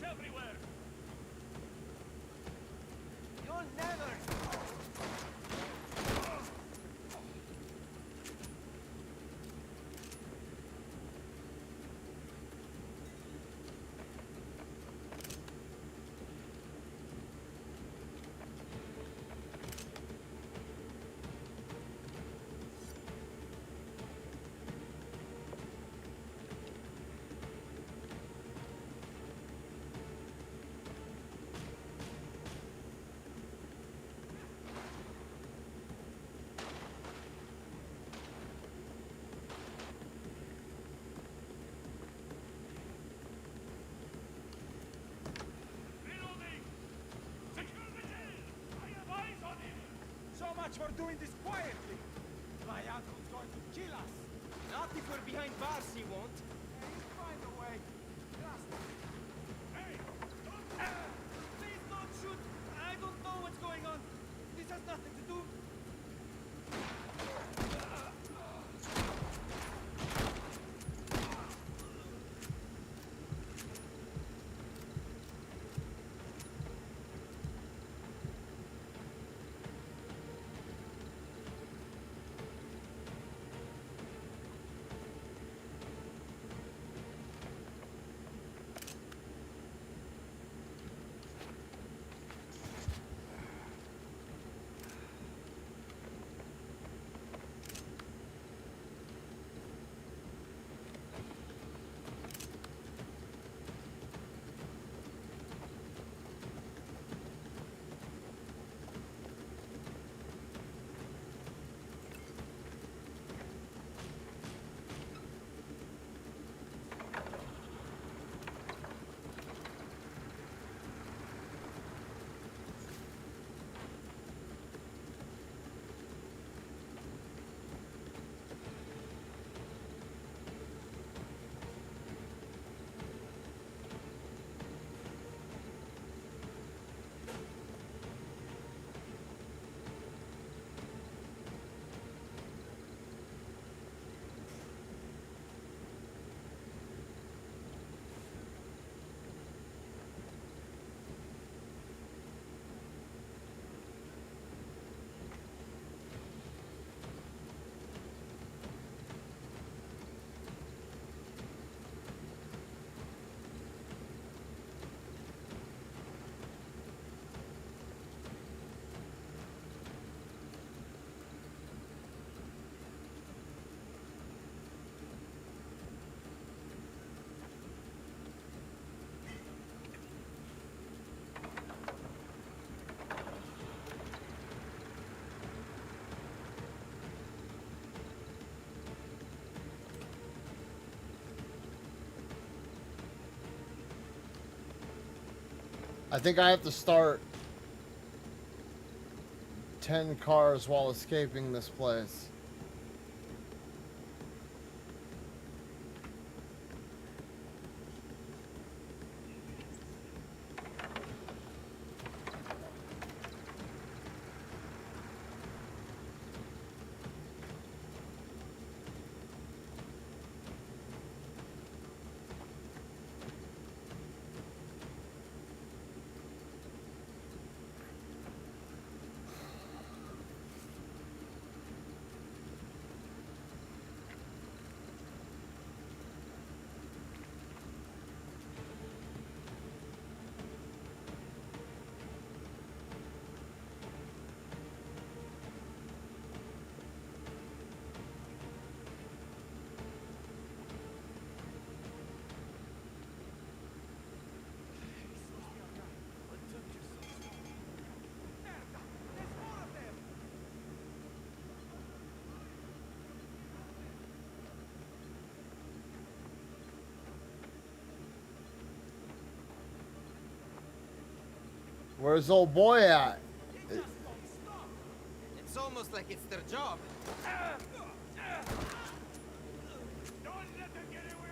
Everywhere! You'll never... So much for doing this quietly. My uncle's going to kill us. Not if we're behind bars, he won't. He'll find a way. Trust me. Hey! Please don't shoot. I don't know what's going on. This has nothing to do... I think I have to start 10 cars while escaping this place. Where's old boy at? It's almost like it's their job. Don't let them get away!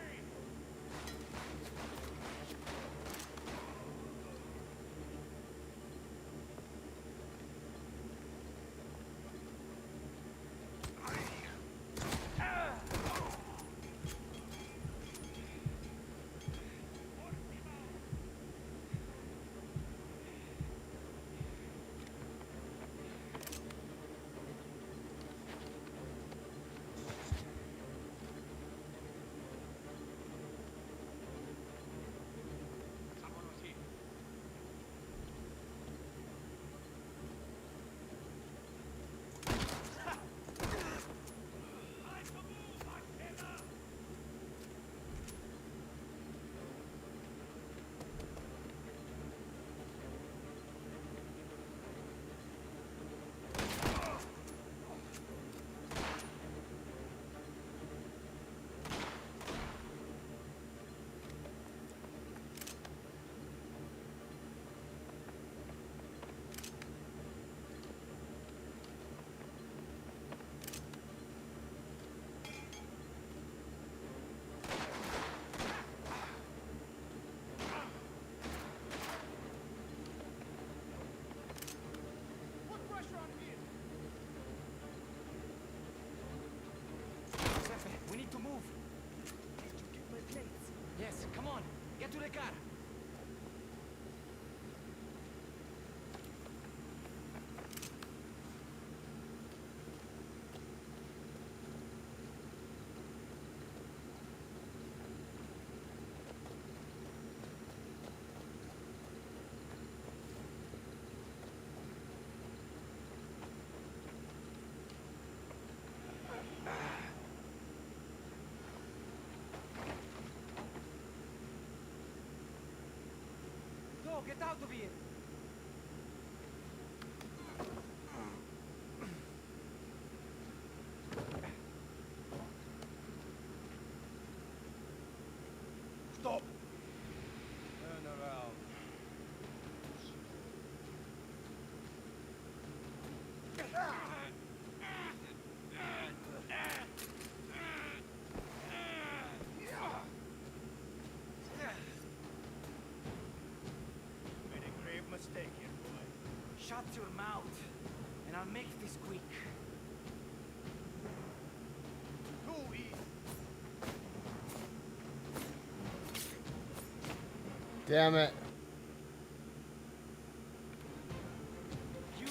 We need to move. Did you get my plates? Yes, come on. Get to the car. Go, get out of here. Stop! Turn around. Made a grave mistake here, boy. Shut your mouth, and I'll make this quick. Too easy. Damn it. You...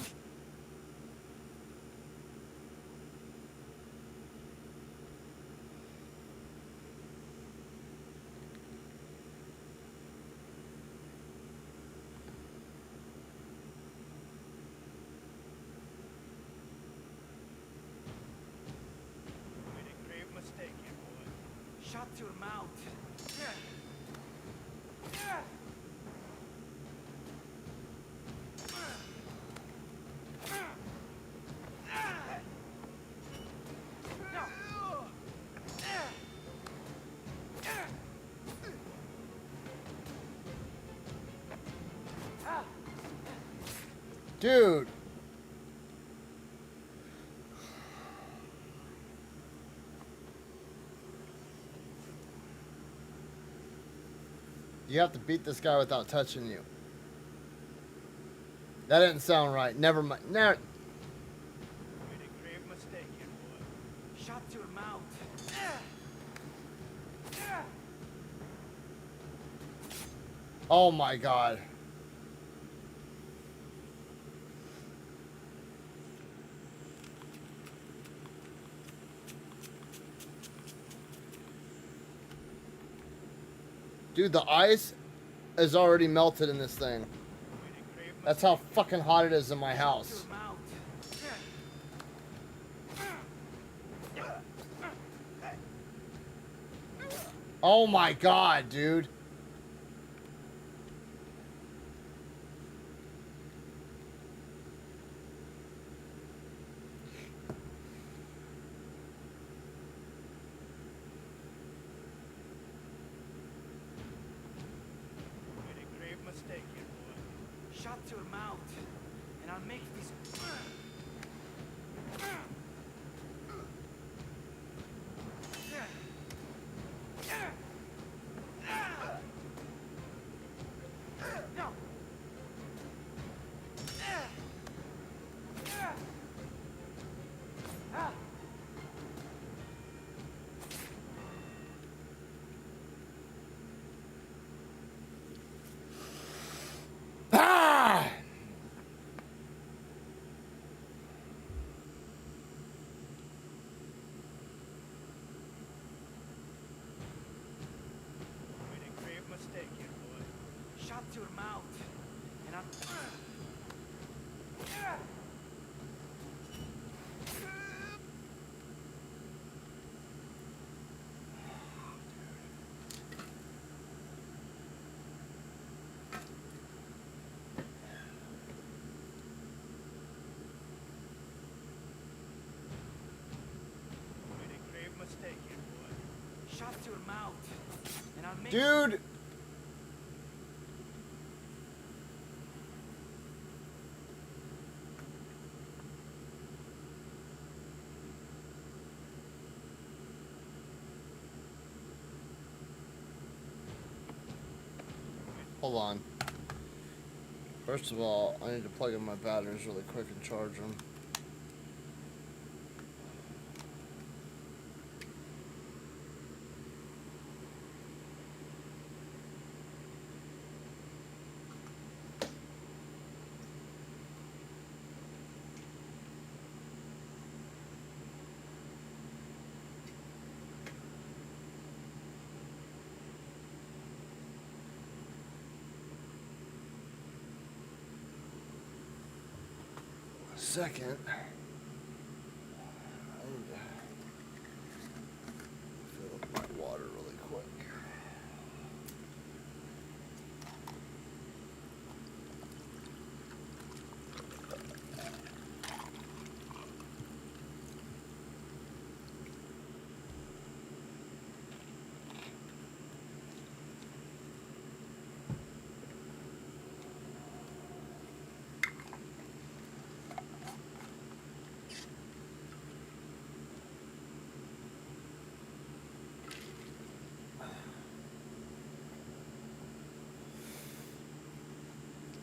Made a grave mistake here, boy. Shut your mouth. Dude. You have to beat this guy without touching you. That didn't sound right. Never mind. Never. Made a grave mistake here, boy. Shut your mouth. Oh my god. Dude, the ice is already melted in this thing. That's how fucking hot it is in my house. Oh my god, dude. Made a grave mistake here, boy. Shut your mouth, and I'll make this. No. Ah! Made a grave mistake here, boy. Shut your mouth, and I'll. Made a grave mistake here, boy. Shut your mouth, and I'll make. Dude. Hold on. First of all, I need to plug in my batteries really quick and charge them. Second, I need to fill up my water really quick.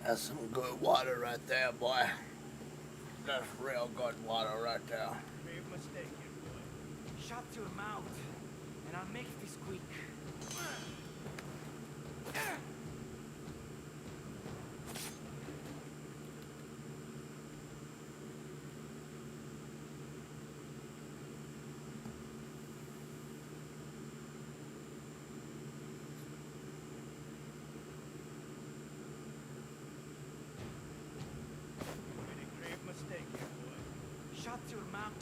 That's some good water right there, boy. That's real good water right there. Grave mistake here, boy. Shut your mouth, and I'll make this quick. Made a grave mistake here, boy. Shut your mouth.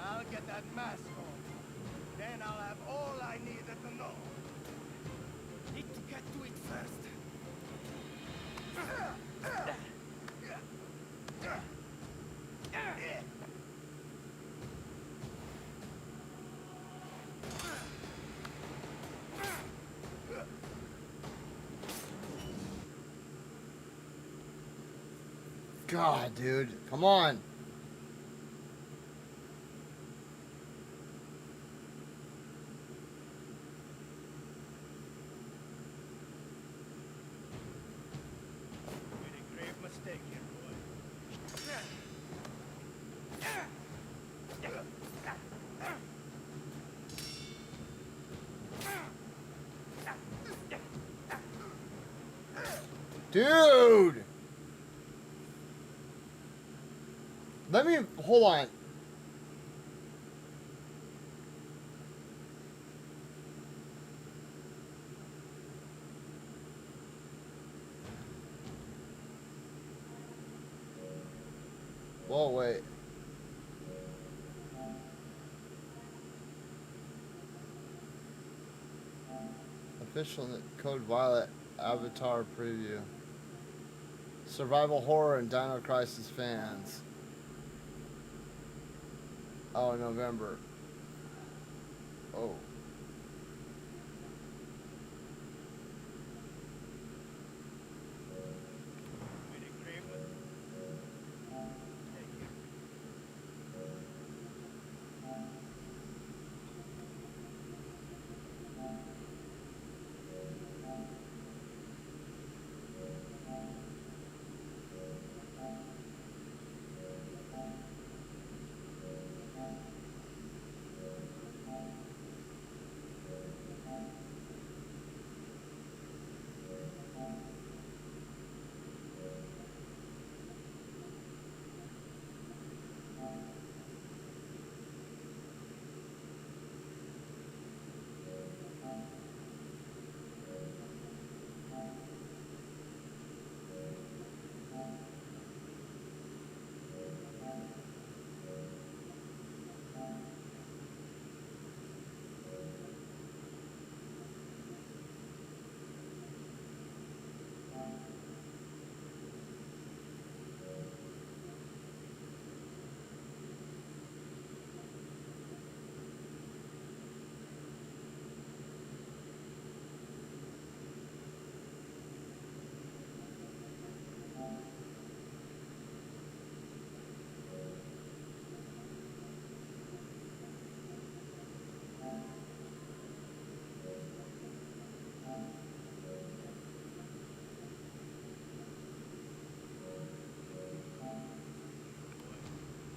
I'll get that mask on. Then I'll have all I needed to know. Need to get to it first. God, dude. Come on. Made a grave mistake here, boy. Dude! Let me... Hold on. Whoa, wait. Official Code Violet Avatar Preview. Survival Horror and Dino Crisis fans. Oh, November. Oh. Made a grave mistake here.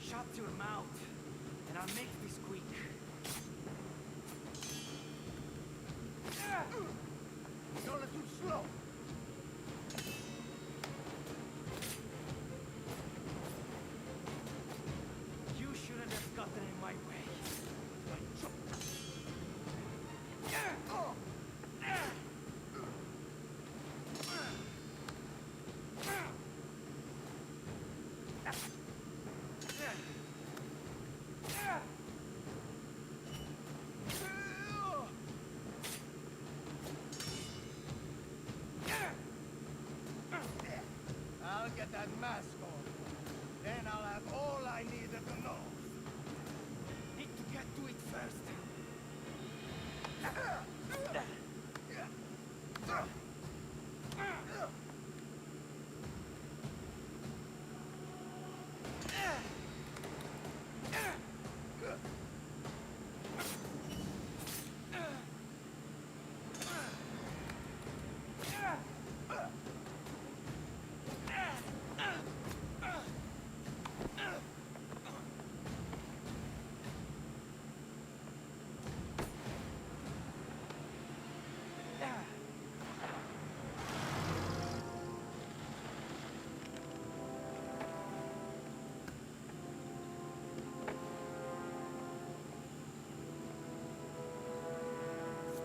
Shut your mouth, and I'll make this quick. You're a little slow. You shouldn't have gotten in my way. I'll get that mask on. Then I'll have all I needed to know. Need to get to it first.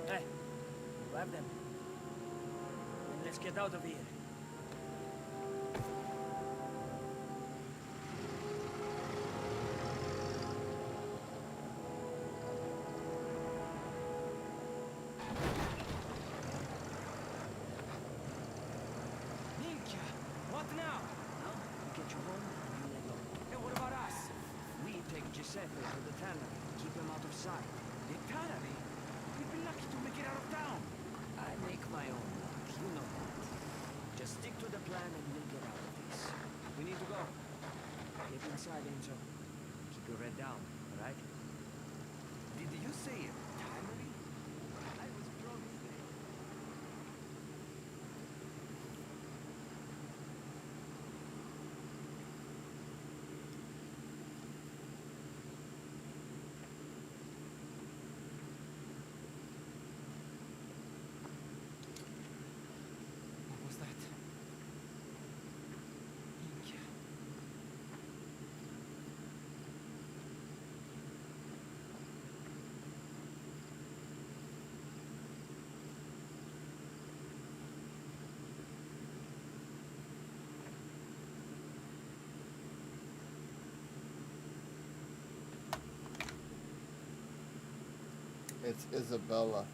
Hey, grab them. And let's get out of here. To the tannery. Keep him out of sight. The tannery? We'd be lucky to make it out of town. I make my own luck. You know that. Just stick to the plan and we'll get out of this. We need to go. Get inside, Angel. Keep your head down, all right? Did you say a tannery? I was promised it. What was that? Ink. It's Isabella.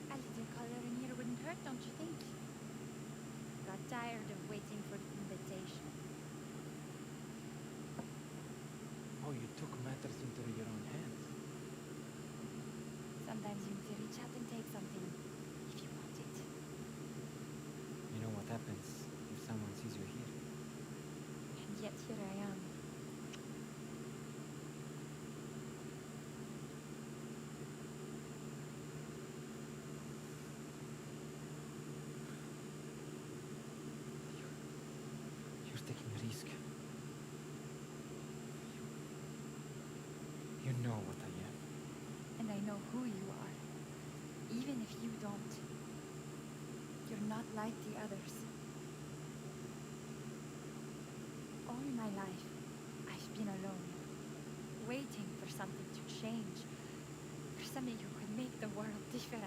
A little color in here wouldn't hurt, don't you think? Got tired of waiting for the invitation. Oh, you took matters into your own hands. Sometimes you need to reach out and take something if you want it. You know what happens if someone sees you here? And yet here I am. You're taking a risk. You know what I am. And I know who you are. Even if you don't. You're not like the others. All my life, I've been alone. Waiting for something to change. For somebody who could make the world different.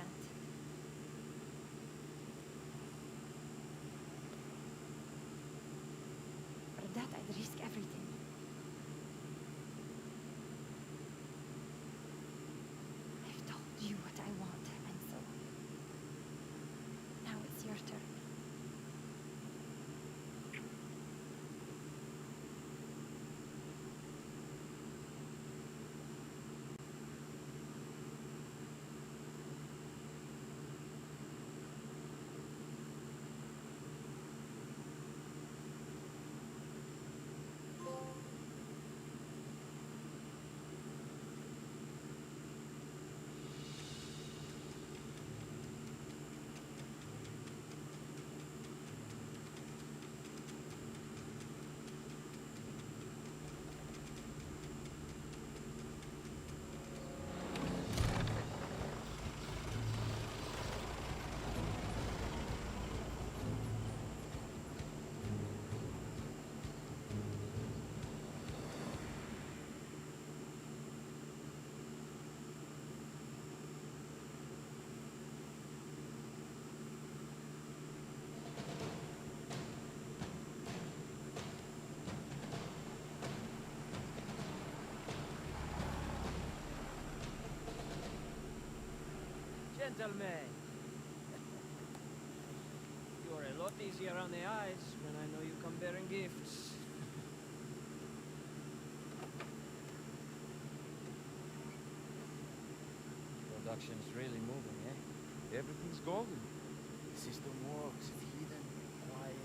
For that, I'd risk everything. I've told you what I want, and so now it's your turn. Gentlemen. You're a lot easier on the eyes when I know you come bearing gifts. Production's really moving, eh? Everything's golden. The system works. It's hidden, quiet.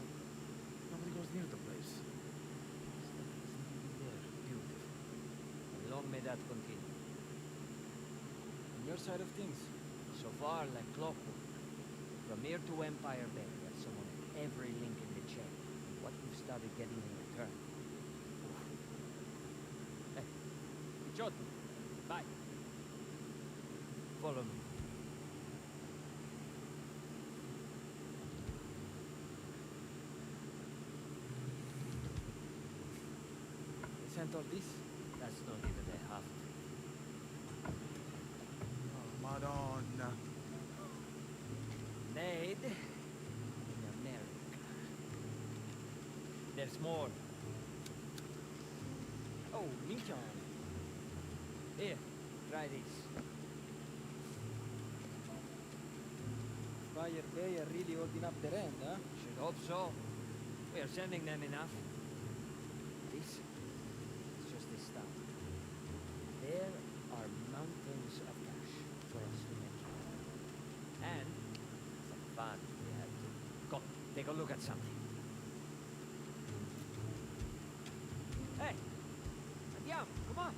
Nobody goes near the place. It's like there's nothing there. Beautiful. And long may that continue. On your side of things, So far, like clockwork. From here to Empire Bay, there's someone at every link in the chain. And what we've started getting in return. Hey, Pichotti, bye. Follow me. they sent all this. That's not even a half of it. Madonna. Made in America. There's more. Oh, Lincoln. Here, try this. Fire Bay are really holding up their end, huh? Should hope so. We are sending them enough. This is just the start. There are mountains of cash for us to make. And some fun we have to. Go, take a look at something. Hey! Andiamo, come on!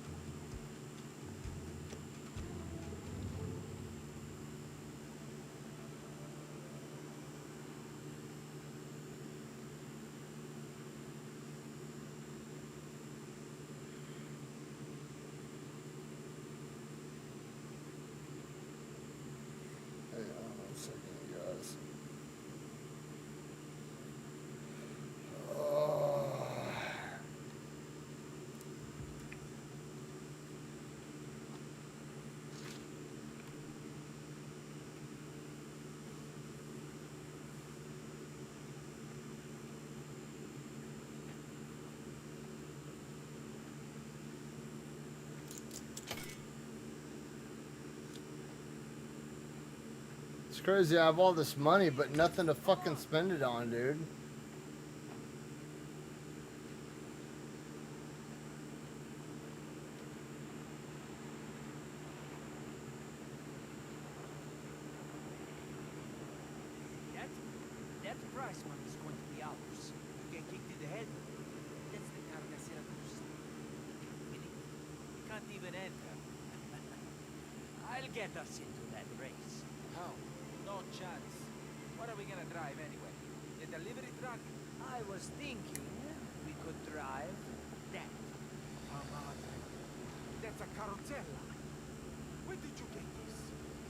Hang on one second, guys. It's crazy. I have all this money, but nothing to fucking spend it on, dude. That prize money is going to be ours. You get kicked in the head. That's the Carcasera boost. We can't even enter. I'll get us into that race. How? No chance. What are we gonna drive anyway? The delivery truck? I was thinking we could drive that. That's a carrozzella. Where did you get this?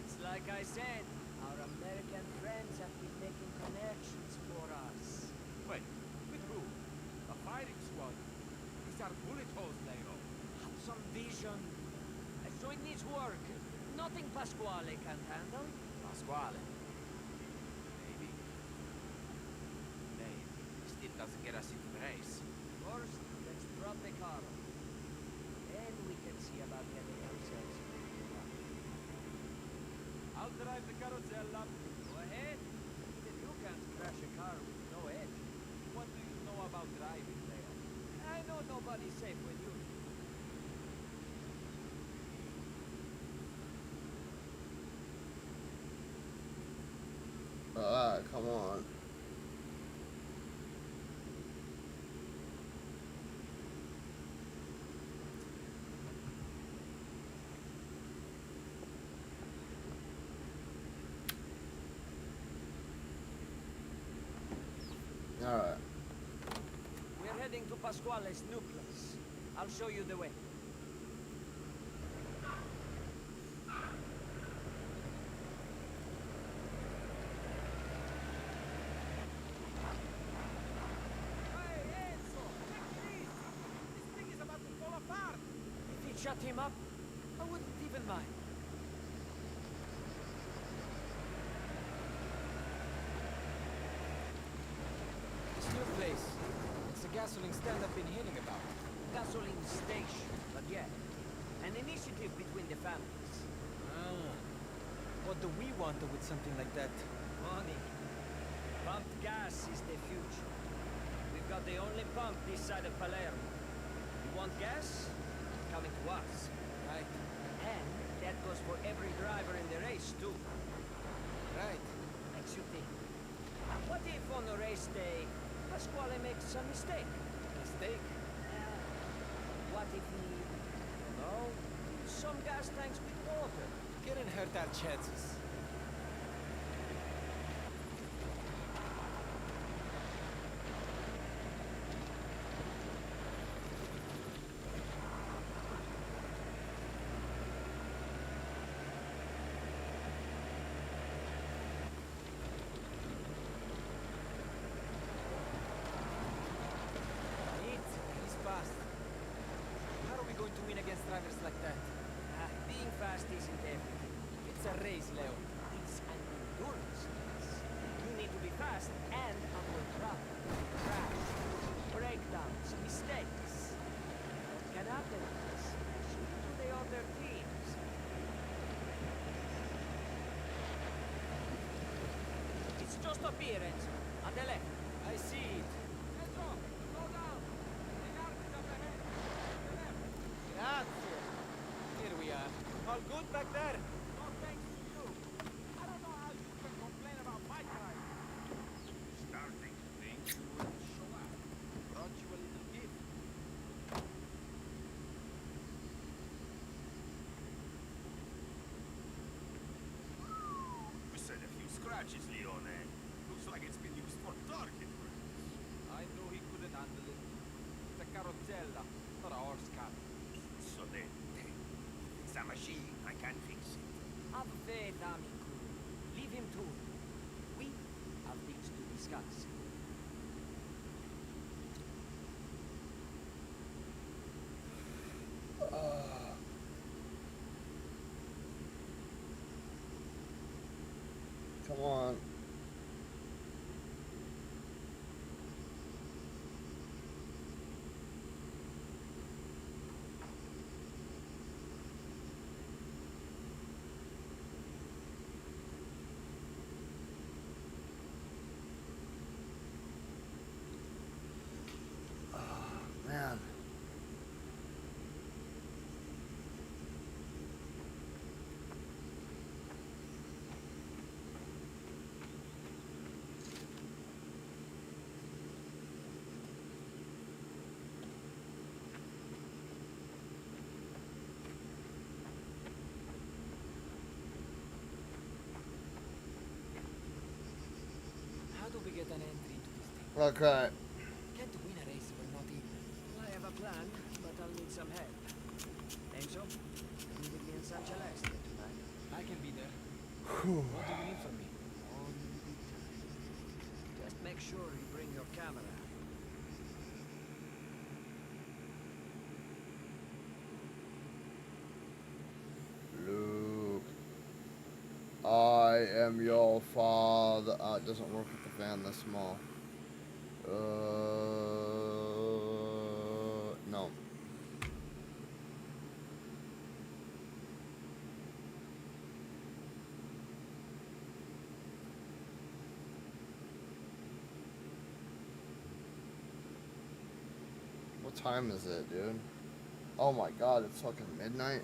It's like I said, our American friends have been making connections for us. Wait, with who? A firing squad? These are bullet holes, Leo. Have some vision. So it needs work. Nothing Pasquale can't handle. Pasquale. Maybe. Maybe. Still doesn't get us into the race. First, let's drop the car. Then we can see about getting ourselves. I'll drive the carrozzella. Go ahead. Even you can't crash a car with no edge. What do you know about driving, Leo? I know nobody's safe when you. Come on. Alright. We're heading to Pasquale's new place. I'll show you the way. If he shut him up, I wouldn't even mind. This new place. It's a gasoline stand I've been hearing about. Gasoline station, but yeah. An initiative between the families. Ah. What do we want with something like that? Money. Pumped gas is the future. We've got the only pump this side of Palermo. You want gas? Coming to us. Right. And that goes for every driver in the race, too. Right. Makes you think. What if on the race day, Pasquale makes a mistake? Mistake? What if he, fills some gas tanks with water? Couldn't hurt our chances. He's fast. How are we going to win against drivers like that? Being fast isn't everything. It It's a race, Leo. It's an endurance race. You need to be fast and avoid trouble. Crash, breakdowns, mistakes. What can happen, especially to the other teams. It's just up here, Enzo. On the left. I see it. Enzo, slow down. The yard is up ahead. To the left. Grazie. Here we are. All good back there? No thanks to you. I don't know how you can complain about my drive. Starting to think you will show up. Brought you a little gift. We said a few scratches, Leone. Looks like it's been used for target practice. I knew he couldn't handle it. It's a carrozzella, not a horse car. So then, it's a machine. I can fix it. Have faith, amico. Leave him to it. We have things to discuss. Come on. Man. How do we get an entry into this thing? Okay. Can't win a race we're not in. I have a plan, but I'll need some help. Enzo, you with me in San Celeste tonight? I can be there. What do you need from me? Only time. Just make sure you bring your camera. Luke, I am your father. It doesn't work with the van this small. No. What time is it, dude? Oh my god, it's fucking midnight.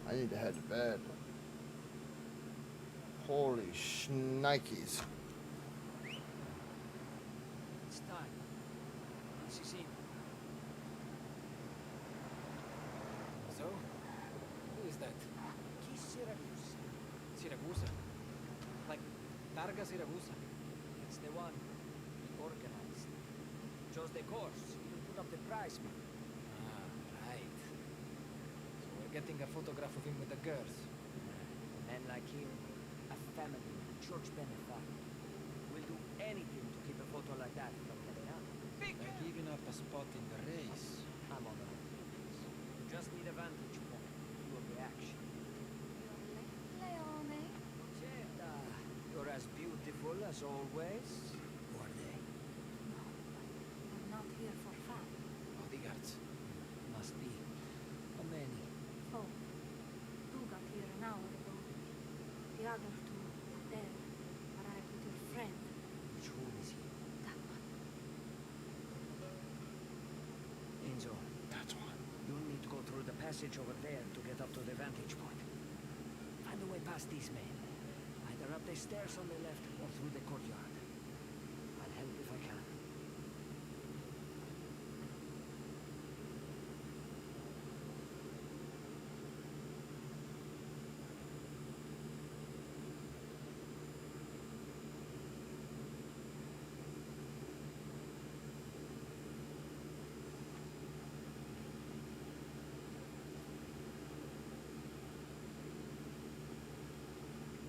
I need to head to bed. Holy shnikes. It's time. This is it. So, who is that? Chi Siragusa? Siragusa? Like Targa Siragusa? It's the one he organized. Chose the course, even put up the prize money. Ah, right. So we're getting a photograph of him with the girls. Men like him, a family, church benefactor, will do anything to keep a photo like that from getting out. Like giving up a spot in the race. I'm on the race. You just need a vantage point, view of the action. Leone. Certa, you're as beautiful as always. Who are they? I'm not here for fun. Bodyguards. Must be. How many? Oh, two got here an hour ago. The other two, there, arrived with your friend. Which room is he? That one. Enzo. That's one. You'll need to go through the passage over there to get up to the vantage point. Find a way past these men. Either up the stairs on the left or through the courtyard. I'll help if I can.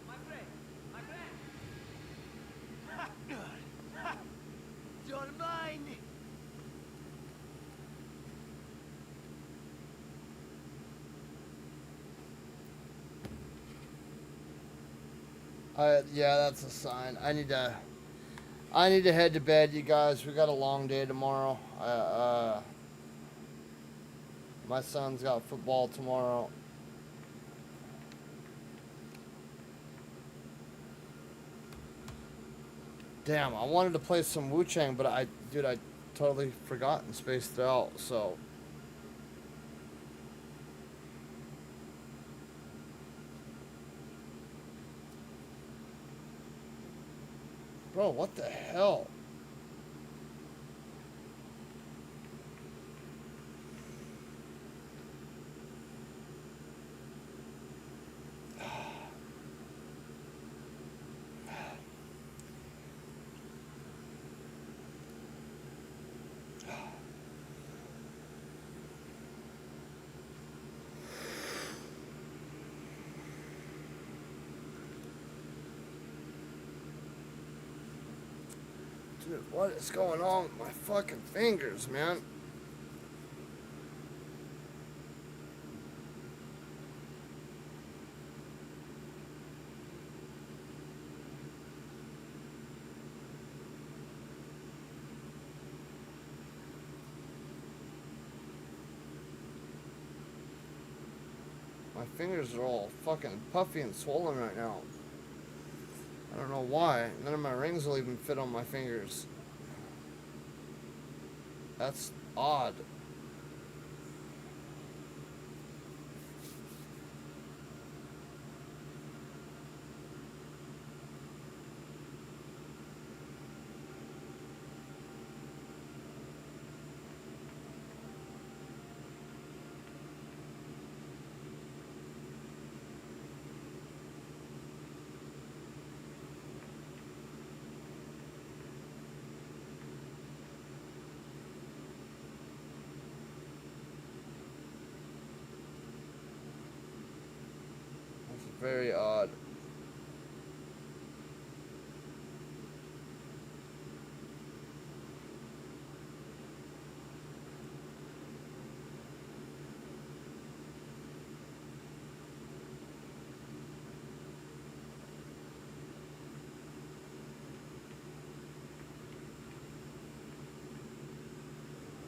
My friend! My friend! Yeah, that's a sign. I need to head to bed, you guys. We got a long day tomorrow. My son's got football tomorrow. Damn, I wanted to play some Wu Chang, but I totally forgot and spaced it out. So, bro, what the hell? Dude, what is going on with my fucking fingers, man? My fingers are all fucking puffy and swollen right now. I don't know why. None of my rings will even fit on my fingers. That's odd. That's very odd.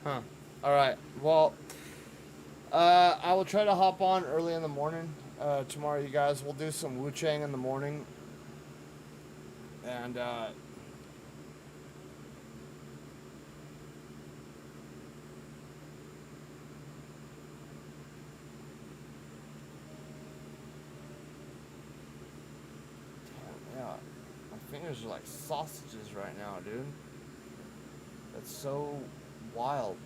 Huh. Alright. Well, I will try to hop on early in the morning. Tomorrow, you guys. We'll do some Wu Chang in the morning. And, yeah, my fingers are like sausages right now, dude. That's so wild.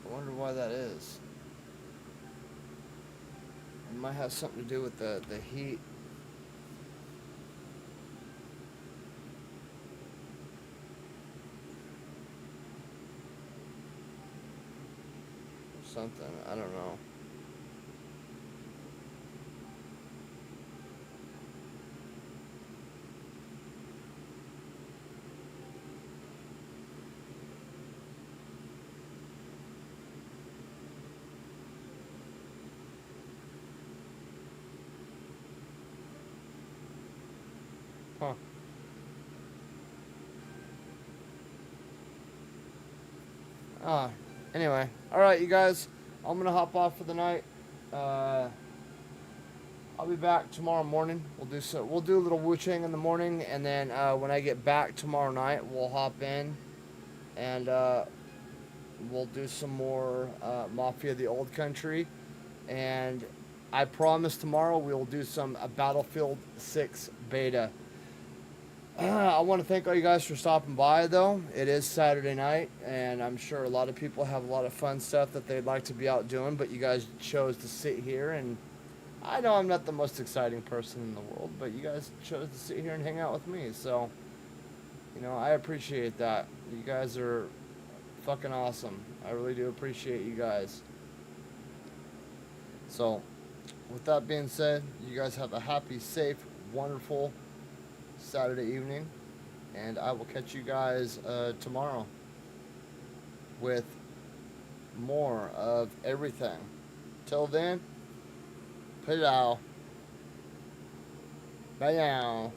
I wonder why that is. It might have something to do with the heat. Or something. I don't know. Huh. Anyway. Alright, you guys. I'm gonna hop off for the night. I'll be back tomorrow morning. We'll do a little Wu Chang in the morning, and then when I get back tomorrow night, we'll hop in and we'll do some more Mafia the Old Country. And I promise tomorrow we will do some Battlefield 6 beta. I want to thank all you guys for stopping by, though. It is Saturday night, and I'm sure a lot of people have a lot of fun stuff that they'd like to be out doing, but you guys chose to sit here, and I know I'm not the most exciting person in the world, but you guys chose to sit here and hang out with me, so, you know, I appreciate that. You guys are fucking awesome. I really do appreciate you guys. So, with that being said, you guys have a happy, safe, wonderful Saturday evening, and I will catch you guys tomorrow with more of everything. Till then, Hello. Bye now.